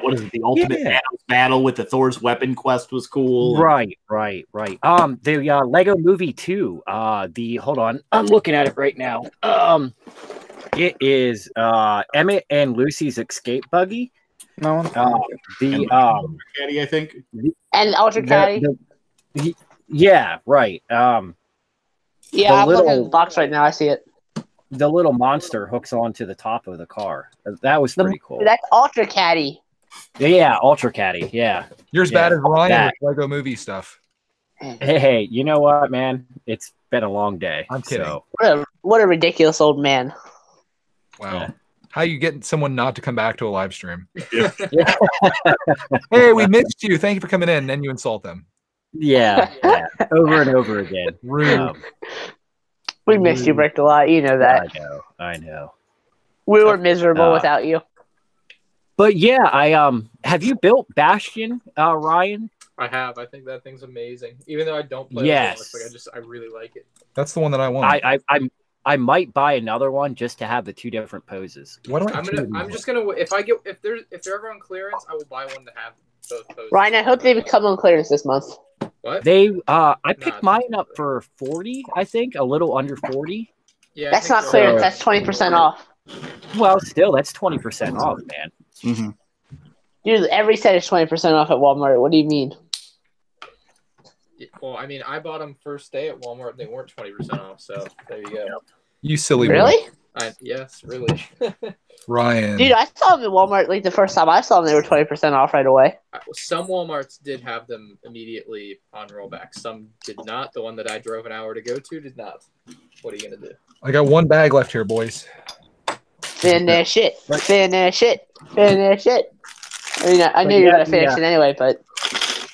what is it? The Ultimate Battle with the Thor's Weapon Quest was cool. Right. The Lego Movie 2. Hold on, I'm looking at it right now. It is Emmett and Lucy's Escape Buggy. No one. Caddy, I think. And Ultra Caddy. Yeah, right. Yeah, I'm looking at the box right now. I see it. The little monster hooks onto the top of the car. That was pretty cool. That's Ultra Caddy. Yeah, Ultra Caddy. Yeah. You're as bad as Ryan with Lego movie stuff. Hey, you know what, man? It's been a long day. I'm kidding. So. What a ridiculous old man. Wow. Yeah. How you get someone not to come back to a live stream? Yeah. Hey, we missed you. Thank you for coming in. And then you insult them. Yeah. Over and over again. Rude. We missed you, Bricked a lot. You know that. I know. We were miserable without you. But yeah, have you built Bastion, Ryan? I have. I think that thing's amazing. Even though I don't play yes. Overwatch, I really like it. That's the one that I want. I might buy another one just to have the two different poses. I'm just gonna if they're ever on clearance, I will buy one to have both poses. Ryan, I hope they become on clearance this month. What? I picked mine up for 40, I think, a little under 40. Yeah, that's not clearance. That's 20% off. Well, still, that's 20% off, man. Mm-hmm. Dude, every set is 20% off at Walmart. What do you mean? Well, I mean, I bought them first day at Walmart. And they weren't 20% off, so there you go. You silly really? Yes, really. Ryan. Dude, I saw them at Walmart like the first time I saw them. They were 20% off right away. Some Walmarts did have them immediately on rollback. Some did not. The one that I drove an hour to go to did not. What are you gonna do? I got one bag left here, boys. Finish it. Finish it. Finish it. I mean, I knew you were going to finish it anyway, but...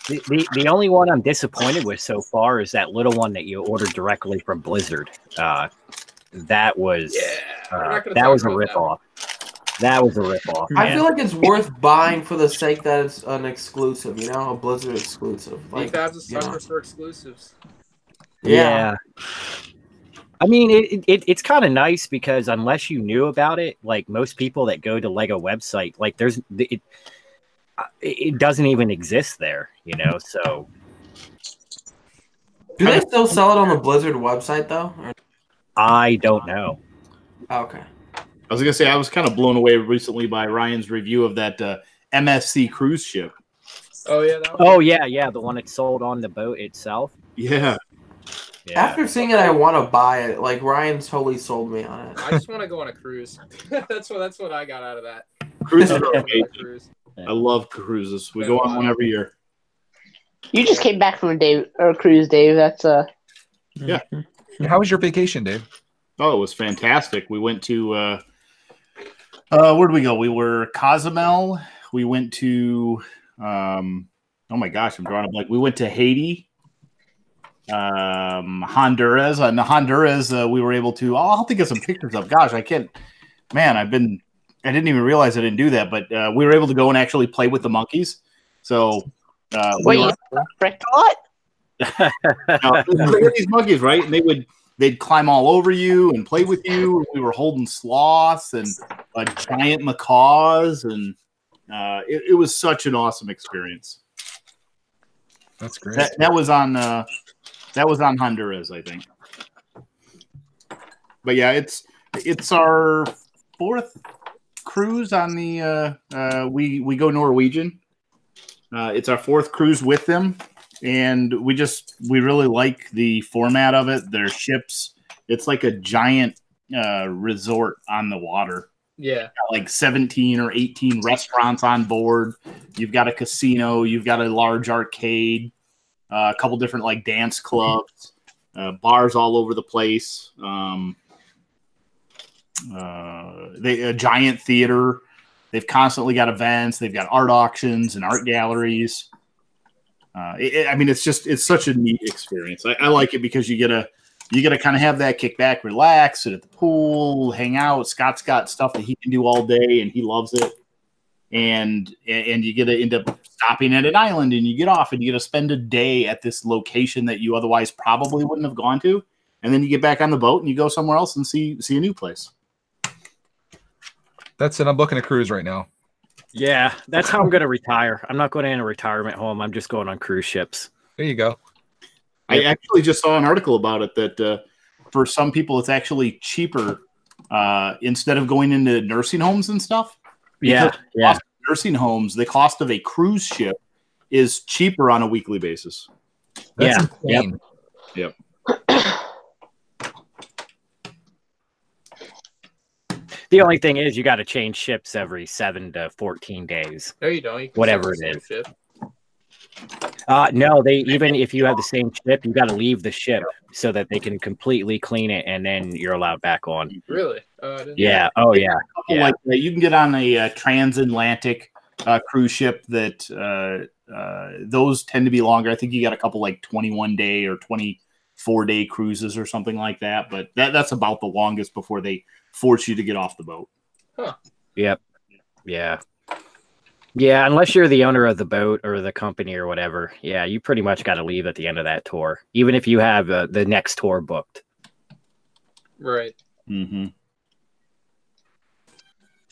The only one I'm disappointed with so far is that little one that you ordered directly from Blizzard. That was a ripoff. That was a ripoff. I feel like it's worth buying for the sake that it's an exclusive, a Blizzard exclusive. Like, that's a sucker for exclusives. Yeah. I mean, it's kind of nice because unless you knew about it, like most people that go to Lego website, like it doesn't even exist there, so. Do they still sell it on the Blizzard website, though? I don't know. Okay. I was going to say, I was kind of blown away recently by Ryan's review of that MSC cruise ship. Oh, yeah. Yeah. The one that sold on the boat itself. Yeah. After seeing it, I want to buy it. Like, Ryan's totally sold me on it. I just want to go on a cruise. That's what I got out of that. Cruises are amazing. I love cruises. We go on one every year. You just came back from a cruise, Dave. That's Yeah. How was your vacation, Dave? Oh, it was fantastic. We went to where did we go? We were Cozumel. We went to oh my gosh, I'm drawing a blank. We went to Haiti, Honduras. And Honduras, we were able to. I'll think of some pictures of. Gosh, I can't. Man, I didn't even realize I didn't do that, but we were able to go and actually play with the monkeys. So wait, you fricked what? Look at these monkeys, right? And they'd climb all over you and play with you. We were holding sloths and giant macaws, and it was such an awesome experience. That's great. That was on Honduras, I think. But yeah, it's our fourth cruise on the we go Norwegian. It's our fourth cruise with them. And we really like the format of it. Their ships, it's like a giant resort on the water. Yeah. Like 17 or 18 restaurants on board. You've got a casino. You've got a large arcade. A couple different like dance clubs. Bars all over the place. A giant theater. They've constantly got events. They've got art auctions and art galleries. It's such a neat experience. I like it because you get to kind of have that kick back, relax, sit at the pool, hang out. Scott's got stuff that he can do all day, and he loves it. And you get to end up stopping at an island, and you get off, and you get to spend a day at this location that you otherwise probably wouldn't have gone to. And then you get back on the boat, and you go somewhere else and see a new place. That's it. I'm booking a cruise right now. Yeah, that's how I'm going to retire. I'm not going in a retirement home. I'm just going on cruise ships. There you go. I actually just saw an article about it that for some people it's actually cheaper instead of going into nursing homes and stuff. Yeah. Nursing homes, the cost of a cruise ship is cheaper on a weekly basis. That's insane. Yep. The only thing is you got to change ships every 7 to 14 days. No, you don't. Whatever it is. No, even if you have the same ship, you got to leave the ship so that they can completely clean it, and then you're allowed back on. Really? Yeah. Oh, yeah. Like you can get on a transatlantic cruise ship that those tend to be longer. I think you got a couple like 21-day or 24-day cruises or something like that. But that's about the longest before they force you to get off the boat. Huh. Yep. Yeah. Yeah, unless you're the owner of the boat or the company or whatever. Yeah, you pretty much got to leave at the end of that tour, even if you have the next tour booked. Right. Mm-hmm.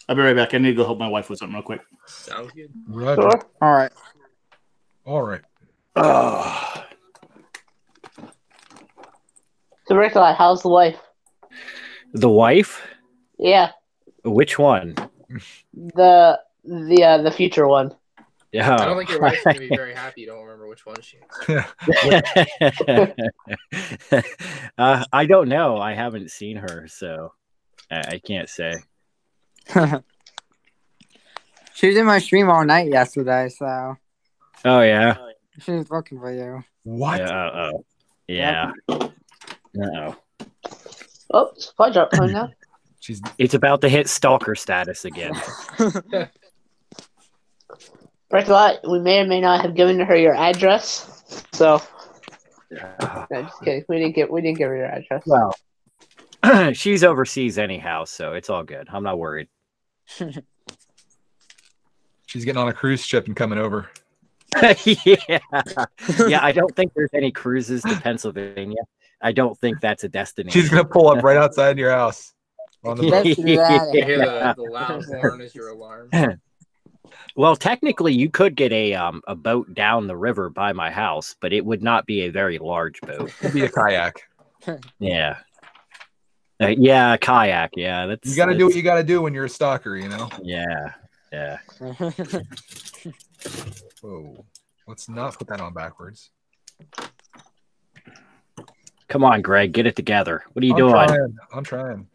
I'll be right back. I need to go help my wife with something real quick. Sounds good. Roger. Sure. All right. So, Ricolai, how's the wife? The wife? Yeah. Which one? The future one. Yeah. I don't think your wife's gonna be very happy. You don't remember which one she is. I don't know. I haven't seen her, so I can't say. She was in my stream all night yesterday, so. Oh yeah. She was looking for you. What? Yeah. Uh-oh. Yeah. Uh-oh. Oh, supply drop coming now. It's about to hit stalker status again. Brick-a-lot, we may or may not have given her your address. So, no, just kidding. We didn't give her your address. Well, she's overseas anyhow, so it's all good. I'm not worried. She's getting on a cruise ship and coming over. Yeah. I don't think there's any cruises to Pennsylvania. I don't think that's a destination. She's gonna pull up right outside your house. On the boat. You hear the loud horn as your alarm. Well, technically, you could get a boat down the river by my house, but it would not be a very large boat. It'd be a kayak. Yeah. Yeah, a kayak. Yeah, that's. You got to do what you got to do when you're a stalker, you know. Yeah. Yeah. Whoa! Let's not put that on backwards. Come on, Greg, get it together. What are you I'm doing? I'm trying.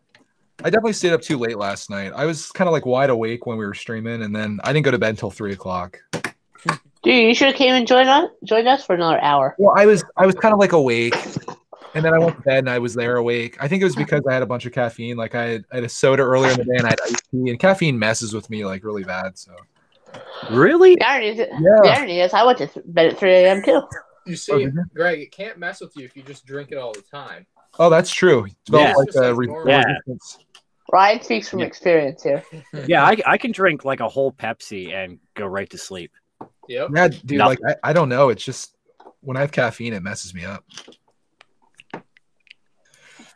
I definitely stayed up too late last night. I was kind of like wide awake when we were streaming, and then I didn't go to bed until 3 o'clock. Dude, you should have came and joined us for another hour. Well, I was kind of like awake, and then I went to bed and I was there awake. I think it was because I had a bunch of caffeine. Like I had a soda earlier in the day, and I had iced tea, and caffeine messes with me like really bad. So really, the irony is, I went to bed at 3 a.m. too. You see, Greg, it can't mess with you if you just drink it all the time. Oh, that's true. It's about resistance. Ryan speaks from experience here. Yeah, I can drink like a whole Pepsi and go right to sleep. Yep. Yeah, dude. Like I don't know. It's just when I have caffeine, it messes me up.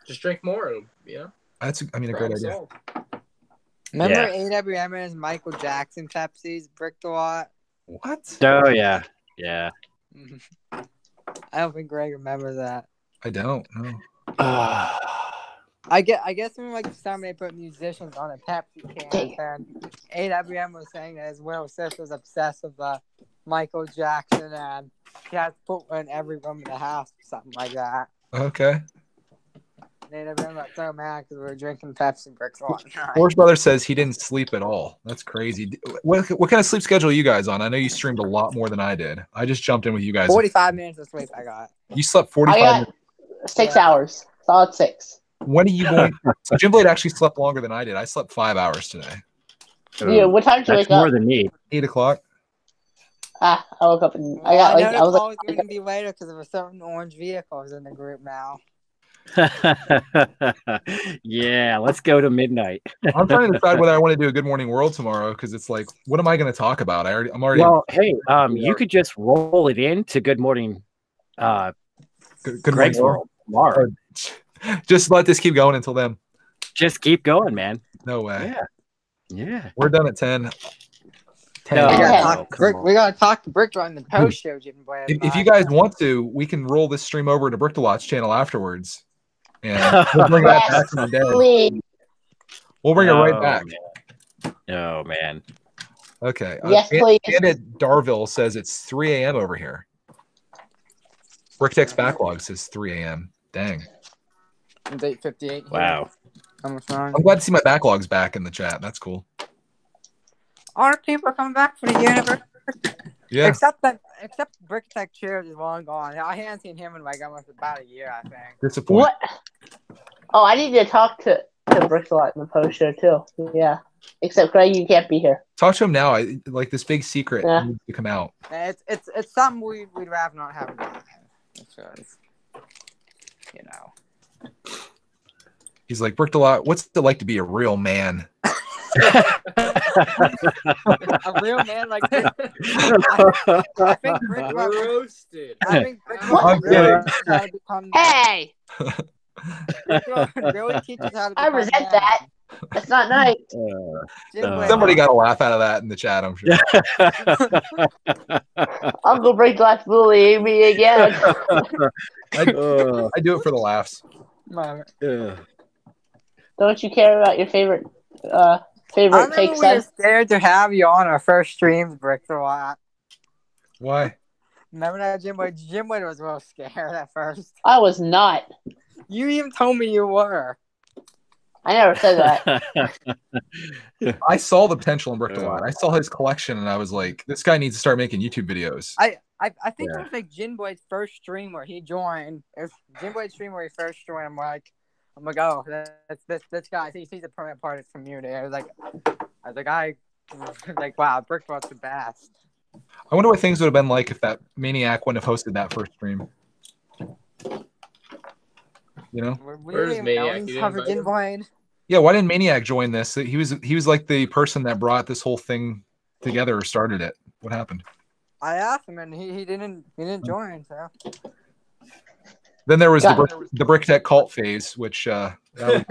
Just drink more. Yeah. That's a great idea. Remember AWM's Michael Jackson Pepsi's bricked a lot? What? Oh yeah, yeah. I don't think Greg remembers that. I don't know. I guess when like somebody put musicians on a Pepsi can, and AWM was saying that his little sister's obsessed with Michael Jackson, and she has to put one in every room in the house or something like that. Okay. And AWM got so mad because we were drinking Pepsi bricks all the time. Force Brother says he didn't sleep at all. That's crazy. What kind of sleep schedule are you guys on? I know you streamed a lot more than I did. I just jumped in with you guys. 45 minutes of sleep I got. You slept 45 minutes? 6 hours. Solid 6. When are you going? So Jim Blade actually slept longer than I did. I slept 5 hours today. Yeah, what time did you wake up? More than me. 8 o'clock. I woke up and I was always going to be later because there were certain orange vehicles in the group now. Yeah, let's go to midnight. I'm trying to decide whether I want to do a Good Morning World tomorrow because it's like, what am I going to talk about? I'm already. Well, hey, you could just roll it in to Good Morning. Good Greg's Morning World tomorrow. Just let this keep going until then. Just keep going, man. No way. Yeah. Yeah. We're done at 10. No, we gotta talk to Brick on the post show, Jim Boy. If you guys want to, we can roll this stream over to Brick-a-Lot's channel afterwards. And we'll bring that back from the dead. We'll bring it right back. Oh, man. Okay. Yes, please. Bandit Darville says it's 3 a.m. over here. BrickTech's backlog says 3 a.m. Dang. It's 8:58. Wow. I'm glad to see my backlogs back in the chat. That's cool. All the people are coming back for the universe. Yeah. Except BrickTech Cheers is long gone. I haven't seen him in like almost about a year, I think. Disappointing. What? Oh, I need to talk to Brick-a-Lot in the post show too. Yeah. Except Greg, you can't be here. Talk to him now. Like this big secret needs to come out. It's something we'd rather not have done. Because, you know. He's like, Brick-a-Lot, what's it like to be a real man? A real man like this. I think Brick-a-Lot roasted. I think Brick-a-Lot really teaches how to become. Hey! Really teaches how to become. I resent that. That's not nice. Somebody got a laugh out of that in the chat, I'm sure. Uncle Brick-a-Lot's bullying me again. I do it for the laughs. Don't you care about your favorite fake we were scared to have you on our first streams, Brick-a-Lot. Why? Remember that, Jim Boy? Jim Boy was real scared at first. I was not. You even told me you were. I never said that. I saw the potential in Brick-a-Lot. I saw his collection, and I was like, this guy needs to start making YouTube videos. I think it was like Jim Boy's first stream where he joined. It was Jim Boy's stream where he first joined. I'm like, I'm like, oh, this guy. He's a permanent part of the community. I was like, wow, Brickball's the best. I wonder what things would have been like if that Maniac wouldn't have hosted that first stream. You know? Where's Maniac? You didn't invite him? Yeah, why didn't Maniac join this? He was like the person that brought this whole thing together or started it. What happened? I asked him and he didn't join. So then there was the Brick Tech cult phase, which that was,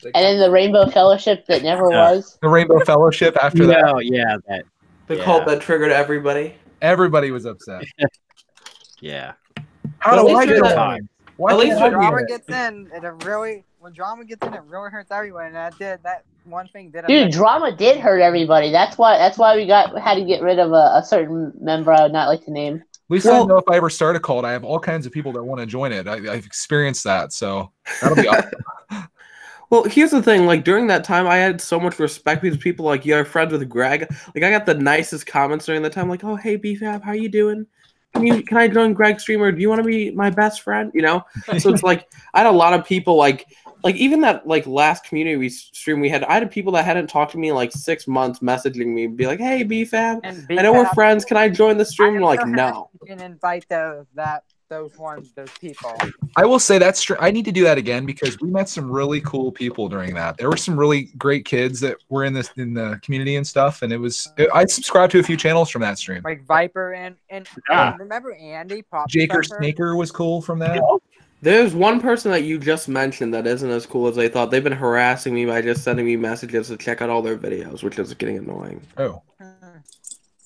and then the Rainbow Fellowship that never was. The Rainbow Fellowship after that. Oh yeah, the cult that triggered everybody. Everybody was upset. Yeah. How do I get time? At least when drama gets in, it really hurts everyone. And that one thing did. Dude, drama did hurt everybody. That's why we had to get rid of a certain member I would not like to name. At least I know if I ever start a cult, I have all kinds of people that want to join it. I've experienced that, so that'll be awesome. Well, here's the thing. Like, during that time, I had so much respect because people like, you're friends with Greg. Like, I got the nicest comments during the time. Like, oh, hey, BFAB, how you doing? Can I join Greg's streamer? Do you want to be my best friend? You know? So it's like, I had a lot of people like even that like last community stream we had, I had people that hadn't talked to me in like 6 months messaging me, be like, hey, BFAB, I know we're friends. Can I join the stream? I'm like, no. You can invite those people. I will say that's true. I need to do that again because we met some really cool people during that. There were some really great kids that were in the community and stuff, and I subscribed to a few channels from that stream. Like Viper and remember Andy? Jaker Snaker was cool from that. There's one person that you just mentioned that isn't as cool as I thought. They've been harassing me by just sending me messages to check out all their videos, which is getting annoying. Oh.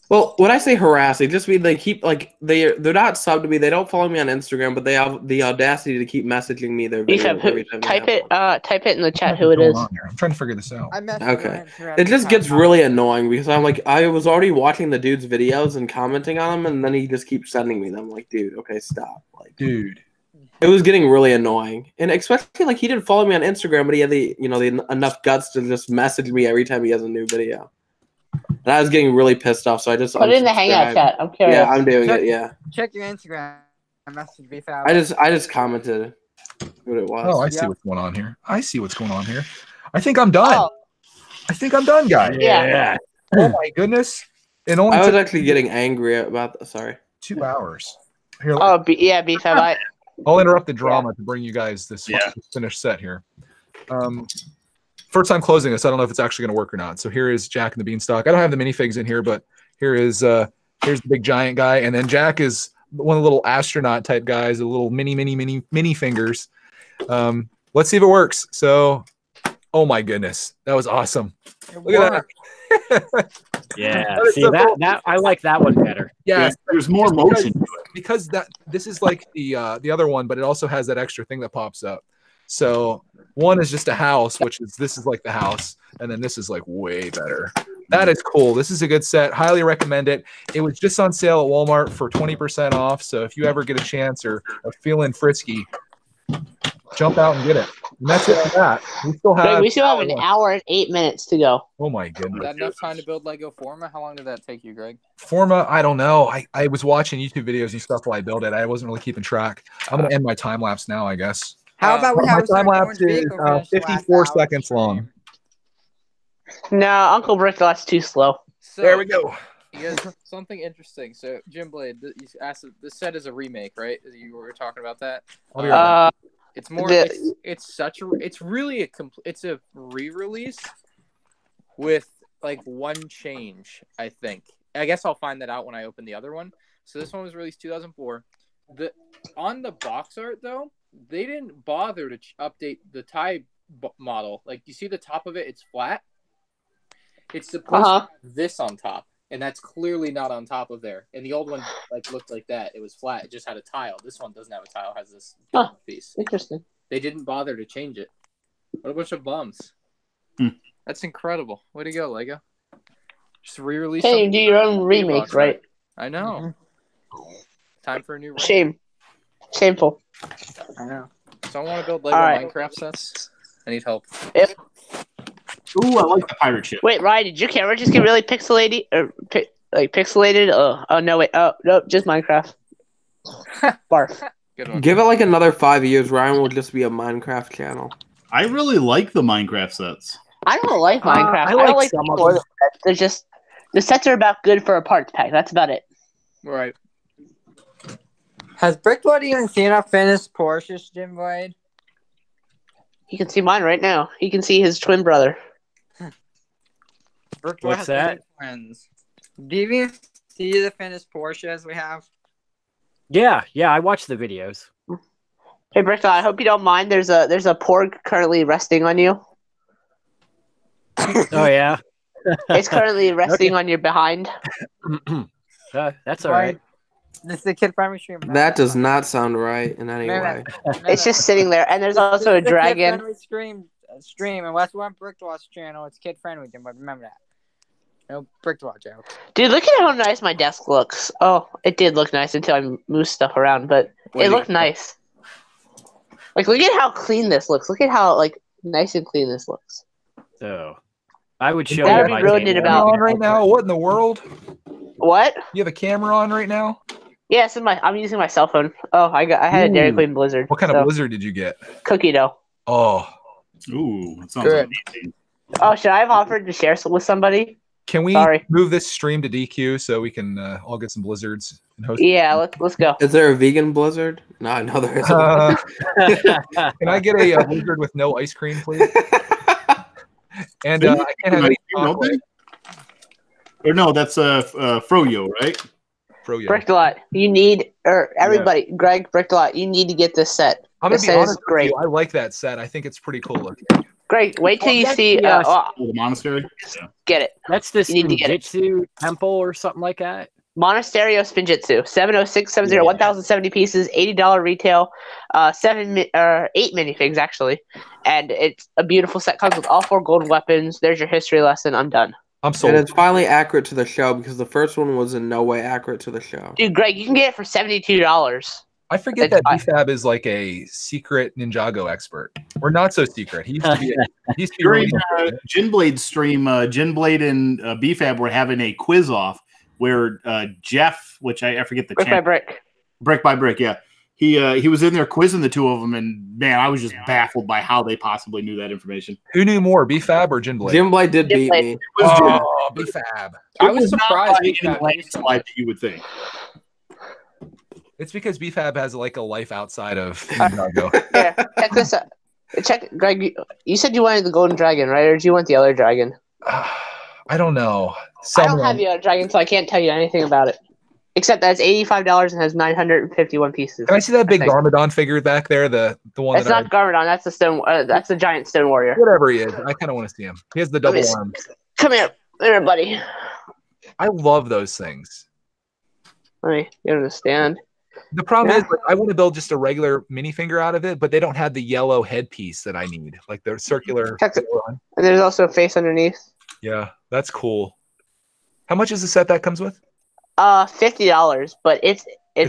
Well, when I say harassing, just mean they keep like they're not subbed to me. They don't follow me on Instagram, but they have the audacity to keep messaging me their videos every time. Type it in the chat who it is. I'm trying to figure this out. Okay, it just gets really annoying because I'm like, I was already watching the dude's videos and commenting on them, and then he just keeps sending me them. I'm like, dude, okay, stop. Like, dude, it was getting really annoying, and especially like he didn't follow me on Instagram, but he had the enough guts to just message me every time he has a new video. And I was getting really pissed off, so I just put it in the Hangout chat. I'm curious. Yeah, I'm doing it. Yeah. Check your Instagram. Message BFAB. I just commented what it was. Oh, I see what's going on here. I think I'm done. I think I'm done, guys. Yeah. Oh my goodness! I was actually getting angry about that. Sorry. 2 hours. Here. BFAB. I'll interrupt the drama to bring you guys this finished set here. First time closing this. I don't know if it's actually going to work or not. So here is Jack and the Beanstalk. I don't have the minifigs in here, but here's the big giant guy, and then Jack is one of the little astronaut type guys, the little mini fingers. Let's see if it works. So, oh my goodness, that was awesome. Look at that. Yeah, see that I like that one better. Yeah, there's more motion to it because this is like the other one, but it also has that extra thing that pops up. So one is just a house, this is like the house, and then this is like way better. That is cool. This is a good set. Highly recommend it. It was just on sale at Walmart for 20% off. So if you ever get a chance or are feeling frisky, jump out and get it. And that's it for that. We still have an hour and 8 minutes to go. Oh my goodness. Is that enough time to build Lego Forma? How long did that take you, Greg? Forma, I don't know. I was watching YouTube videos and stuff while I built it. I wasn't really keeping track. I'm going to end my time lapse now, I guess. How about we have my time lapse is 54 seconds long. No, Uncle Brick, that's too slow. So, there we go. Something interesting. So, Jim Blade, you asked, this set is a remake, right? You were talking about that. I'll be right back. It's more. It's really it's a re-release with like one change. I think. I guess I'll find that out when I open the other one. So this one was released 2004. On the box art though, they didn't bother to update the tie model. Like you see the top of it, it's flat. It's supposed to have this on top, and that's clearly not on top of there. And the old one like looked like that. It was flat. It just had a tile. This one doesn't have a tile. It has this piece. Interesting. They didn't bother to change it. What a bunch of bums. That's incredible. Way to go, Lego. Just re-release. Hey, you do your own remakes, right? I know. Time for a new. Shameful. I know. So I want to build Lego Minecraft sets. I need help. Yep. Ooh, I like the pirate ship. Wait, Ryan, did your camera just get really pixelated? Pixelated? Oh no, wait. Oh, no, just Minecraft. Barf. Good one. Give it like another 5 years. Ryan will just be a Minecraft channel. I really like the Minecraft sets. I don't like Minecraft. I I don't like like some of the them. sets. They're just the sets are about good for a parts pack. That's about it. Right. Has Brickwood even seen our finished Porsches, Jim Blade? You can see mine right now. You can see his twin brother. Brickwood What's has that? many friends. Do you even see the finished Porsches we have? Yeah, I watched the videos. Hey, Brick, I hope you don't mind. There's a porg currently resting on you. Oh yeah, It's currently resting on your behind. that's all right. This is a kid-friendly stream. That does not sound right in any way. It's just sitting there, and there's also a dragon. Kid-friendly stream, unless we're on Brickwatch channel, it's kid-friendly, but remember that. No Brickwatch joke. Dude, look at how nice my desk looks. Oh, it did look nice until I moved stuff around, but it looked nice. Like, look at how clean this looks. Look at how nice and clean this looks. So, I would show That'd you be my ruined table. in about- On right now? What in the world? What? You have a camera on right now? Yeah, I'm using my cell phone. Oh, I had a Dairy Queen Blizzard. What kind of Blizzard did you get? Cookie dough. Oh, Ooh, that sounds Good. amazing. Oh, should I have offered to share some with somebody? can we Sorry. move this stream to DQ so we can all get some Blizzards and host? Yeah, let's go. Is there a vegan Blizzard? No, I know there isn't. Can I get a Blizzard with no ice cream, please? And I can't have any chocolate. Or no, that's Froyo, right? Froyo. Bricklot, you need, or everybody, Greg, Bricklot, you need to get this set. I'm This gonna be set is honest with great. you. I like that set. I think it's pretty cool looking. Greg, wait till you that's see. the, The monastery. Yeah. Get it. That's the You need to get it. Spinjitzu temple or something like that. Monasterio Spinjitzu, 70670, 1,070 pieces, $80 retail, 8 minifigs actually, and it's a beautiful set. Comes with all 4 gold weapons. There's your history lesson. I'm done. I'm sold. And it's finally accurate to the show because the first one was in no way accurate to the show. Dude, Greg, you can get it for $72. I forget that BFAB is like a secret Ninjago expert. Or not so secret. He used to be. He used to be During really Ginblade's stream, Ginblade and BFAB were having a quiz off where Jeff, which I forget the Brick by brick. Brick by brick, yeah. He was in there quizzing the two of them, and man, I was just baffled by how they possibly knew that information. Who knew more, BFAB or Ginblade? Ginblade did beat me. It was Oh, BFAB. I was not surprised. by any BFAB landslide that you would think. It's because BFAB has like a life outside of Ninjago. Yeah, check this out. Check, Greg. You said you wanted the golden dragon, right? Or do you want the other dragon? I don't know. I don't have the other dragon, so I can't tell you anything about it. Except that it's $85 and has 951 pieces. Can I see that big think. Garmadon figure back there? The one It's that not Garmadon. That's the stone. That's the giant stone warrior. whatever he is. I kind of want to see him. He has the double see. arms. Come here, everybody. I love those things. Let me get him to stand. The problem Yeah. is, like, I want to build just a regular minifinger out of it, but they don't have the yellow headpiece that I need, like the circular. Check it. And there's also a face underneath. Yeah, that's cool. How much is the set that comes with? $50, but it's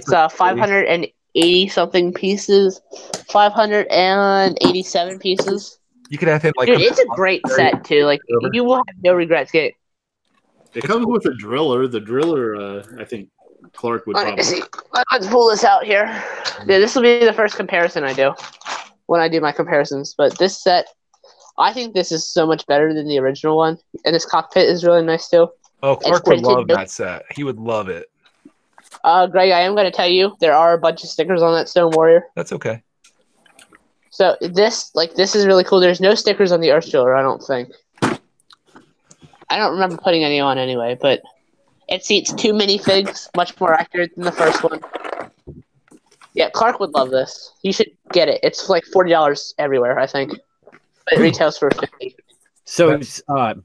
580 something pieces, 587 pieces. You could have him like. Dude, it's a greret set too. Like you will have no regrets getting. It comes with a driller. The driller, I think Clark would probably. Let's pull this out here. Yeah, this will be the first comparison I do when I do my comparisons. But this set, I think this is so much better than the original one, and this cockpit is really nice too. Oh, Clark would printed. love that set. He would love it. Greg, I am going to tell you there are a bunch of stickers on that Stone Warrior. That's okay. So this is really cool. There's no stickers on the Earth Driller, I don't think. I don't remember putting any on anyway, but it seats 2 minifigs, much more accurate than the first one. Yeah, Clark would love this. You should get it. It's like $40 everywhere, I think. But it retails for $50. So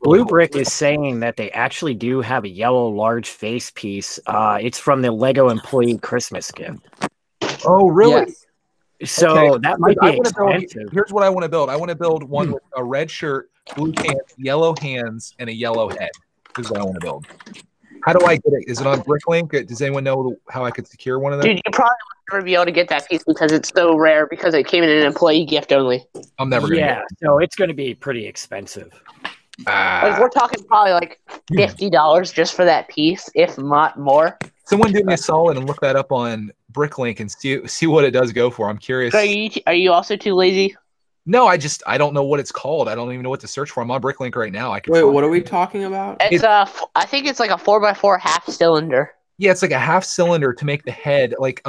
Blue Brick is saying that they actually do have a yellow large face piece. It's from the Lego employee Christmas gift. Oh, really? Yes. So that might be I wanna build- expensive. Here's what I want to build. I want to build one with a red shirt, blue pants, yellow hands, and a yellow head. This is what I want to build. How do I get it? Is it on Bricklink? Does anyone know how I could secure one of them? Dude, you probably will never be able to get that piece because it's so rare because it came in an employee gift only. I'm never going to Yeah, so it's going to be pretty expensive. Like we're talking probably like $50 just for that piece, if not more. Someone do me a solid and look that up on Bricklink and see what it does go for. I'm curious. Greg, are you also too lazy? No, I don't know what it's called. I don't even know what to search for. I'm on Bricklink right now. Wait, what are we talking about? It's I think it's like a 4x4 half cylinder. Yeah, it's like a half cylinder to make the head. Like,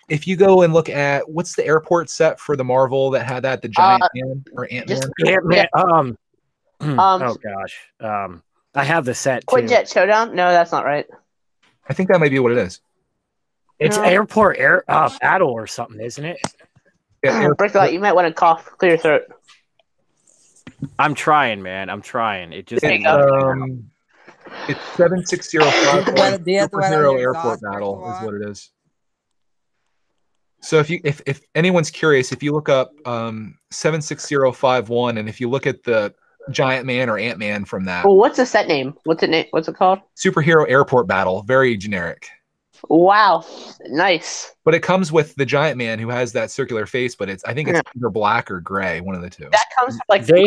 if you go and look at what's the airport set for the Marvel that had that, the Giant Man or Ant-Man? Ant-Man. Oh gosh. I have the set too. Quinjet Showdown? No, that's not right. I think that might be what it is. It's airport battle or something, isn't it? Yeah, Bricklight, you might want to cough, clear your throat. I'm trying, man. I'm trying. It just it's 76051 Superhero Airport Battle is what it is. So if anyone's curious, if you look up 76051 and if you look at the Giant Man or Ant-Man from that. Well, what's the set name? What's it called? Superhero Airport Battle. Very generic. Wow, nice. But it comes with the Giant Man who has that circular face, but I think it's either black or gray, one of the two. That comes from like they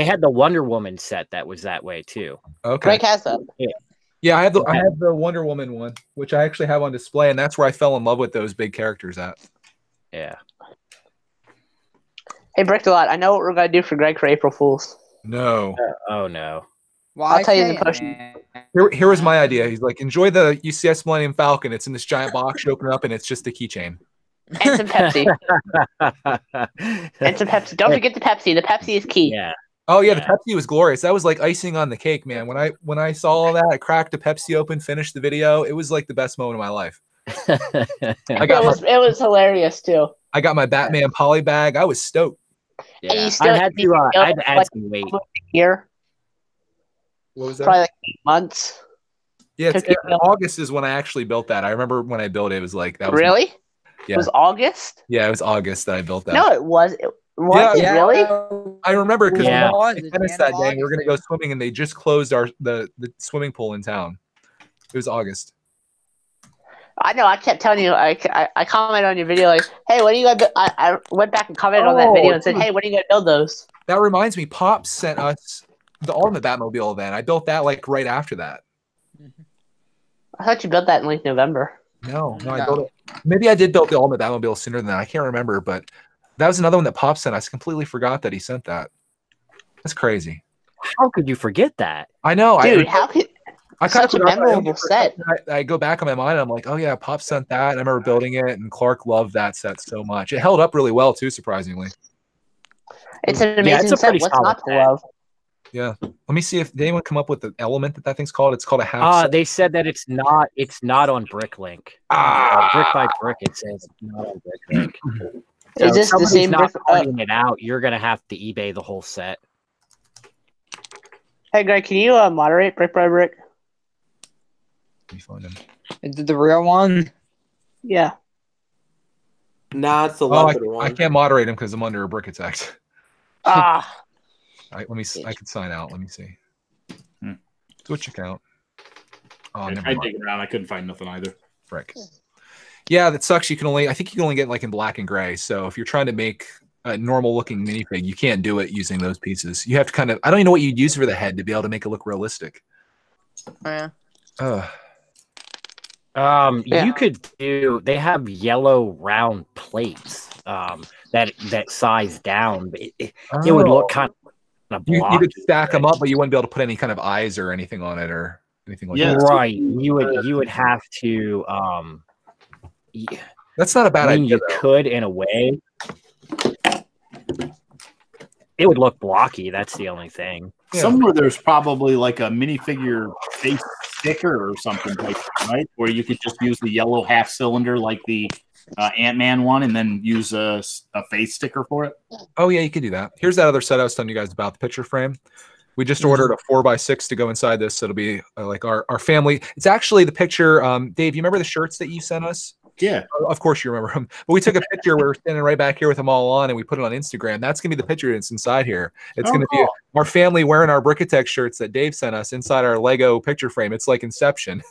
had the Wonder Woman set that was that way too. Okay. Greg has that. Yeah, I have the Wonder Woman one, which I actually have on display, and that's where I fell in love with those big characters at. Yeah. Hey, Brickdalot, I know what we're gonna do for Greg for April Fools. No. Oh no. Well, I'll tell you the question. Here was my idea. He's like, enjoy the UCS Millennium Falcon. It's in this giant box. You open it up, and it's just a keychain. And some Pepsi. And some Pepsi. Don't forget the Pepsi. The Pepsi is key. Yeah. Oh yeah, the Pepsi was glorious. That was like icing on the cake, man. When I saw all that, I cracked a Pepsi open, finished the video. It was like the best moment of my life. It was hilarious too. I got my Batman poly bag. I was stoked. Yeah. I had to add some weight. Here. What was that? Probably like 8 months. Yeah, August is when I actually built that. I remember when I built it, it was like that. Was really? Yeah. It was August? Yeah, it was August that I built that. No, it was. Yeah, really? I remember because Yeah. I finished that day. We were gonna go swimming, and they just closed the swimming pool in town. It was August. I know. I kept telling you. I commented on your video like, "Hey, when are you gonna?" I went back and commented on that video and said, "Hey, when are you gonna build those?" That reminds me, Pops sent us the Ultimate Batmobile event. I built that like right after that. I thought you built that in like November. No, I built it. Maybe I did build the Ultimate Batmobile sooner than that. I can't remember, but that was another one that Pops sent. I completely forgot that he sent that. That's crazy. How could you forget that? I know, dude. How could such a memorable set? I go back on my mind. I'm like, oh yeah, Pops sent that. I remember building it, and Clark loved that set so much. It held up really well too, surprisingly. It's an amazing set. What's not to love? Yeah. Let me see if did anyone come up with the element that thing's called. It's called a half. They said that it's not on Bricklink. Brick by brick, it says it's not on Bricklink. So is this the same? Not pointing it out. You're gonna have to eBay the whole set. Hey, Greg, can you moderate brick by brick? Let me find him. Is it the real one? Yeah. Nah, it's the leopard one. I can't moderate him because I'm under a brick attack. Ah. All right, let me. I can sign out. Let me see. Switch account. Oh, never I mind. dig around. I couldn't find nothing either. Frick. Yeah, that sucks. I think you can only get like in black and gray. So if you're trying to make a normal looking minifig, you can't do it using those pieces. You have to kind of. I don't even know what you'd use for the head to be able to make it look realistic. Yeah. You could do. They have yellow round plates. That size down. It would look kind of. You could stack them up, but you wouldn't be able to put any kind of eyes or anything on it or anything like that. Right. You would have to. That's not a bad idea. You could in a way. It would look blocky. That's the only thing. Yeah. Somewhere there's probably like a minifigure face sticker or something, right? Where you could just use the yellow half cylinder like the Ant-Man one and then use a face sticker for it. Oh, yeah, you could do that. Here's that other set I was telling you guys about, the picture frame. We just ordered a 4x6 to go inside this. So it'll be like our family. It's actually the picture. Dave, you remember the shirts that you sent us? Yeah. Of course you remember them. But we took a picture. We were standing right back here with them all on, and we put it on Instagram. That's going to be the picture that's inside here. It's going to be our family wearing our Brickatech shirts that Dave sent us inside our Lego picture frame. It's like Inception.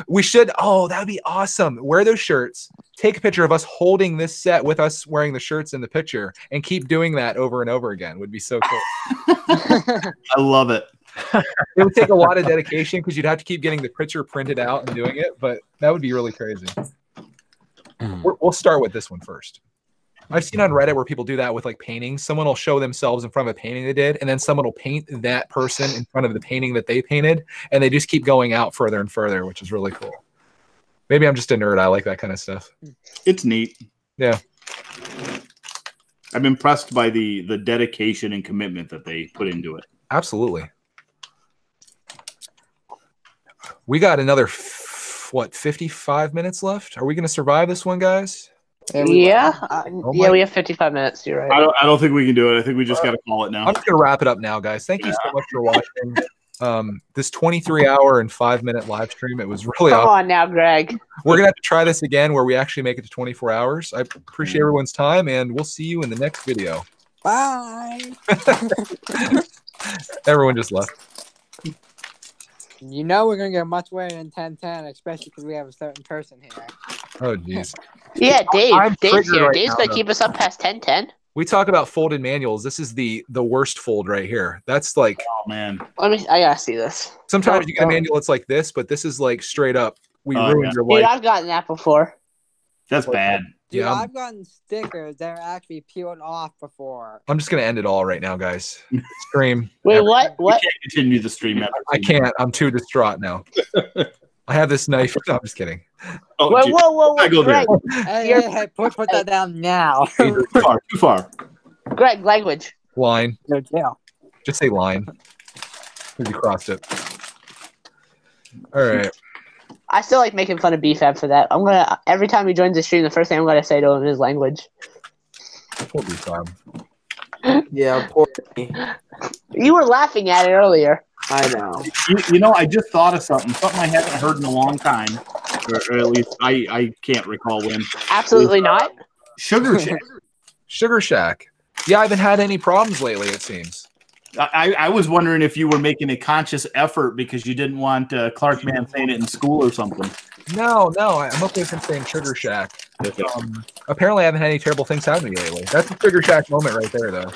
We should. Oh, that would be awesome. Wear those shirts. Take a picture of us holding this set with us wearing the shirts in the picture, and keep doing that over and over again. Would be so cool. I love it. It would take a lot of dedication because you'd have to keep getting the picture printed out and doing it, but that would be really crazy. We'll start with this one first. I've seen on Reddit where people do that with like paintings. Someone will show themselves in front of a painting they did, and then someone will paint that person in front of the painting that they painted, and they just keep going out further and further, which is really cool. Maybe I'm just a nerd. I like that kind of stuff. It's neat. Yeah. I'm impressed by the dedication and commitment that they put into it. Absolutely. We got another, 55 minutes left? Are we going to survive this one, guys? Yeah. We have 55 minutes. You're right. I don't think we can do it. I think we just got to call it now. I'm just going to wrap it up now, guys. Thank you so much for watching this 23-hour and 5-minute live stream. It was really awesome. Come on now, Greg. We're going to have to try this again where we actually make it to 24 hours. I appreciate everyone's time, and we'll see you in the next video. Bye. Everyone just left. You know we're going to get much way in 1010, especially because we have a certain person here. Oh, jeez. Yeah, Dave. I'm Dave's here. right Dave's now, going to though. keep us up past 10:10. We talk about folded manuals. This is the worst fold right here. That's like, oh man. I gotta see this. Sometimes you get a manual that's like this, but this is like straight up. We ruined your Dude, life. I've gotten that before. That's bad. Dude, Yeah, I've gotten stickers that are actually peeled off before. I'm just gonna end it all right now, guys. Stream. Wait, what? What? We can't continue the stream. I can't. I'm too distraught now. I have this knife. No, I'm just kidding. Oh, Wait, whoa, I go there. Greg. Hey, put that down now. Too far. Greg, language. Line. No jail. Just say line. Because you crossed it. All right. I still like making fun of BFAB for that. Every time he joins the stream, the first thing I'm gonna say to him is language. Poor BFAB. Yeah, poor me. You were laughing at it earlier. I know. You know, I just thought of something I haven't heard in a long time, or at least I can't recall when. Absolutely not. Sugar Shack. Sugar Shack. Yeah, I haven't had any problems lately, it seems. I was wondering if you were making a conscious effort because you didn't want Clark Man saying it in school or something. No, I'm okay with him saying Sugar Shack. Apparently, I haven't had any terrible things happen to me lately. That's a Sugar Shack moment right there, though.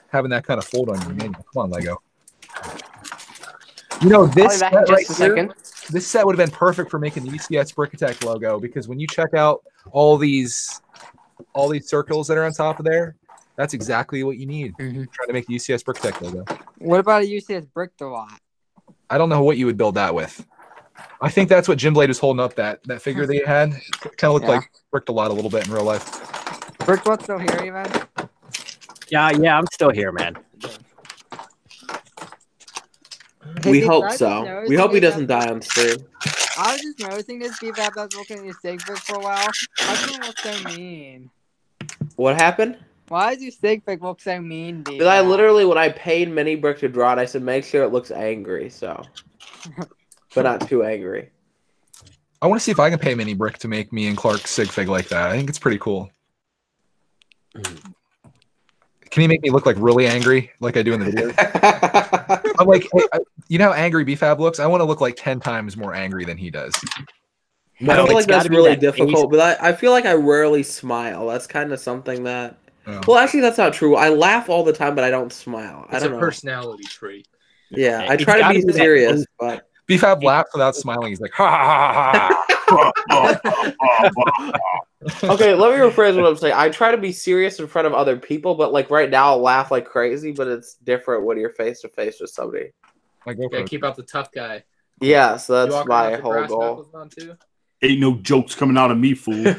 Having that kind of fold on your menu. Come on, Lego. You know, this set right here, this set would have been perfect for making the UCS Brick Attack logo, because when you check out all these circles that are on top of there, that's exactly what you need. Trying to make the UCS Brick Attack logo. What about a UCS brick a lot? I don't know what you would build that with. I think that's what Jim Blade was holding up, that figure that he had. Kind of looked like Bricked a lot a little bit in real life. Brick what's still here, even? Yeah, I'm still here, man. We hope so. We hope he doesn't die on stream. I was just noticing this BFAB that's looking at your sig pic for a while. How come it looks so mean? What happened? Why does your sig pic look so mean, Because I literally, when I paid Mini Brick to draw it, I said make sure it looks angry, so. But not too angry. I want to see if I can pay Mini Brick to make me and Clark sig fig like that. I think it's pretty cool. Can you make me look like really angry, like I do in the video? I'm like, hey, you know how angry BFAB looks? I want to look like 10 times more angry than he does. I feel like that's really difficult, but I feel like I rarely smile. That's kind of something that. Oh. Well, actually, that's not true. I laugh all the time, but I don't smile. It's a personality trait. Yeah, I try to be serious, but BFAB laughs without smiling. He's like, ha ha ha ha. Okay, let me rephrase what I'm saying. I try to be serious in front of other people, but like right now, I'll laugh like crazy. But it's different when you're face to face with somebody. Yeah, keep out the tough guy. Yeah, so that's my whole goal. Ain't no jokes coming out of me, fool.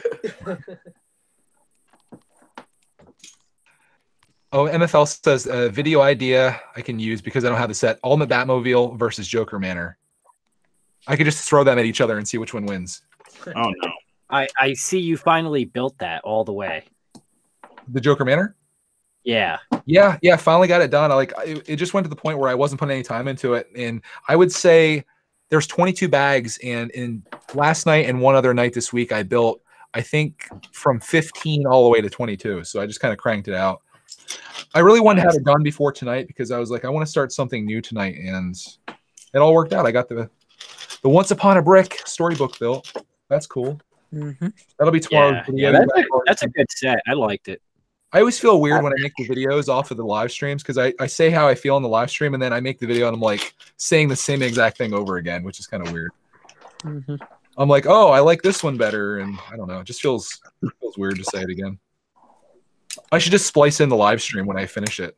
Oh, MFL says a video idea I can use because I don't have the set. Ultimate Batmobile versus Joker Manor. I could just throw them at each other and see which one wins. Oh no! I see you finally built that all the way. The Joker Manor? Yeah. Yeah. Finally got it done. It just went to the point where I wasn't putting any time into it, and I would say there's 22 bags, and in last night and one other night this week, I built I think from 15 all the way to 22. So I just kind of cranked it out. I really wanted to have it done before tonight because I was like, I want to start something new tonight, and it all worked out. I got the Once Upon a Brick storybook built. That's cool. That'll be tomorrow. Yeah, that's a good set. I liked it. I always feel weird when I make the videos off of the live streams because I say how I feel on the live stream and then I make the video and I'm like saying the same exact thing over again, which is kind of weird. Mm-hmm. I'm like, oh, I like this one better, and I don't know, it just feels weird to say it again. I should just splice in the live stream when I finish it.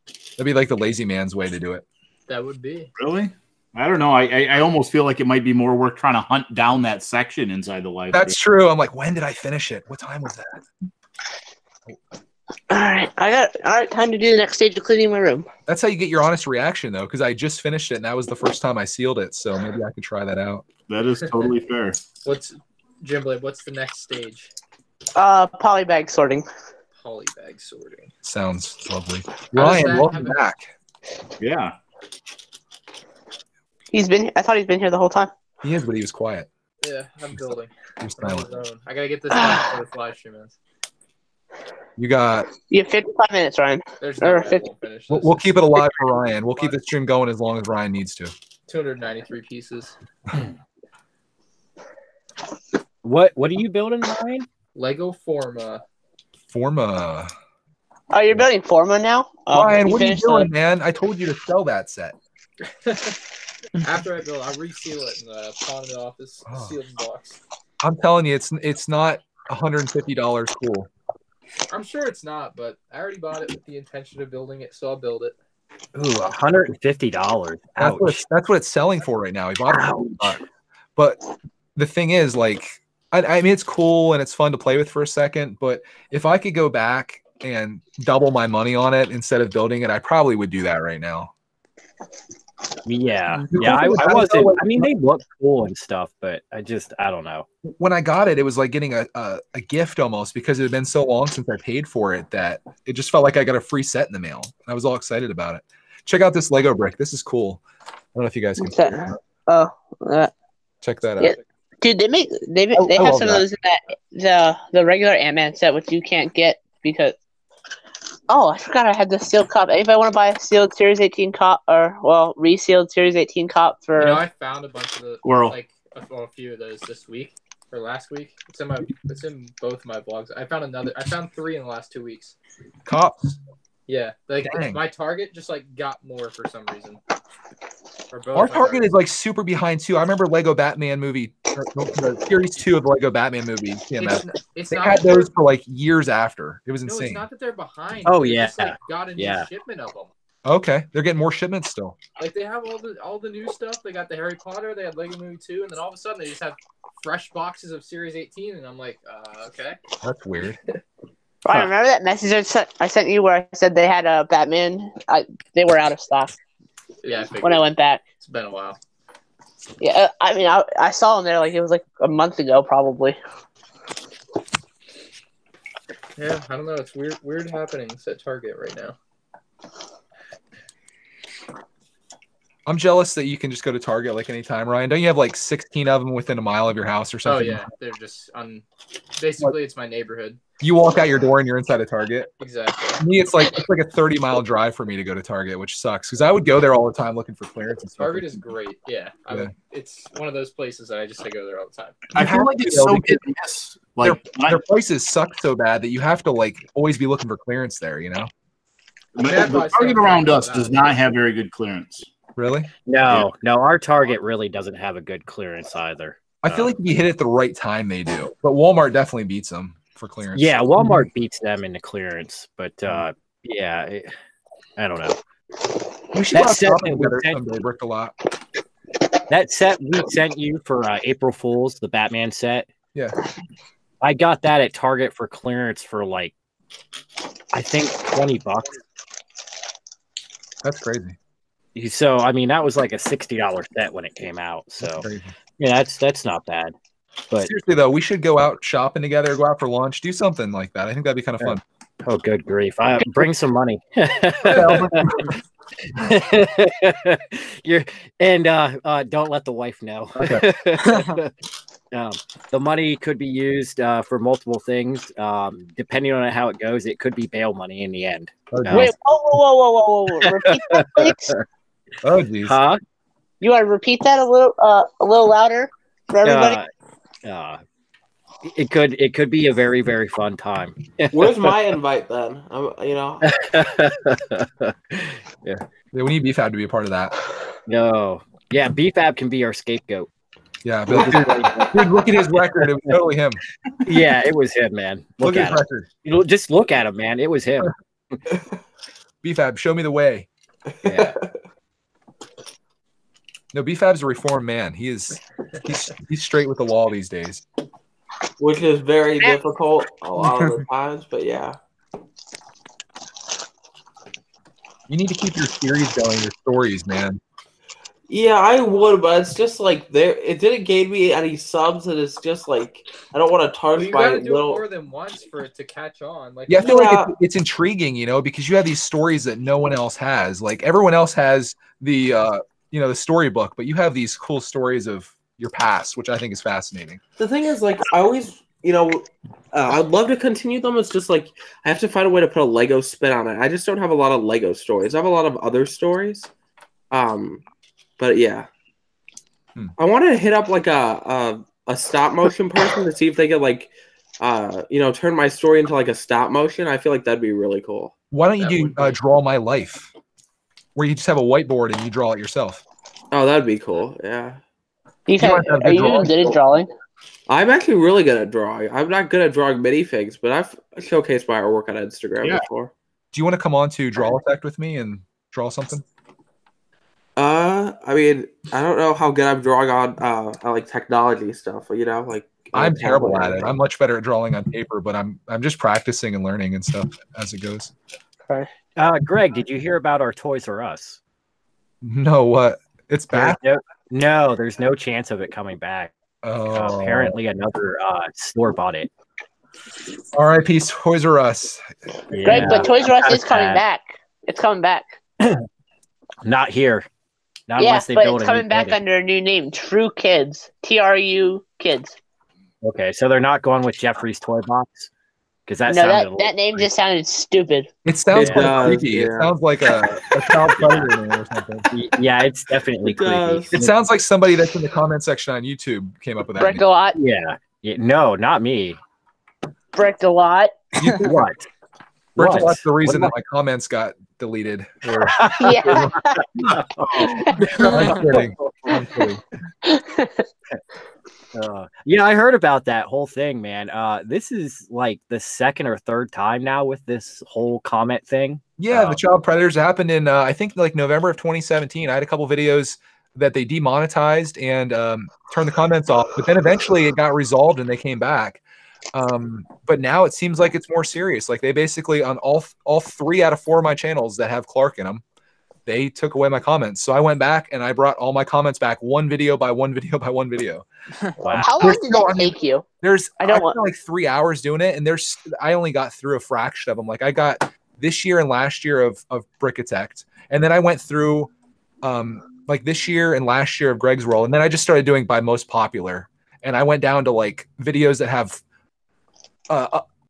That'd be like the lazy man's way to do it. That would be. Really? I don't know. I almost feel like it might be more work trying to hunt down that section inside the live. That's true. I'm like, when did I finish it? What time was that? All right, time to do the next stage of cleaning my room. That's how you get your honest reaction, though, because I just finished it, and that was the first time I sealed it, so maybe I could try that out. That is totally fair. What's the next stage? Polybag sorting. Polybag sorting. Sounds lovely. Ryan, welcome back. Yeah. I thought he's been here the whole time. He is, but he was quiet. Yeah, I'm building. He was silent. I gotta get this done before this live stream ends. You have 55 minutes, Ryan. There's no way I won't finish this. We'll keep it alive for Ryan. We'll keep the stream going as long as Ryan needs to. 293 pieces. What are you building, Ryan? Lego Forma. Forma. Oh, you're building Forma now? Ryan, what are you doing, man? I told you to sell that set. After I build, I'll reseal it and pawn it off this sealed box. I'm telling you, it's not $150 cool. I'm sure it's not, but I already bought it with the intention of building it, so I'll build it. Ooh, $150. That's what it's selling for right now. He bought it for $100. But the thing is, like, I mean, it's cool and it's fun to play with for a second, but if I could go back and double my money on it instead of building it, I probably would do that right now. Yeah, I wasn't. I mean, they look cool and stuff, but I don't know. When I got it, it was like getting a gift almost because it had been so long since I paid for it that it just felt like I got a free set in the mail. I was all excited about it. Check out this Lego brick. This is cool. I don't know if you guys can. Check that out. Dude, they have some of those in the regular Ant-Man set, which you can't get because. Oh, I forgot I had the sealed cop. If I want to buy a sealed Series 18 cop, resealed Series 18 cop for. I found a bunch of a few of those this week or last week. It's in both my blogs. I found 3 in the last 2 weeks. Cops. Yeah, my Target just got more for some reason. Our Target is super behind too. I remember Lego Batman movie, the Series 2 of the Lego Batman movie. They had those for years after. It was insane. No, it's not that they're behind. Oh they yeah, just, got a new shipment of them. Okay, they're getting more shipments still. They have all the new stuff. They got the Harry Potter. They had Lego Movie 2, and then all of a sudden they just have fresh boxes of Series 18, and I'm like, okay. That's weird. Ryan, remember that message I sent you where I said they had a Batman? They were out of stock. Yeah, when I went back. It's been a while. Yeah, I mean, I saw them there it was a month ago, probably. Yeah, I don't know. It's weird happenings at Target right now. I'm jealous that you can just go to Target anytime, Ryan. Don't you have 16 of them within a mile of your house or something? Oh yeah, they're just basically it's my neighborhood. You walk out your door and you're inside a Target. Exactly. For me, it's like a 30-mile drive for me to go to Target, which sucks because I would go there all the time looking for clearance and stuff. Target is great. Yeah. It's one of those places that I go there all the time. I feel like it's so hit and miss. Their prices suck so bad that you have to always be looking for clearance there. The Target around us does not have very good clearance. Really? No, our Target really doesn't have a good clearance either. I feel like if you hit it the right time, they do. But Walmart definitely beats them for clearance. Yeah, Walmart beats them in the clearance. But, I don't know. We should someday, Brick a lot. That set we sent you for April Fool's, the Batman set. Yeah. I got that at Target for clearance for I think $20. That's crazy. So I mean that was a $60 set when it came out. So yeah, that's not bad. But seriously though, we should go out shopping together, go out for lunch, do something like that. I think that'd be kind of fun. Oh, good grief! Bring some money. Don't let the wife know. Okay. The money could be used for multiple things. Depending on how it goes, it could be bail money in the end. Wait, whoa! Repeat that, please. Oh, geez. Huh? You want to repeat that a little louder for everybody? It could be a very, very fun time. Where's my invite then? You know. Yeah, we need BFAB to be a part of that. No. Yeah, BFAB can be our scapegoat. Yeah, but dude, look at his record. It was totally him. Yeah, it was him, man. Look at his record. Just look at him, man. It was him. BFAB, show me the way. Yeah. No, BFAB's a reformed man. He's straight with the wall these days. Which is very difficult a lot of the times, but yeah. You need to keep your series going, your stories, man. Yeah, I would, but it's just like it didn't give me any subs, and it's just like I don't want to target you my gotta do little. it more than once for it to catch on. Like, yeah, I feel like it's intriguing, you know, because you have these stories that no one else has. Like everyone else has the the storybook, but you have these cool stories of your past, which I think is fascinating. The thing is, like, I always, I'd love to continue them. It's just like I have to find a way to put a Lego spin on it. I just don't have a lot of Lego stories. I have a lot of other stories. But yeah, I want to hit up like a stop motion person to see if they could like, turn my story into like a stop motion. I feel like that'd be really cool. Why don't you do Draw My Life, where you just have a whiteboard and you draw it yourself? Oh, that'd be cool. Yeah. Are you even good at drawing? I'm actually really good at drawing. I'm not good at drawing minifigs, but I've showcased my artwork on Instagram before. Do you want to come on to Draw Effect with me and draw something? I mean, I don't know how good I'm drawing on like technology stuff, like I'm terrible at it. I'm much better at drawing on paper, but I'm just practicing and learning and stuff as it goes. Okay. Greg, did you hear about our Toys R Us? No, what? It's back? No, there's no chance of it coming back. Oh. Apparently another store bought it. R.I.P. Toys R Us. Yeah, Greg, but Toys R Us is coming back. It's coming back. Not here. Not yeah, unless they but build it's coming back under a new name, True Kids. TRU Kids. Okay, so they're not going with Jeffrey's Toy Box? Because that name just sounded stupid. It sounds creepy. Yeah. It sounds like a child predator name or something. Yeah, it's definitely creepy. It sounds like somebody that's in the comment section on YouTube came up with that. Brick a lot. Yeah. No, not me. Brick a lot. What? Brick a lot's the reason that my comments got deleted. Yeah. I'm kidding. I'm kidding. Yeah, I heard about that whole thing, man. This is like the second or third time now with this whole comment thing. Yeah, the child predators happened in I think like November of 2017. I had a couple videos that they demonetized and turned the comments off, but then eventually it got resolved and they came back. But now it seems like it's more serious. Like they basically on all 3 out of 4 of my channels that have Clark in them, they took away my comments. So I went back and I brought all my comments back one video by one video by one video. Wow. How long did that take you? I spent like 3 hours doing it, and I only got through a fraction of them. Like I got this year and last year of Brickitect, and then I went through like this year and last year of Greg's World, and then I just started doing by most popular, and I went down to like videos that have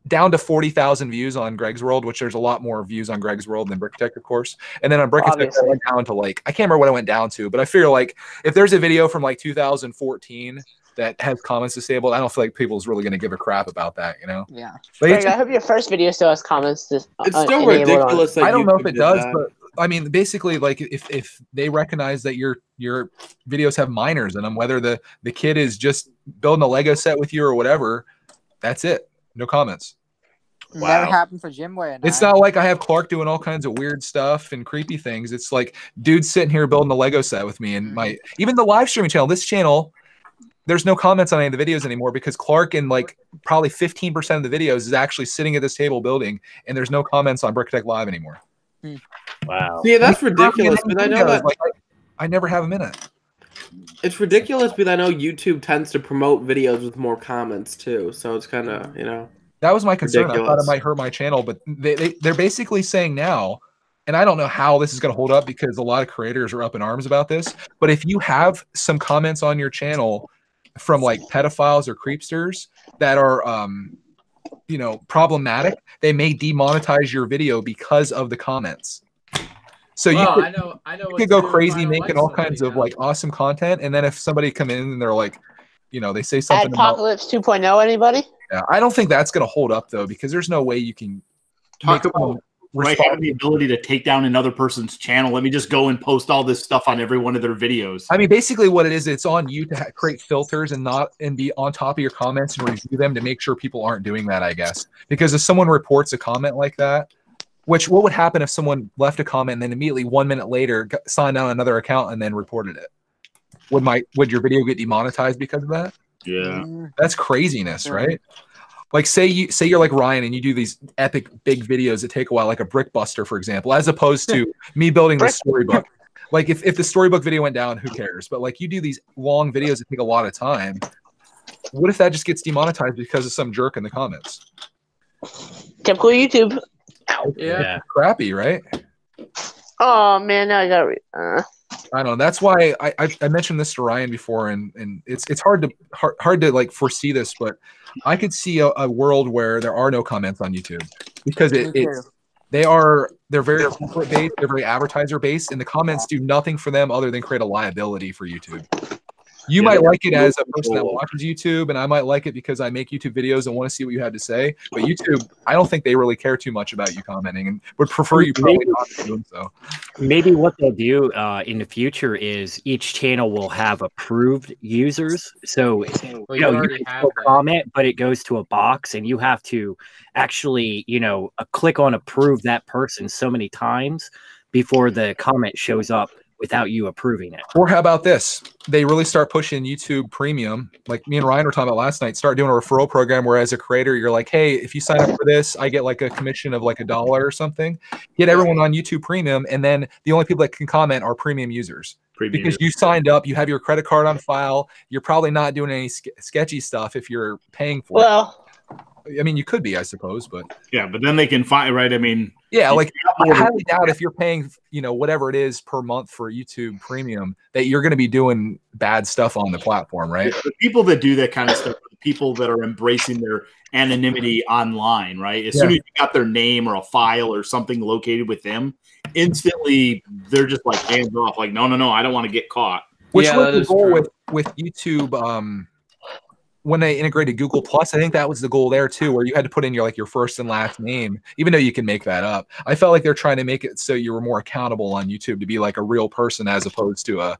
down to 40,000 views on Greg's World, which there's a lot more views on Greg's World than Brickitect, of course. And then on Brickitect, I went down to like, I can't remember what I went down to, but I figure like if there's a video from like 2014 that has comments disabled, I don't feel like people's really going to give a crap about that, you know? Yeah. Greg, I hope your first video still has comments. It's still ridiculous. I don't know if it does, but I mean, basically, like if they recognize that your videos have minors in them, whether the kid is just building a Lego set with you or whatever, that's it. No comments. Wow. Never happened for Jim Boy. It's not like I have Clark doing all kinds of weird stuff and creepy things. It's like dude's sitting here building a Lego set with me, and even the live streaming channel. This channel, there's no comments on any of the videos anymore because Clark in like probably 15% of the videos is actually sitting at this table building, and there's no comments on Brickitect Live anymore. Wow. Yeah, that's ridiculous. But I know that I never have them in it. It's ridiculous because I know YouTube tends to promote videos with more comments too, so it's kind of that was my concern. Ridiculous. I thought it might hurt my channel, but they're basically saying now, and I don't know how this is going to hold up because a lot of creators are up in arms about this. But if you have some comments on your channel from like pedophiles or creepsters that are problematic, they may demonetize your video because of the comments. So you could go crazy making all kinds of like awesome content, and then if somebody come in and they're like, they say something Apocalypse 2.0, anybody? Yeah, I don't think that's going to hold up, though, because there's no way you can talk about having the ability to take down another person's channel. Let me just go and post all this stuff on every one of their videos. I mean, basically what it is, it's on you to create filters and be on top of your comments and review them to make sure people aren't doing that, I guess. Because if someone reports a comment like that, what would happen if someone left a comment and then immediately 1 minute later signed on another account and then reported it? Would your video get demonetized because of that? Yeah. That's craziness, right? Like say you're like Ryan and you do these epic big videos that take a while, like a brick buster, for example, as opposed to me building the storybook. Like if the storybook video went down, who cares? But like you do these long videos that take a lot of time. What if that just gets demonetized because of some jerk in the comments? Typical YouTube. Yeah. Crappy, right? Oh man, now I got I don't know. That's why I mentioned this to Ryan before, and it's hard to like foresee this, but I could see a world where there are no comments on YouTube because they're very corporate based, they're very advertiser based, and the comments do nothing for them other than create a liability for YouTube. You might like it as a person that watches YouTube, and I might like it because I make YouTube videos and want to see what you have to say. But YouTube, I don't think they really care too much about you commenting and would prefer you probably not doing so. Maybe what they'll do in the future is each channel will have approved users. So you can still comment, but it goes to a box, and you have to actually, click on approve that person so many times before the comment shows up without you approving it. Or how about this? They really start pushing YouTube Premium. Like me and Ryan were talking about last night, start doing a referral program where as a creator, you're like, hey, if you sign up for this, I get like a commission of like $1 or something. Get everyone on YouTube Premium, and then the only people that can comment are premium users. Because you signed up, you have your credit card on file, you're probably not doing any sketchy stuff if you're paying for it. I mean, you could be, I suppose, but yeah, but then they can find, right? I mean, yeah, like I highly doubt if you're paying, whatever it is per month for YouTube Premium, that you're going to be doing bad stuff on the platform, right? The people that do that kind of stuff are the people that are embracing their anonymity online, right? As soon as you got their name or a file or something located with them, instantly they're just like hands off, like, no, I don't want to get caught. Which was the goal with YouTube. When they integrated Google Plus, I think that was the goal there too, where you had to put in your first and last name, even though you can make that up. I felt like they're trying to make it so you were more accountable on YouTube to be like a real person as opposed to a,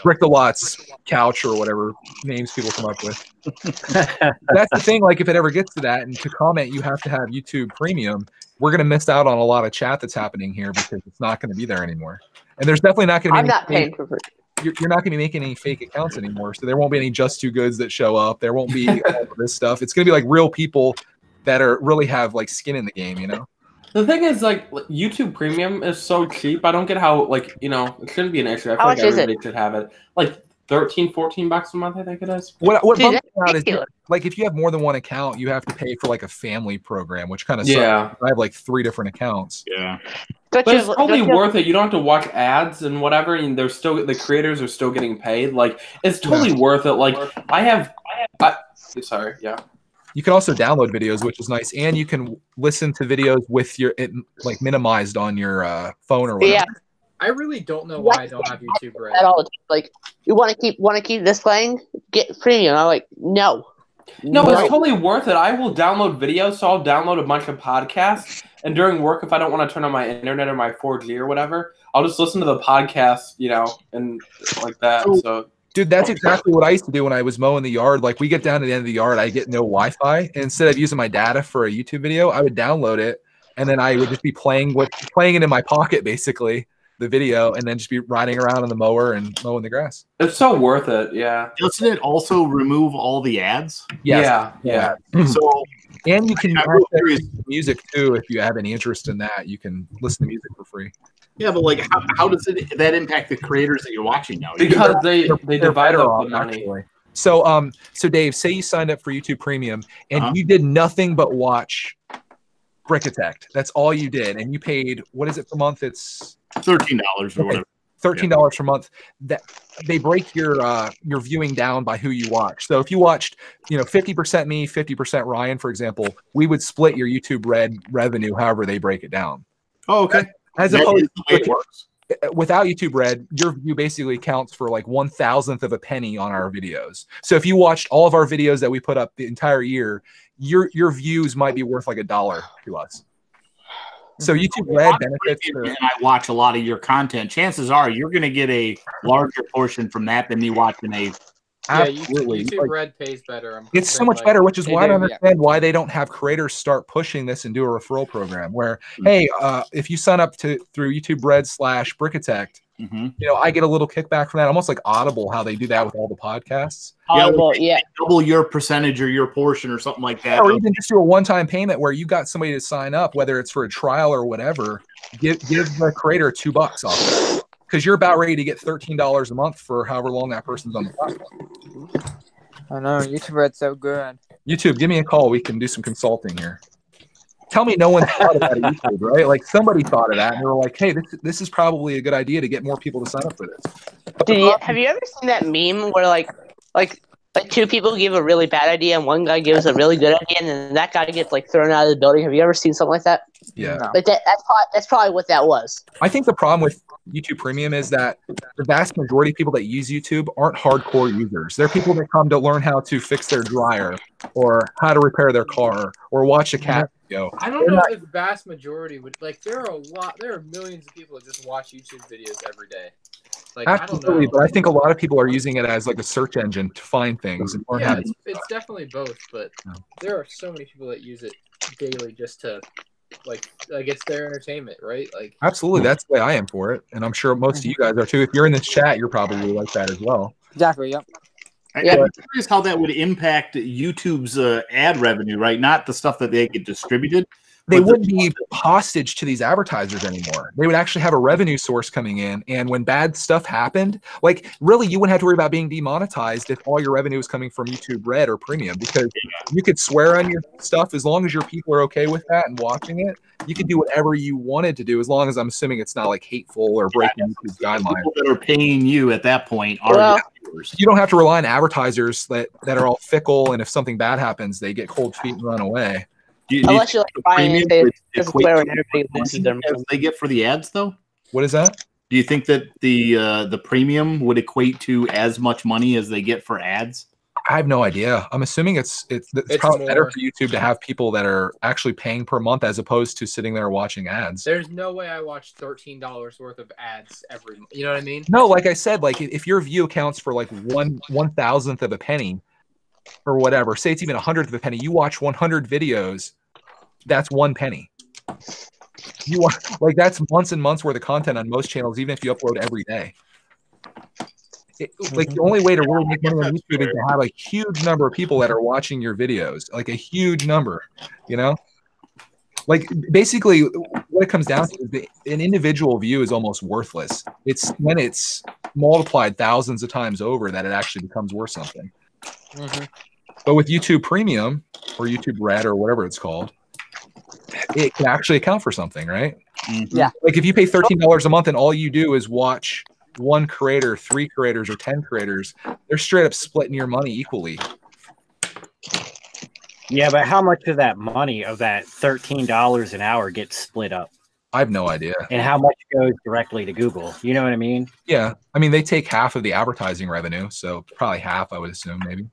Rick the Lot's couch or whatever names people come up with. That's the thing. Like if it ever gets to that, and to comment, you have to have YouTube Premium. We're going to miss out on a lot of chat that's happening here because it's not going to be there anymore. And there's definitely not going to be. I'm not paying for it. You're not going to be making any fake accounts anymore. So there won't be any Just Too Goods that show up. There won't be all of this stuff. It's going to be like real people that really have like skin in the game, The thing is, like, YouTube Premium is so cheap. I don't get how, it shouldn't be an issue. I feel like everybody should have it. Like $13-14 a month, I think it is. What bumps me out is, like, if you have more than one account, you have to pay for like a family program, which kind of sucks. I have like 3 different accounts. Yeah. But it's totally worth it. You don't have to watch ads and whatever, and the creators are still getting paid. Like, it's totally worth it. Like, sorry, yeah. You can also download videos, which is nice, and you can listen to videos with it minimized on your phone or whatever. Yeah. I really don't know why I don't have YouTube Red. At all, like, you want to keep this playing? Get premium. I'm like, no. No, it's totally worth it. I will download videos, so I'll download a bunch of podcasts. And during work, if I don't want to turn on my internet or my 4G or whatever, I'll just listen to the podcast, and like that. So, dude, that's exactly what I used to do when I was mowing the yard. Like, we get down to the end of the yard, I get no Wi-Fi. And instead of using my data for a YouTube video, I would download it, and then I would just be playing it in my pocket, basically, the video, and then just be riding around on the mower and mowing the grass. It's so worth it, yeah. Doesn't it also remove all the ads? Yes. Yeah. So, and you can access music too if you have any interest in that. You can listen to music for free. Yeah, but like, how does that impact the creators that you're watching now? Because they divide up the money. Actually. So Dave, say you signed up for YouTube Premium and you did nothing but watch Brick Attack. That's all you did, and you paid, what is it per month? It's $13 or whatever. $13 per month. That they break your viewing down by who you watch. So if you watched, 50% me, 50% Ryan, for example, we would split your YouTube Red revenue however they break it down. Oh, okay. As opposed to the way it works. without YouTube Red, your view basically counts for like 1,000th of a penny on our videos. So if you watched all of our videos that we put up the entire year, your views might be worth like $1 to us. So YouTube Red benefits. And I watch a lot of your content. Chances are you're going to get a larger portion from that than me watching a. Yeah, Absolutely. YouTube Like, Red pays better. it's so much better, which is why I don't understand why they don't have creators start pushing this and do a referral program where, hey, if you sign up through YouTube Red / Brickatect, I get a little kickback from that. Almost like Audible, how they do that with all the podcasts. Audible, yeah. Double your percentage or your portion or something like that. Or even just do a one-time payment where you got somebody to sign up, whether it's for a trial or whatever. Give the creator $2 off it. Because you're about ready to get $13 a month for however long that person's on the platform. I know, YouTube Red's so good. YouTube, give me a call. We can do some consulting here. Tell me no one thought of that at YouTube, right? Like somebody thought of that and they were like, hey, this is probably a good idea to get more people to sign up for this. Have you ever seen that meme where like two people give a really bad idea and one guy gives a really good idea and then that guy gets like thrown out of the building? Have you ever seen something like that? Yeah. No. Like that's probably what that was. I think the problem with YouTube Premium is that the vast majority of people that use YouTube aren't hardcore users. They're people that come to learn how to fix their dryer or how to repair their car or watch a cat video. I don't know if the vast majority would there are millions of people that just watch YouTube videos every day. Like, Absolutely, I don't know. but I think a lot of people are using it as like a search engine to find things and learn how to. It's definitely both, but there are so many people that use it daily just to like it's their entertainment, right? Like Absolutely, that's the way I am for it, and I'm sure most of you guys are too. If you're in this chat, you're probably like that as well. Exactly. Yep. I'm curious how that would impact YouTube's ad revenue, right? Not the stuff that they get distributed. They wouldn't be hostage to these advertisers anymore. They would actually have a revenue source coming in. And when bad stuff happened, like really, you wouldn't have to worry about being demonetized if all your revenue was coming from YouTube Red or Premium, because you could swear on your stuff as long as your people are okay with that and watching it. You could do whatever you wanted to do, as long as I'm assuming it's not like hateful or breaking YouTube's guidelines. People that are paying you at that point are viewers. You don't have to rely on advertisers that are all fickle, and if something bad happens, they get cold feet and run away. Unless you like Brian and say this is where everybody loses their money. They get for the ads, though. What is that? Do you think that the premium would equate to as much money as they get for ads? I have no idea. I'm assuming it's probably better for YouTube to have people that are actually paying per month as opposed to sitting there watching ads. There's no way I watch $13 worth of ads every month. You know what I mean? No, like I said, like if your view counts for like 1/1000th of a penny or whatever, say it's even 100th of a penny, you watch 100 videos, that's 1 penny. You want that's months and months worth of content on most channels, even if you upload every day. Like the only way to really make money on YouTube is to have a huge number of people that are watching your videos, like a huge number, Like basically what it comes down to is an individual view is almost worthless. It's when it's multiplied thousands of times over that it actually becomes worth something. But with YouTube Premium or YouTube Red or whatever it's called, it can actually account for something, right? Yeah. Like if you pay $13 a month and all you do is watch one creator, 3 creators, or 10 creators, they're straight up splitting your money equally. Yeah, but how much of that money, of that $13 an hour, gets split up? I have no idea. And how much goes directly to Google? You know what I mean? Yeah. I mean, they take half of the advertising revenue, so probably half, I would assume, maybe.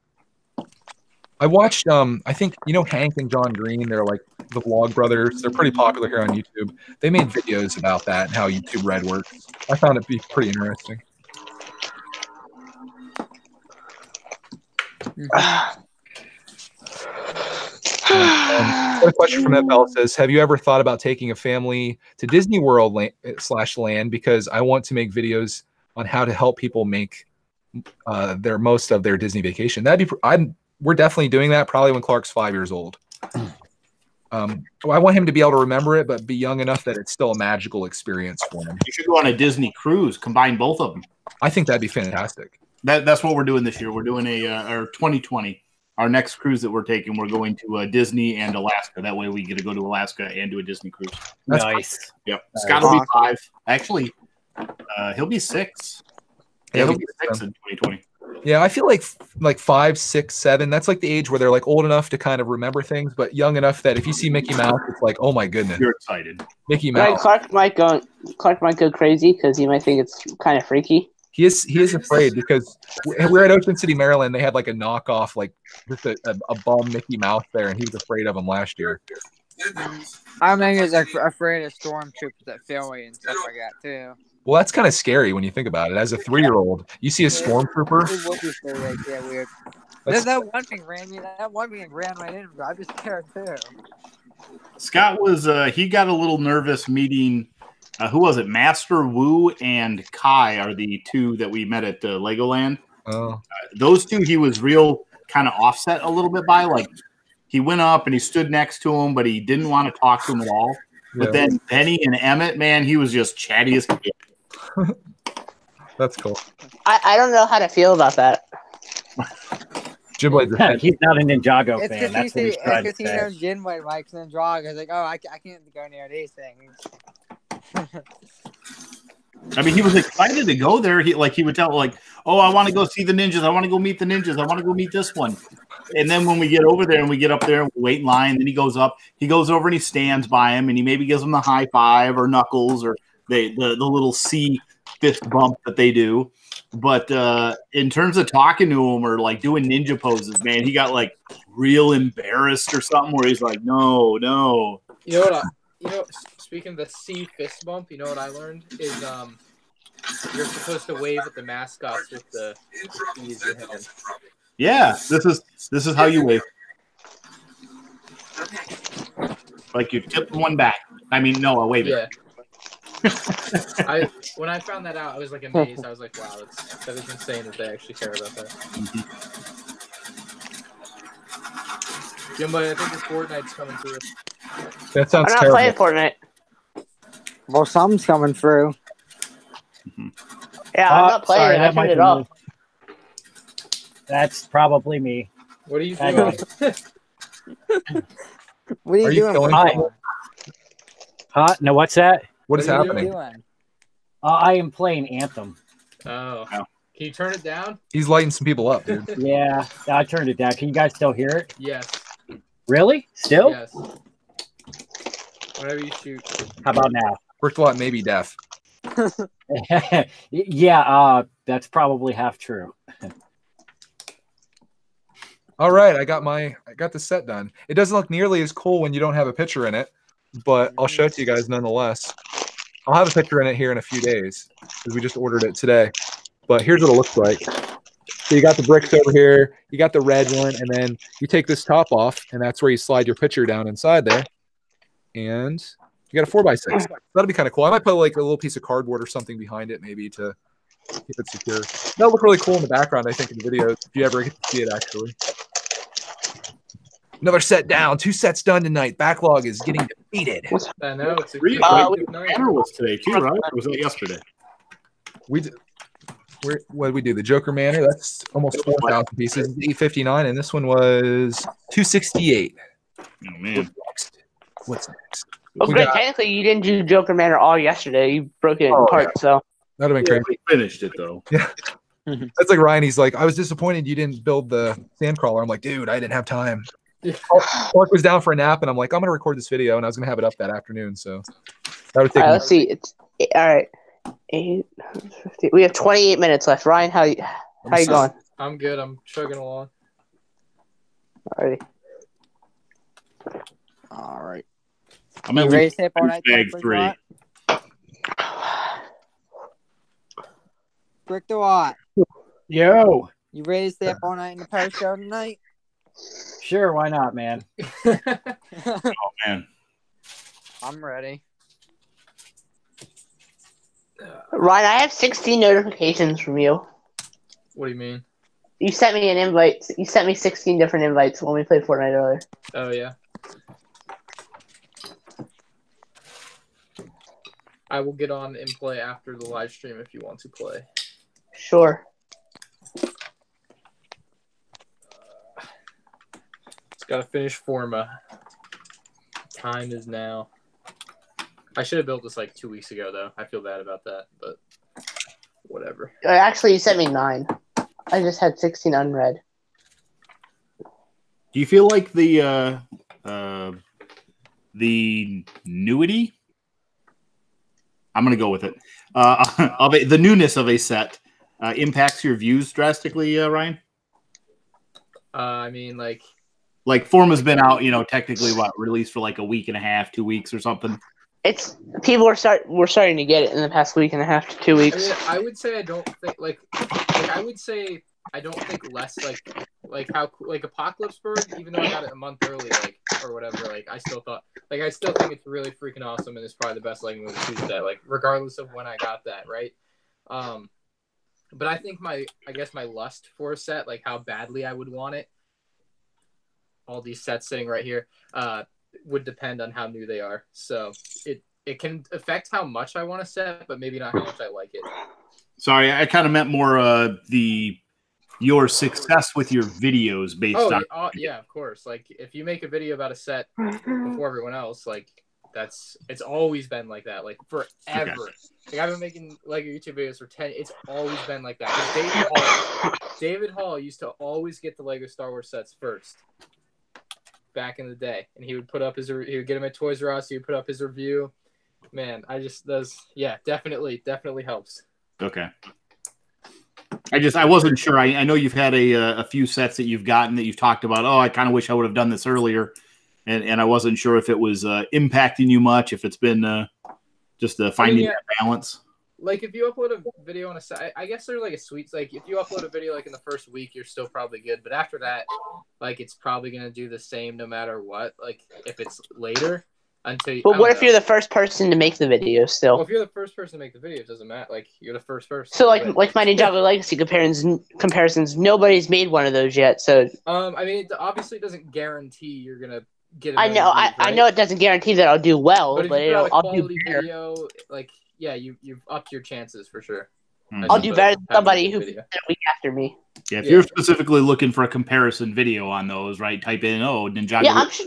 I watched, I think, Hank and John Green, they're like the Vlog Brothers. They're pretty popular here on YouTube. They made videos about that and how YouTube Red works. I found it to be pretty interesting. A question from FL says, have you ever thought about taking a family to Disney World /land, because I want to make videos on how to help people make their most of their Disney vacation? We're definitely doing that probably when Clark's 5 years old. I want him to be able to remember it, but be young enough that it's still a magical experience for him. You should go on a Disney cruise, combine both of them. I think that'd be fantastic. That's what we're doing this year. We're doing our 2020. Our next cruise that we're taking, we're going to Disney and Alaska. That way we get to go to Alaska and do a Disney cruise. That's nice. Yep. Scott will be 5. Actually, he'll be 6. Yeah, he'll be 6 in 2020. Yeah, I feel like 5, 6, 7. That's like the age where they're like old enough to kind of remember things, but young enough that if you see Mickey Mouse, it's like, oh my goodness, You're excited. Mickey Like Mouse. Clark might go crazy because he might think it's kind of freaky. He is afraid because we're at Ocean City, Maryland. They had like a knockoff, like just a bum Mickey Mouse there, and he was afraid of him last year. I think he's afraid of stormtroopers at Philly and stuff like that too. Well, that's kind of scary when you think about it. As a 3-year-old, you see a stormtrooper. It would be scary, like, yeah, weird. That one thing ran right in. I was scared too. Scott was he got a little nervous meeting. Who was it? Master Wu and Kai are the two that we met at Legoland. Oh, those two he was real kind of offset a little bit by. Like he went up and he stood next to him, but he didn't want to talk to him at all. yeah. But then Benny and Emmett, man, he was just chatty as kid. That's cool. I don't know how to feel about that. Ghibli. He's not a Ninjago It's fan. That's what he's because trying to he say. knows Jinwei likes Ninjago. He's like, oh, I can't go near these things. I mean, he was excited to go there. He would tell like, "Oh, I want to go see the ninjas. I want to go meet the ninjas. I want to go meet this one." And then when we get over there and we get up there and we wait in line, then he goes up. He goes over and he stands by him and he maybe gives him the high five or knuckles or the little C fist bump that they do. But in terms of talking to him or like doing ninja poses, man, he got like real embarrassed or something where he's like, "No." You know what? Speaking of the C fist bump, you know what I learned is you're supposed to wave at the mascots with the E's in your hand. Yeah, this is how you wave. Like you tip one back. I mean, no, I wave it. Yeah. When I found that out, I was like amazed. I was like, wow, that is insane that they actually care about that. Jimbo, I think this Fortnite's coming through. That sounds I'm not terrible. playing Fortnite. Well, something's coming through. Yeah, I'm not playing sorry, it. I that might turned it be off. me. That's probably me. What are you Hang doing? What are you doing? killing Hi. someone? No, what's that? What is What are you happening? doing? I am playing Anthem. Oh. Can you turn it down? He's lighting some people up, dude. Yeah, I turned it down. Can you guys still hear it? Yes. Really? Still? Yes. Whenever you shoot. How about now? Bricklot may be deaf. Yeah, that's probably half true. All right, I got the set done. It doesn't look nearly as cool when you don't have a picture in it, but I'll show it to you guys nonetheless. I'll have a picture in it here in a few days because we just ordered it today. But here's what it looks like. So you got the bricks over here, you got the red one, and then you take this top off, and that's where you slide your picture down inside there. And you got a 4x6. That'll be kind of cool. I might put like a little piece of cardboard or something behind it maybe to keep it secure. That'll look really cool in the background, I think, in the videos, if you ever get to see it, actually. Another set down. 2 sets done tonight. Backlog is getting defeated. I know. It's a Three good night. Banner was today too, right? Or was that yesterday? What did we do? The Joker Manor. That's almost 4,000 pieces. 859, and this one was 268. Oh man. What's next? Oh, great. Technically, you didn't do Joker Manor all yesterday. You broke it in parts, so. That'd have been crazy. We finished it though. Yeah. That's like Ryan. He's like, I was disappointed you didn't build the Sandcrawler. I'm like, dude, I didn't have time. Clark was down for a nap, and I'm like, I'm gonna record this video, and I was gonna have it up that afternoon. So that would take. All right, let's see. It's all right. 8:50. We have 28 minutes left. Ryan, how you going? I'm good. I'm chugging along. Alrighty. All right. I'm You at ready least to stay up all night? bag 3. Brick the Watt. Yo. You ready to stay up all night in the post show tonight? Sure, why not, man? Oh man. I'm ready. Ryan, I have 16 notifications from you. What do you mean? You sent me an invite. You sent me 16 different invites when we played Fortnite earlier. Oh, yeah. I will get on and play after the live stream if you want to play. Sure. Just gotta finish Forma. Time is now. I should have built this like 2 weeks ago, though. I feel bad about that, but whatever. Actually, you sent me 9. I just had 16 unread. Do you feel like the newity? I'm going to go with it. The newness of a set impacts your views drastically, Ryan? I mean, like Form has been out, technically released for like a week and a half, 2 weeks or something. It's people we're starting to get it in the past week and a half to 2 weeks. I mean, I would say I don't think I would say I don't think less how Apocalypseburg, even though I got it a month early, or whatever, I still think it's really freaking awesome and it's probably the best Lego Movie 2 set, regardless of when I got that, right? But I think my lust for a set, how badly I would want it, all these sets sitting right here, would depend on how new they are. So it can affect how much I want a set, but maybe not how much I like it. Sorry, I kind of meant more your success with your videos based on. Yeah, of course. If you make a video about a set before everyone else, it's always been like that, forever. Okay. I've been making Lego YouTube videos for 10. It's always been like that. 'Cause David Hall used to always get the Lego Star Wars sets first back in the day, and he would get them at Toys R Us. He would put up his review. Man, definitely helps. Okay. I wasn't sure. I know you've had a few sets that you've gotten that you've talked about. Oh, I kind of wish I would have done this earlier. And I wasn't sure if it was impacting you much, if it's been just finding that balance. If you upload a video on a set, I guess they're a sweet. If you upload a video in the first week, you're still probably good. But after that, it's probably gonna do the same no matter what. If it's later, until. But what if you're the first person to make the video still? Well, if you're the first person to make the video, it doesn't matter. You're the first person. So my Ninjago Legacy comparisons, nobody's made one of those yet. So I mean, it obviously doesn't guarantee you're gonna get. I know, I know it doesn't guarantee that I'll do well, but I'll do better. Video, yeah, you've upped your chances for sure. I'll do better than somebody who did a week after me. Yeah, if you're specifically looking for a comparison video on those, right? Type in Ninjago.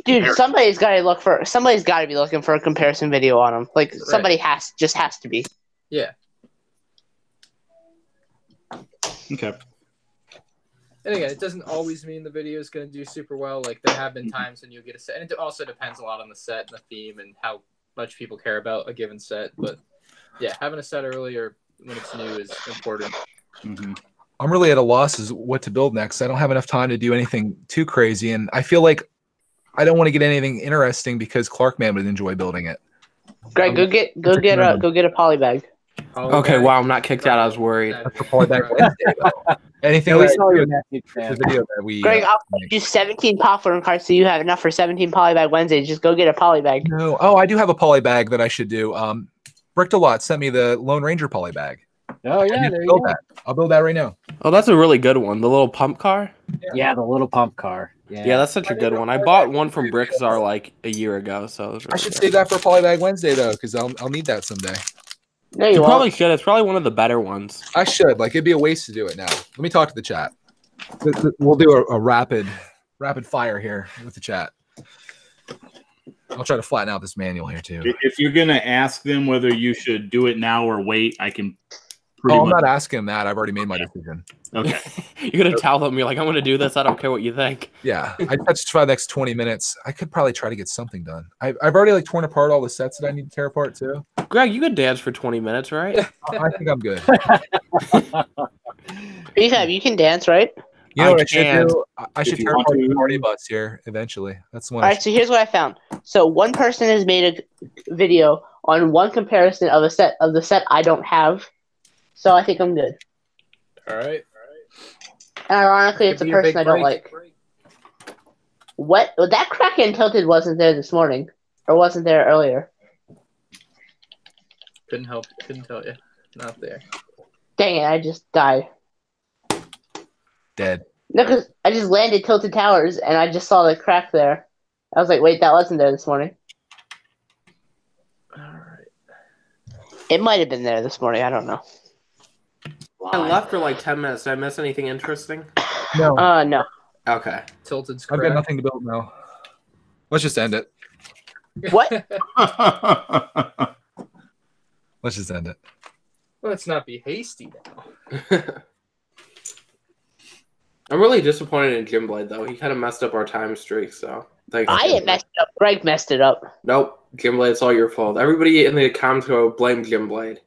Yeah, somebody's got to be looking for a comparison video on them. Somebody has to be. Yeah. Okay. And again, it doesn't always mean the video is going to do super well. There have been times when you get a set, and it also depends a lot on the set and the theme and how much people care about a given set. But yeah, having a set early or when it's new is important. Mm-hmm. I'm really at a loss as what to build next. I don't have enough time to do anything too crazy, and I feel like I don't want to get anything interesting because Clarkman would enjoy building it. Greg, go get a poly bag. Okay, wow, I'm not kicked out. I was worried. Anything we saw your message, the video that we. Greg, I'll do 17 popcorn carts so you have enough for 17 polybag Wednesdays. Just go get a polybag. No, I do have a polybag that I should do. Brickdalot sent me the Lone Ranger polybag. Oh yeah, there you go. I'll build that right now. Oh, that's a really good one. The little pump car. Yeah, the little pump car. Yeah, that's such a good one. I bought one from Brickzar a year ago, so really I should save that for polybag Wednesday though, because I'll need that someday. No, you probably should. It's probably one of the better ones. I should. It'd be a waste to do it now. Let me talk to the chat. We'll do a rapid fire here with the chat. I'll try to flatten out this manual here too. If you're gonna ask them whether you should do it now or wait, I can. I'm not asking them that. I've already made my decision. Okay. You're gonna tell them, you're like, I'm gonna do this. I don't care what you think. Yeah, I just try the next 20 minutes. I could probably try to get something done. I've already torn apart all the sets that I need to tear apart too. Greg, you could dance for 20 minutes, right? I think I'm good. You can dance, right? You know what I should do? I should tear apart the party bus here eventually. That's the one. All right, so here's what I found. So one person has made a video on one comparison of the set I don't have. So I think I'm good. All right. And ironically, it's a person I don't like. What? Well, that Kraken Tilted wasn't there this morning, or wasn't there earlier. Couldn't tell you. Not there. Dang it! I just died. Dead. No, because I just landed Tilted Towers, and I just saw the crack there. I was like, wait, that wasn't there this morning. All right. It might have been there this morning. I don't know. I left for 10 minutes. Did I miss anything interesting? No. No. Okay. Tilted's I've got nothing to build now. Let's just end it. What? Let's just end it. Let's not be hasty now. I'm really disappointed in Jim Blade, though. He kind of messed up our time streak, so thanks. I didn't mess it up. Greg messed it up. Nope. Jim Blade, it's all your fault. Everybody in the comments go blame Jim Blade.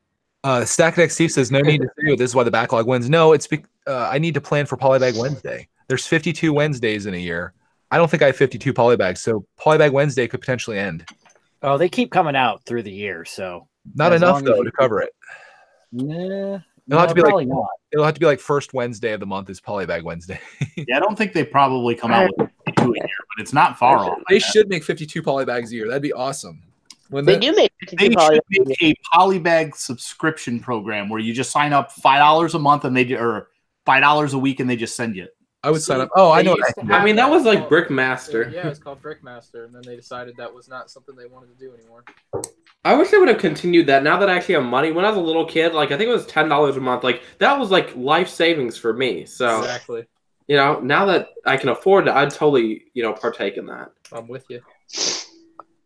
Stack Steve says, no need to do it. This is why the backlog wins. No, it's I need to plan for Polybag Wednesday. There's 52 Wednesdays in a year. I don't think I have 52 polybags, so Polybag Wednesday could potentially end. Oh, they keep coming out through the year, so not enough though to cover it. Nah, it'll have to be like not. It'll have to be like first Wednesday of the month is Polybag Wednesday. Yeah, I don't think they probably come out with 52 a year, but it's not far off. They should make 52 polybags a year. That'd be awesome. They do make 52 should make a polybag subscription program where you just sign up $5 a month and or $5 a week and they just send you it. I would sign up. Oh, I know. I mean, that was like Brickmaster. Yeah, it's called Brickmaster, and then they decided that was not something they wanted to do anymore. I wish they would have continued that. Now that I actually have money, when I was a little kid, like I think it was $10 a month. Like that was like life savings for me. So exactly. You know, now that I can afford it, I'd totally partake in that. I'm with you,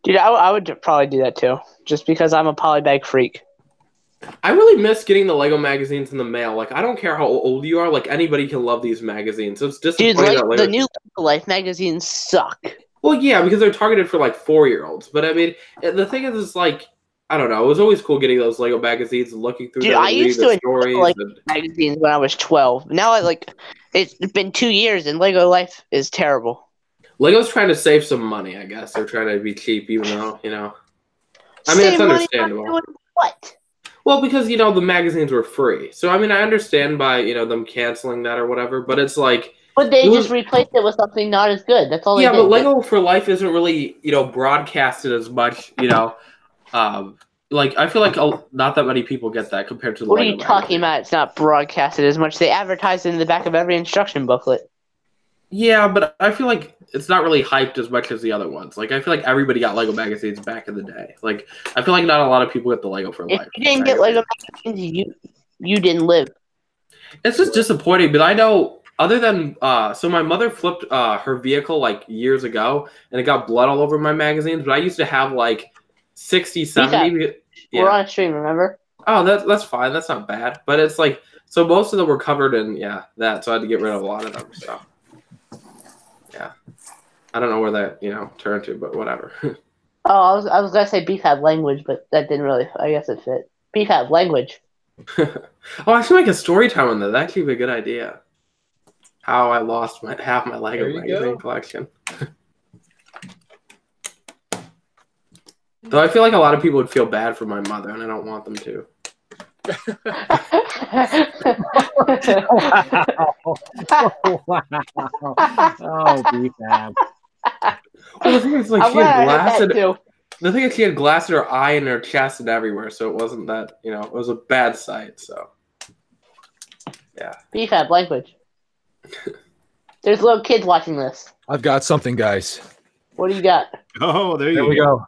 dude. I would probably do that too, just because I'm a polybag freak. I really miss getting the Lego magazines in the mail. Like, I don't care how old you are. Like, anybody can love these magazines. It's disappointing. Dude, the new Life magazines suck. Well, yeah, because they're targeted for, like, 4-year-olds. But, I mean, the thing is like, I don't know. It was always cool getting those Lego magazines and looking through them. I used to enjoy like magazines when I was 12. Now, it's been 2 years, and Lego Life is terrible. Lego's trying to save some money, I guess. They're trying to be cheap, even though, I mean, it's understandable. What? Well, because, the magazines were free. So, I mean, I understand by, them canceling that or whatever, but it's like... But they just replaced it with something not as good. That's all they did. Yeah, but Lego for Life isn't really, broadcasted as much, like, I feel like not that many people get that compared to the What Lego are you talking about? It's not broadcasted as much. They advertise it in the back of every instruction booklet. Yeah, but I feel like it's not really hyped as much as the other ones. Like, I feel like everybody got Lego magazines back in the day. Like, I feel like not a lot of people get the Lego for Life. If you didn't get Lego magazines, you didn't live. It's just disappointing, but I know other than so my mother flipped her vehicle like years ago, and it got blood all over my magazines. But I used to have like 60, 70. We're on a stream, remember? Oh, that's fine. That's not bad. But it's like so most of them were covered in that, so I had to get rid of a lot of them. So. Yeah, I don't know where that turned to, but whatever. I was gonna say beef had language, but that didn't really. I guess it fit. Beef had language. I should make a story time on that. That'd actually be a good idea. How I lost half my Lego magazine collection. Though I feel like a lot of people would feel bad for my mother, and I don't want them to. Wow. Oh, BFAB. Well, the thing is, like, she had glass the thing is, she had glass in her eye and her chest and everywhere, so it wasn't that, it was a bad sight, so. Yeah. BFAB language. There's little kids watching this. I've got something, guys. What do you got? Oh, there we go.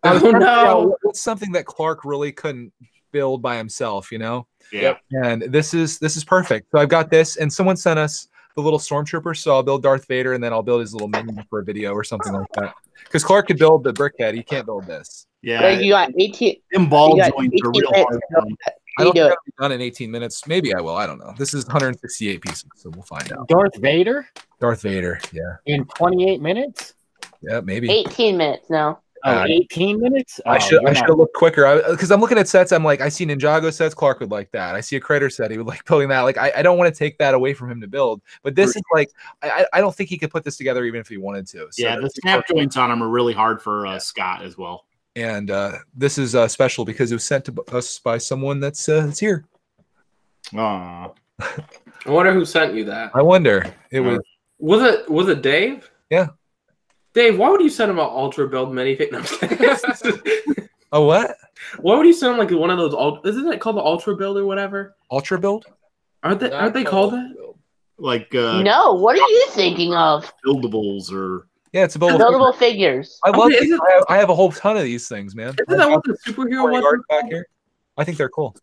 What's something that Clark really couldn't build by himself, Yeah. And this is perfect. So I've got this, and someone sent us the little stormtrooper, so I'll build Darth Vader, and then I'll build his little minion for a video or something like that. Because Clark could build the brickhead, he can't build this. Yeah. Like you got 18. Them ball joints are real hard. I don't think it'll be done in 18 minutes. Maybe I will. I don't know. This is 168 pieces, so we'll find out. Darth Vader? Darth Vader, yeah. In 28 minutes? Yeah, maybe. 18 minutes now. 18 minutes? I should have looked quicker because I'm looking at sets. I'm like, I see Ninjago sets. Clark would like that. I see a Crater set. He would like building that. Like, I don't want to take that away from him to build. But this is like, I don't think he could put this together even if he wanted to. So yeah, the snap joints on him are really hard for Scott as well. And this is special because it was sent to us by someone that's here. Aww. I wonder who sent you that. I wonder. Was it Dave? Yeah. Dave, why would you send him an ultra build minifig? No, a what? Why would you send him like one of those? Isn't it called the ultra build or whatever? Ultra build? Aren't they called that? Like no. What are you thinking of? Buildables or it's a buildable figures. I love these. I have a whole ton of these things, man. Isn't that what the superhero was back here? I think they're cool.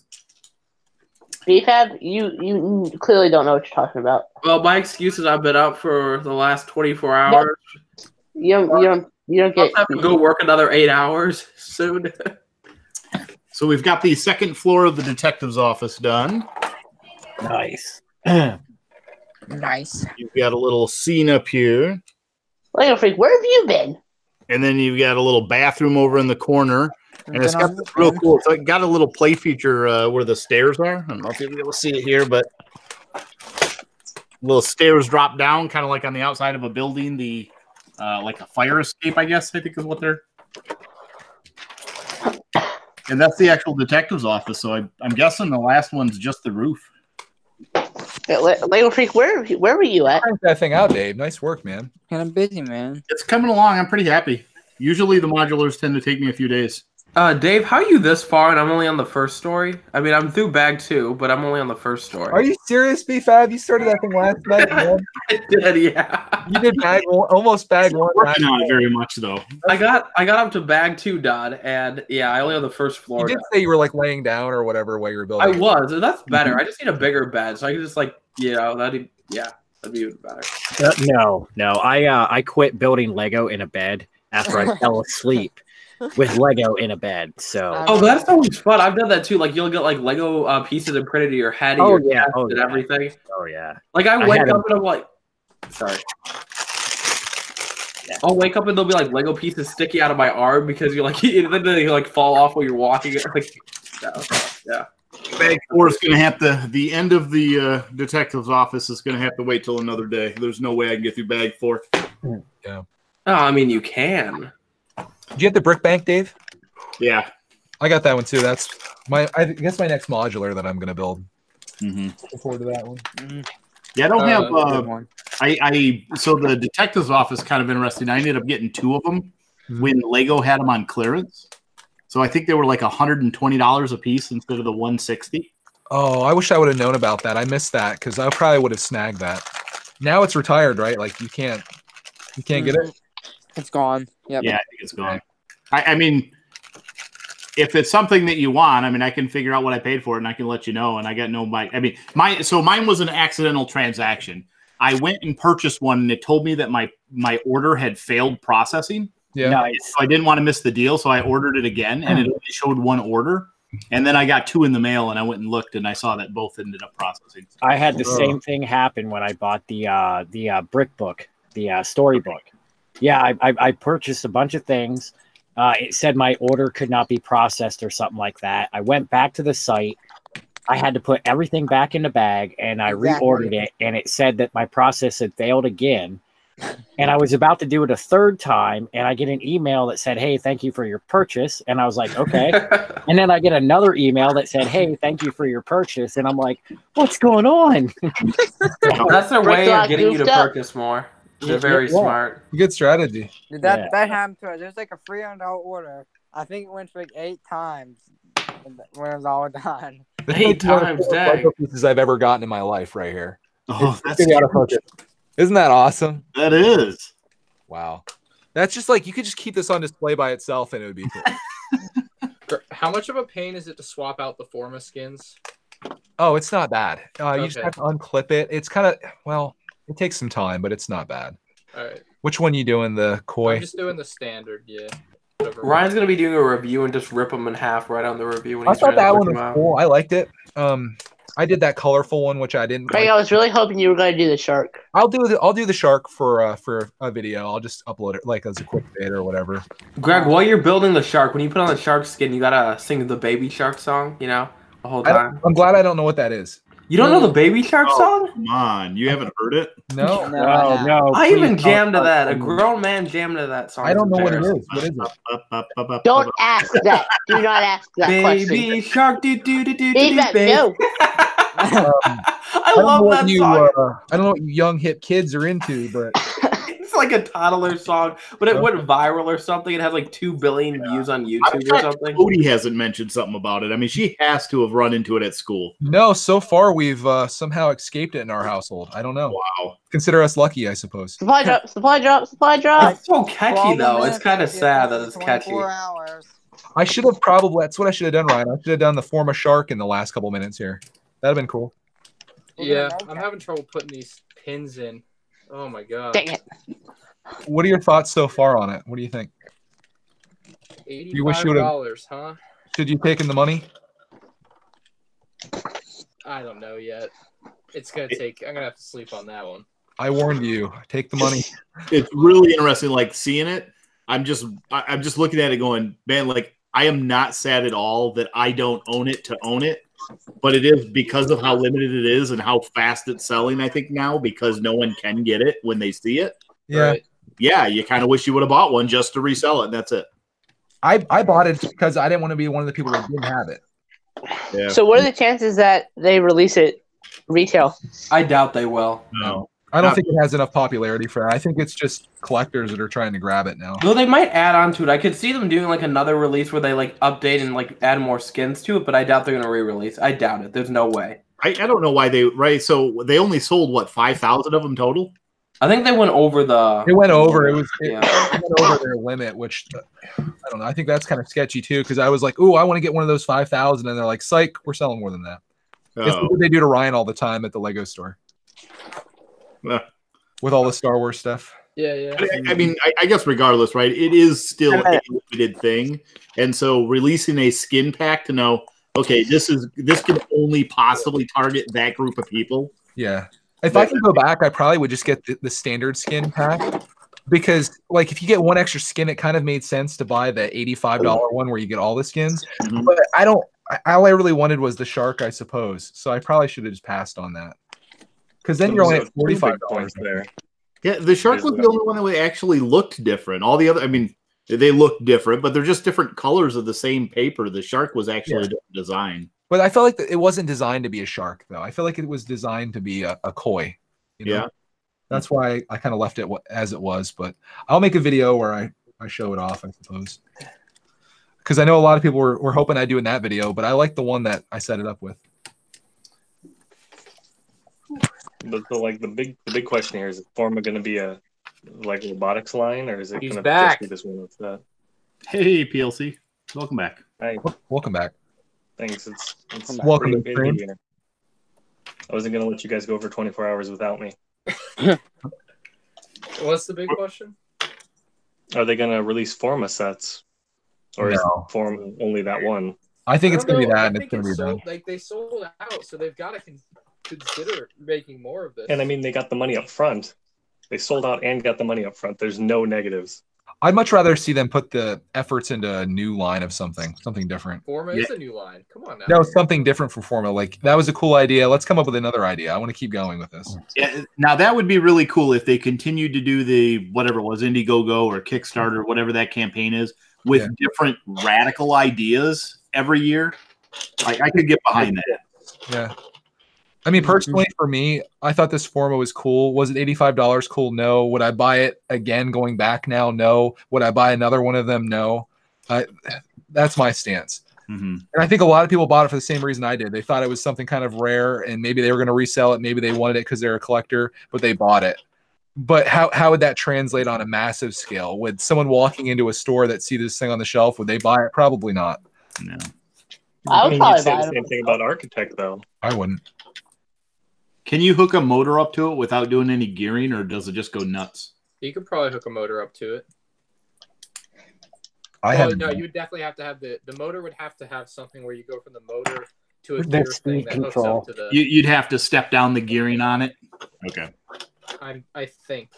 BFAB, you clearly don't know what you're talking about. Well, my excuse is I've been up for the last 24 hours. You don't get. I'll have to go work another 8 hours soon. So we've got the second floor of the detective's office done. Nice. Nice. You've We got a little scene up here. Lego Freak, where have you been? And then you've got a little bathroom over in the corner. And it's got this real cool. So it got a little play feature where the stairs are. I don't know if you'll be able to see it here, but little stairs drop down, kind of like on the outside of a building. The like a fire escape, I guess, I think is what they're. And that's the actual detective's office. So I'm guessing the last one's just the roof. Lego Freak, where were you at? Crank that thing out, Dave. Nice work, man. Kind of busy, man. It's coming along. I'm pretty happy. Usually the modulars tend to take me a few days. Dave, how are you this far and I'm only on the first story? I mean, I'm through bag 2, but I'm only on the first story. Are you serious, B-Fab? You started that thing last night, man. I did, yeah. You did almost bag 1. Working on it very much, though. I got up to bag 2, Dodd, and yeah, I only have the first floor. You did say you were like laying down or whatever while you were building. I was, and that's better. I just need a bigger bed, so I can just that'd be even better. No. I quit building Lego in a bed after I fell asleep with Lego in a bed. So that's always fun. I've done that too. Like you'll get like Lego pieces and printed to your head and chest and everything. Oh yeah. Like I wake up and I'm like, sorry. Yeah. I'll wake up and there'll be like Lego pieces sticking out of my arm because you're like then they like fall off while you're walking. Like, yeah. Bag 4 is going to have to. The end of the detective's office is going to have to wait till another day. There's no way I can get through bag 4. Yeah. Oh, I mean, you can. Did you get the brick bank, Dave? Yeah. I got that one too. That's I guess my next modular that I'm going to build. Mm-hmm. Look forward to that one. Yeah, I don't have. So the detective's office kind of interesting. I ended up getting 2 of them when Lego had them on clearance. So I think they were like $120 a piece instead of the $160. Oh, I wish I would have known about that. I missed that because I probably would have snagged that. Now it's retired, right? Like you can't get it. It's gone. Yep. Yeah, I think it's gone. I mean, if it's something that you want, I mean, I can figure out what I paid for it and I can let you know. And I got no bike. I mean, mine was an accidental transaction. I went and purchased one and it told me that my order had failed processing. Yeah. Nice. So I didn't want to miss the deal, so I ordered it again, and it only showed 1 order. And then I got 2 in the mail, and I went and looked, and I saw that both ended up processing. I had the same thing happen when I bought the brick book, the storybook. Yeah, I purchased a bunch of things. It said my order could not be processed or something like that. I went back to the site. I had to put everything back in the bag, and I reordered it, and it said that my process had failed again. And I was about to do it a 3rd time, and I get an email that said, "Hey, thank you for your purchase." And I was like, "Okay." And then I get another email that said, "Hey, thank you for your purchase." And I'm like, "What's going on?" That's their way of getting you to purchase more. They're very smart. Good strategy. Dude, that happened to us. There's like a $300 order. I think it went for like 8 times when it was all done. 8 times, dang. Pieces I've ever gotten in my life, right here. Oh, that's out of focus. Isn't that awesome? That is. Wow. That's just like you could just keep this on display by itself and it would be cool. How much of a pain is it to swap out the Forma skins? Oh, it's not bad. You just have to unclip it. It's kind of, it takes some time, but it's not bad. All right. Which one you doing? The koi? I'm just doing the standard, yeah. Ryan's going to be doing a review and just rip them in half right on the review. When I thought that one was cool. I liked it. I did that colorful one, which I didn't. Greg, I was really hoping you were going to do the shark. I'll do the shark for a video. I'll just upload it like as a quick vid or whatever. Greg, while you're building the shark, when you put on the shark skin, you gotta sing the Baby Shark song. The whole time. I'm glad I don't know what that is. You don't know the Baby Shark song? Come on, you haven't heard it? No. I even jammed to that. A grown man jammed to that song. I don't know what it is. What is it? Don't ask that. Do not ask that question. Baby Shark, do. No. I love that song. I don't know what you young hip kids are into, but it's like a toddler song, but it went viral or something. It had like 2 billion views on YouTube or something. Cody hasn't mentioned something about it. I mean, she has to have run into it at school. No, so far we've somehow escaped it in our household. I don't know. Wow. Consider us lucky, I suppose. Supply drop. It's so catchy though. It's kind of sad that it's catchy. I should have that's what I should have done, Ryan. I should have done the Forma shark in the last couple minutes here. That'd have been cool. Yeah, I'm having trouble putting these pins in. Oh my god. Dang it. What are your thoughts so far on it? What do you think? $85, huh? Should you take in the money? I don't know yet. It's gonna take. I'm gonna have to sleep on that one. I warned you. Take the money. It's really interesting, like seeing it. I'm just looking at it going, man, like I am not sad at all that I don't own it to own it, but it is because of how limited it is and how fast it's selling, I think now, because no one can get it when they see it. Yeah. Right. Yeah, you kind of wish you would have bought one just to resell it, and that's it. I bought it because I didn't want to be one of the people that didn't have it. Yeah. So what are the chances that they release it retail? I doubt they will. No. I don't think it has enough popularity for it. I think it's just collectors that are trying to grab it now. Though they might add on to it. I could see them doing like another release where they like update and like add more skins to it, but I doubt they're gonna re-release. I doubt it. There's no way. I don't know why they so they only sold what 5,000 of them total. I think they went over the. It went over. It Yeah. went over their limit, which I don't know. I think that's kind of sketchy too, because I was like, "Ooh, I want to get one of those 5,000," and they're like, "Psych, we're selling more than that." It's what they do to Ryan all the time at the Lego store with all the Star Wars stuff. Yeah. I mean, I guess regardless, right? It is still a limited thing, and so releasing a skin pack to know, okay, this can only possibly target that group of people. Yeah. If I can go back, I probably would just get the standard skin pack, because like if you get one extra skin, it kind of made sense to buy the $85 one where you get all the skins. Mhm. But all I really wanted was the shark, I suppose. So I probably should have just passed on that, because then you're only at $45 there. Yeah, the shark was the only one that actually looked different. All the other, I mean, they look different, but they're just different colors of the same paper. The shark was actually a different design. But I felt like it wasn't designed to be a shark, though. I feel like it was designed to be a koi. You know? Yeah. That's why I kind of left it as it was. But I'll make a video where I show it off, I suppose. Because I know a lot of people were hoping I'd do in that video, but I like the one that I set it up with. But the big question here is Forma going to be a like robotics line, or is it going to back. just be this one with that? Hey, PLC, welcome back. Hi, Welcome back. thanks. It's Welcome pretty to the stream. busy here. I wasn't going to let you guys go for 24 hours without me. What's the big question? Are they going to release Forma sets, or is No. Forma only that one? I think it's don't going to be know. that, I and it's think going to be done. sold, like they sold out, so they've got to consider making more of this. And I mean, they got the money up front. They sold out and got the money up front. There's no negatives. I'd much rather see them put the efforts into a new line of something different. Forma is a new line. Come on now. No, something different for Forma. Like, that was a cool idea. Let's come up with another idea. I want to keep going with this. Yeah, now that would be really cool if they continued to do the whatever it was, Indiegogo or Kickstarter, whatever that campaign is, with different radical ideas every year. I could get behind that. Yeah. I mean, personally, for me, I thought this Forma was cool. Was it $85 cool? No. Would I buy it again going back now? No. Would I buy another one of them? No. That's my stance. Mm-hmm. And I think a lot of people bought it for the same reason I did. They thought it was something kind of rare, and maybe they were going to resell it. Maybe they wanted it because they're a collector, but they bought it. But how would that translate on a massive scale? Would someone walking into a store that see this thing on the shelf, would they buy it? Probably not. No. I would You'd probably say buy the it. same thing about Architect, though. I wouldn't. Can you hook a motor up to it without doing any gearing, or does it just go nuts? You could probably hook a motor up to it. haven't. No, you would definitely have to have the motor would have to have something where you go from the motor to a That gear thing speed that hooks control. up to the. You'd have to step down the gearing on it. Okay. I think.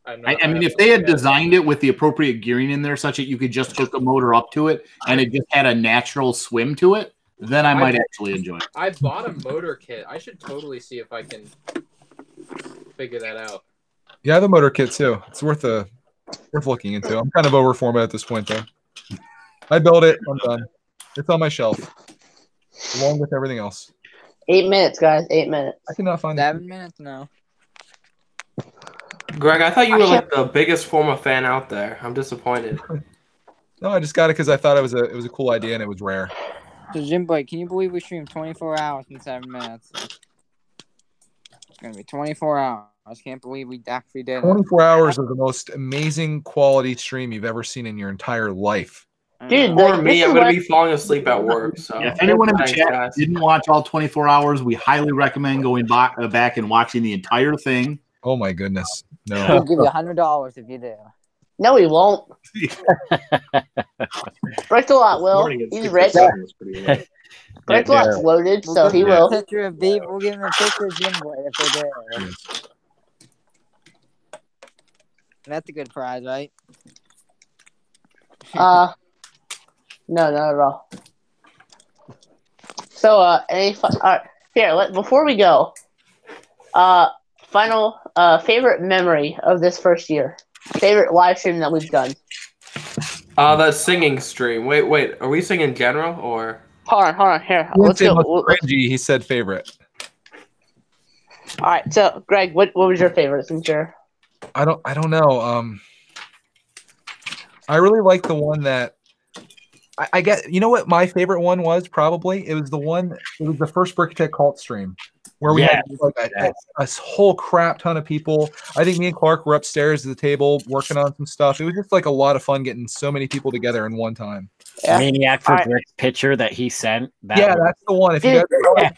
I'm not, I mean, if they had designed it with the appropriate gearing in there, such that you could just hook a motor up to it and it just had a natural swim to it, then I might actually enjoy it. I bought a motor kit. I should totally see if I can figure that out. Yeah, I have a motor kit too. It's worth looking into. I'm kind of over Forma at this point, though. I built it. I'm done. It's on my shelf, along with everything else. 8 minutes, guys. 8 minutes. I cannot find 7 minutes now. Greg, I thought you were like the biggest Forma fan out there. I'm disappointed. No, I just got it because I thought it was a cool idea and it was rare. So, Jim Boy, can you believe we streamed 24 hours in 7 minutes? It's going to be 24 hours. I can't believe we actually did it. 24 hours of the most amazing quality stream you've ever seen in your entire life. Dude, For like, me, this I'm is going to what- be falling asleep at work. So If anyone in the Thanks, chat guys. didn't watch all 24 hours, we highly recommend going back and watching the entire thing. Oh my goodness. No. We'll give you $100 if you do. No, he won't. Rick's a lot, Will. Morning at He's 6 rich. or 7 is pretty late. Rick's a lot's loaded, so We'll he give him will. a picture of Dave. We'll give him a picture of Jim Boy if they do. That's a good prize, right? No, not at all. So, any fun? Here, before we go, final favorite memory of this first year. Favorite live stream that we've done. That singing stream. Wait. Are we singing general or? Hold on. Here, He let's didn't say go. most cringy, he said favorite. All right. So, Greg, what was your favorite since you're? I don't know. I really like the one that I get. You know what my favorite one was? Probably it was the first Brick Tech Cult stream where we had like a whole crap ton of people. I think me and Clark were upstairs at the table working on some stuff. It was just like a lot of fun getting so many people together in one time. Yeah. Maniac for Brick's picture that he sent. That's the one. If you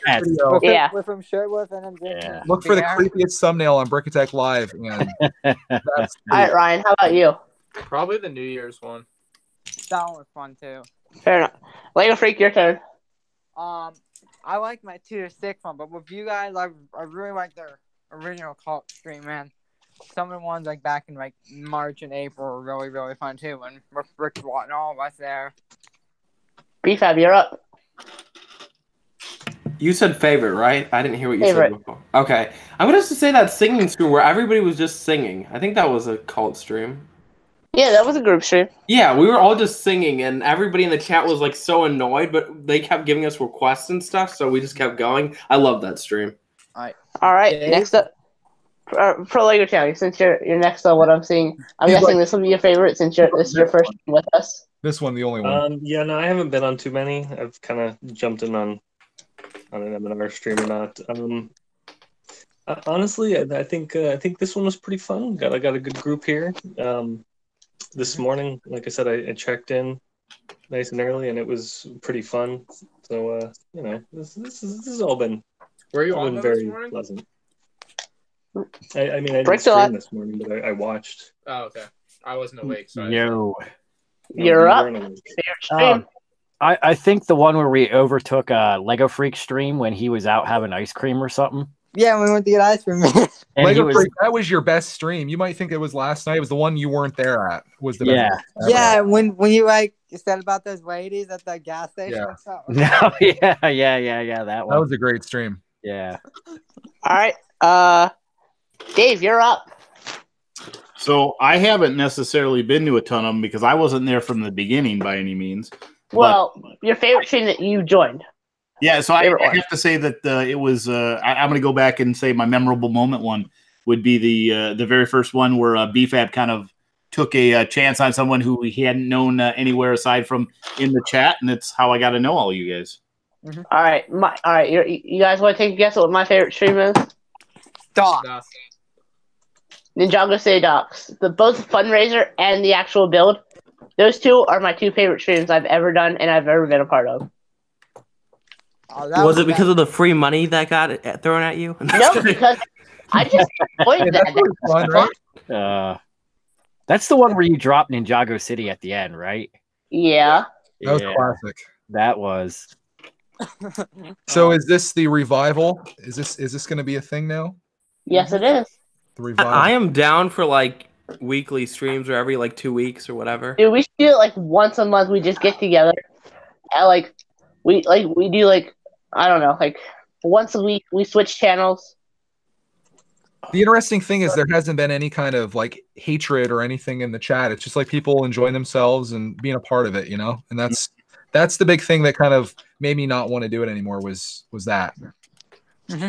guys with him shirtless and then look for the creepiest thumbnail on Brick Attack Live. And all right, Ryan, how about you? Probably the New Year's one. That one was fun too. Fair enough. Lego Freak, your turn. I like my 2 to 6 one, but with you guys, I really like their original cult stream, man. Some of the ones like back in like March and April were really, really fun too. When Rick and all of us there. BFAB, you're up. You said favorite, right? I didn't hear what you said before. Okay. I'm going to say that singing stream where everybody was just singing. I think that was a cult stream. Yeah, that was a group stream. Yeah, we were all just singing, and everybody in the chat was like so annoyed, but they kept giving us requests and stuff, so we just kept going. I love that stream. All right. Next up, Pro Lego County. Since you're next on what I'm seeing, I'm guessing this will be your favorite since this is your first one with us. This one, the only one. Yeah, no, I haven't been on too many. I've kind of jumped in on an M&R stream or not. Honestly, I think this one was pretty fun. I got a good group here. This morning, like I said, I checked in nice and early, and it was pretty fun. So, this has all been. Were you on very this morning? Pleasant. I mean, I didn't stream this morning, but I watched. Oh, okay. I wasn't awake, so you're up. I think the one where we overtook a Lego Freak stream when he was out having ice cream or something. Yeah, we went to get ice cream. Lego Freak, that was your best stream. You might think it was last night. It was the one you weren't there at. Was the best. Yeah, when you said about those ladies at the gas station or something. No, yeah. That one. That was a great stream. Yeah. All right, Dave, you're up. So I haven't necessarily been to a ton of them because I wasn't there from the beginning by any means. Well, your favorite stream that you joined. Yeah, so I have to say that it was. I'm going to go back and say my memorable moment one would be the very first one where BFAB kind of took a chance on someone who he hadn't known anywhere aside from in the chat, and that's how I got to know all you guys. Mm-hmm. All right, you guys want to take a guess at what my favorite stream is? Docs. Ninjago City Docs. Both fundraiser and the actual build. Those two are my 2 favorite streams I've ever done and I've ever been a part of. Was it because of the free money that got thrown at you? No, because I just enjoyed that. Fun, right? That's the one where you drop Ninjago City at the end, right? Yeah. That was classic. That was. So is this the revival? Is this going to be a thing now? Yes, it is. The revival. I am down for like weekly streams or every like 2 weeks or whatever. Dude, we should do it like once a month. We just get together and we do like I don't know, like once a week we switch channels. The interesting thing is there hasn't been any kind of like hatred or anything in the chat. It's just like people enjoying themselves and being a part of it, you know? And that's the big thing that kind of made me not want to do it anymore was that. Mm-hmm.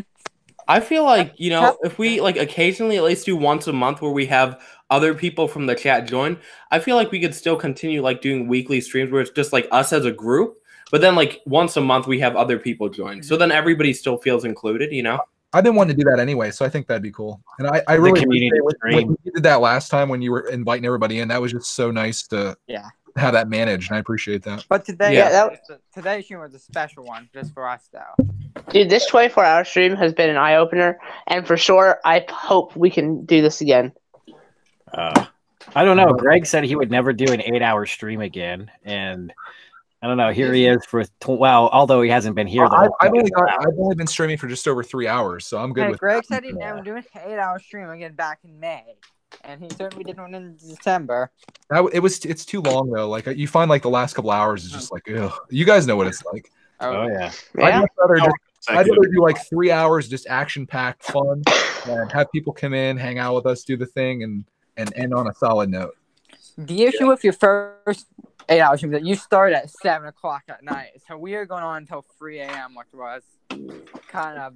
I feel like, if we like occasionally at least do once a month where we have other people from the chat join, I feel like we could still continue like doing weekly streams where it's just like us as a group, but then like once a month we have other people join. So then everybody still feels included, I've been wanting to do that anyway, so I think that'd be cool. And I really appreciate when you did that last time when you were inviting everybody in. That was just so nice to have that managed, and I appreciate that. But today, today's stream was a special one just for us, though. Dude, this 24-hour stream has been an eye-opener, and for sure, I hope we can do this again. I don't know. Greg said he would never do an 8-hour stream again, and I don't know. Here he is for although he hasn't been here. I've only been streaming for just over 3 hours, so I'm good with. Greg said he'd never do an 8-hour stream again back in May. and he certainly did one in December. It's too long though. Like you find like the last couple hours is just like, ugh. You guys know what it's like. Oh yeah. I'd rather do like 3 hours just action packed fun and have people come in, hang out with us, do the thing, and end on a solid note. The issue with your first 8 hours is that you start at 7 o'clock at night, so we are going on until 3 a.m., which was kind of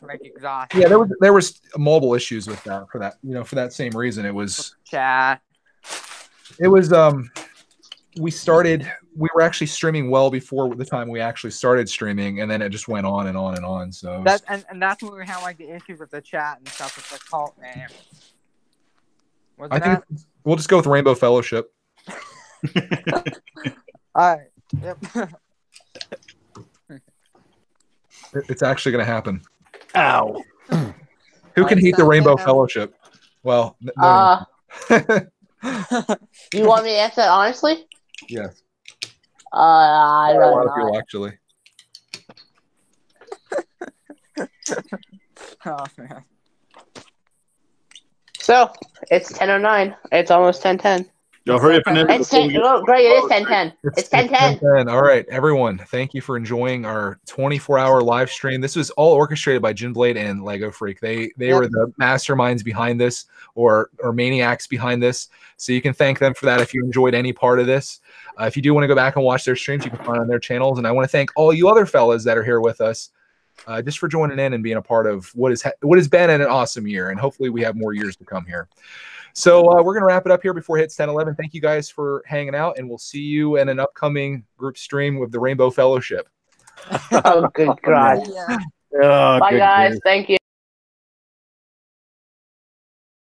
like exhausting. Yeah, there was mobile issues with that for that same reason. It was chat. It was we were actually streaming well before the time we actually started streaming, and then it just went on and on and on. So that's when we had like the issues with the chat and stuff with the cult name. I think we'll just go with Rainbow Fellowship. All right. Yep. It's actually going to happen. Ow. Who can hate the Rainbow Fellowship? Well, no. You want me to answer that honestly? Yes. I a lot of don't know. people actually. Oh man. So it's 10:09. It's almost 10:10. Yo, hurry up and end. It's 10. Oh, great! It is 10:10. It's 10:10. 10:10. All right, everyone. Thank you for enjoying our 24-hour live stream. This was all orchestrated by Ginblade and Lego Freak. They were the masterminds behind this, or maniacs behind this. So you can thank them for that if you enjoyed any part of this. If you do want to go back and watch their streams, you can find on their channels. And I want to thank all you other fellas that are here with us, just for joining in and being a part of what has been an awesome year. And hopefully we have more years to come here. So we're going to wrap it up here before it hits 10:11. Thank you guys for hanging out, and we'll see you in an upcoming group stream with the Rainbow Fellowship. Oh, good God. Oh, Bye, good guys. grief. Thank you.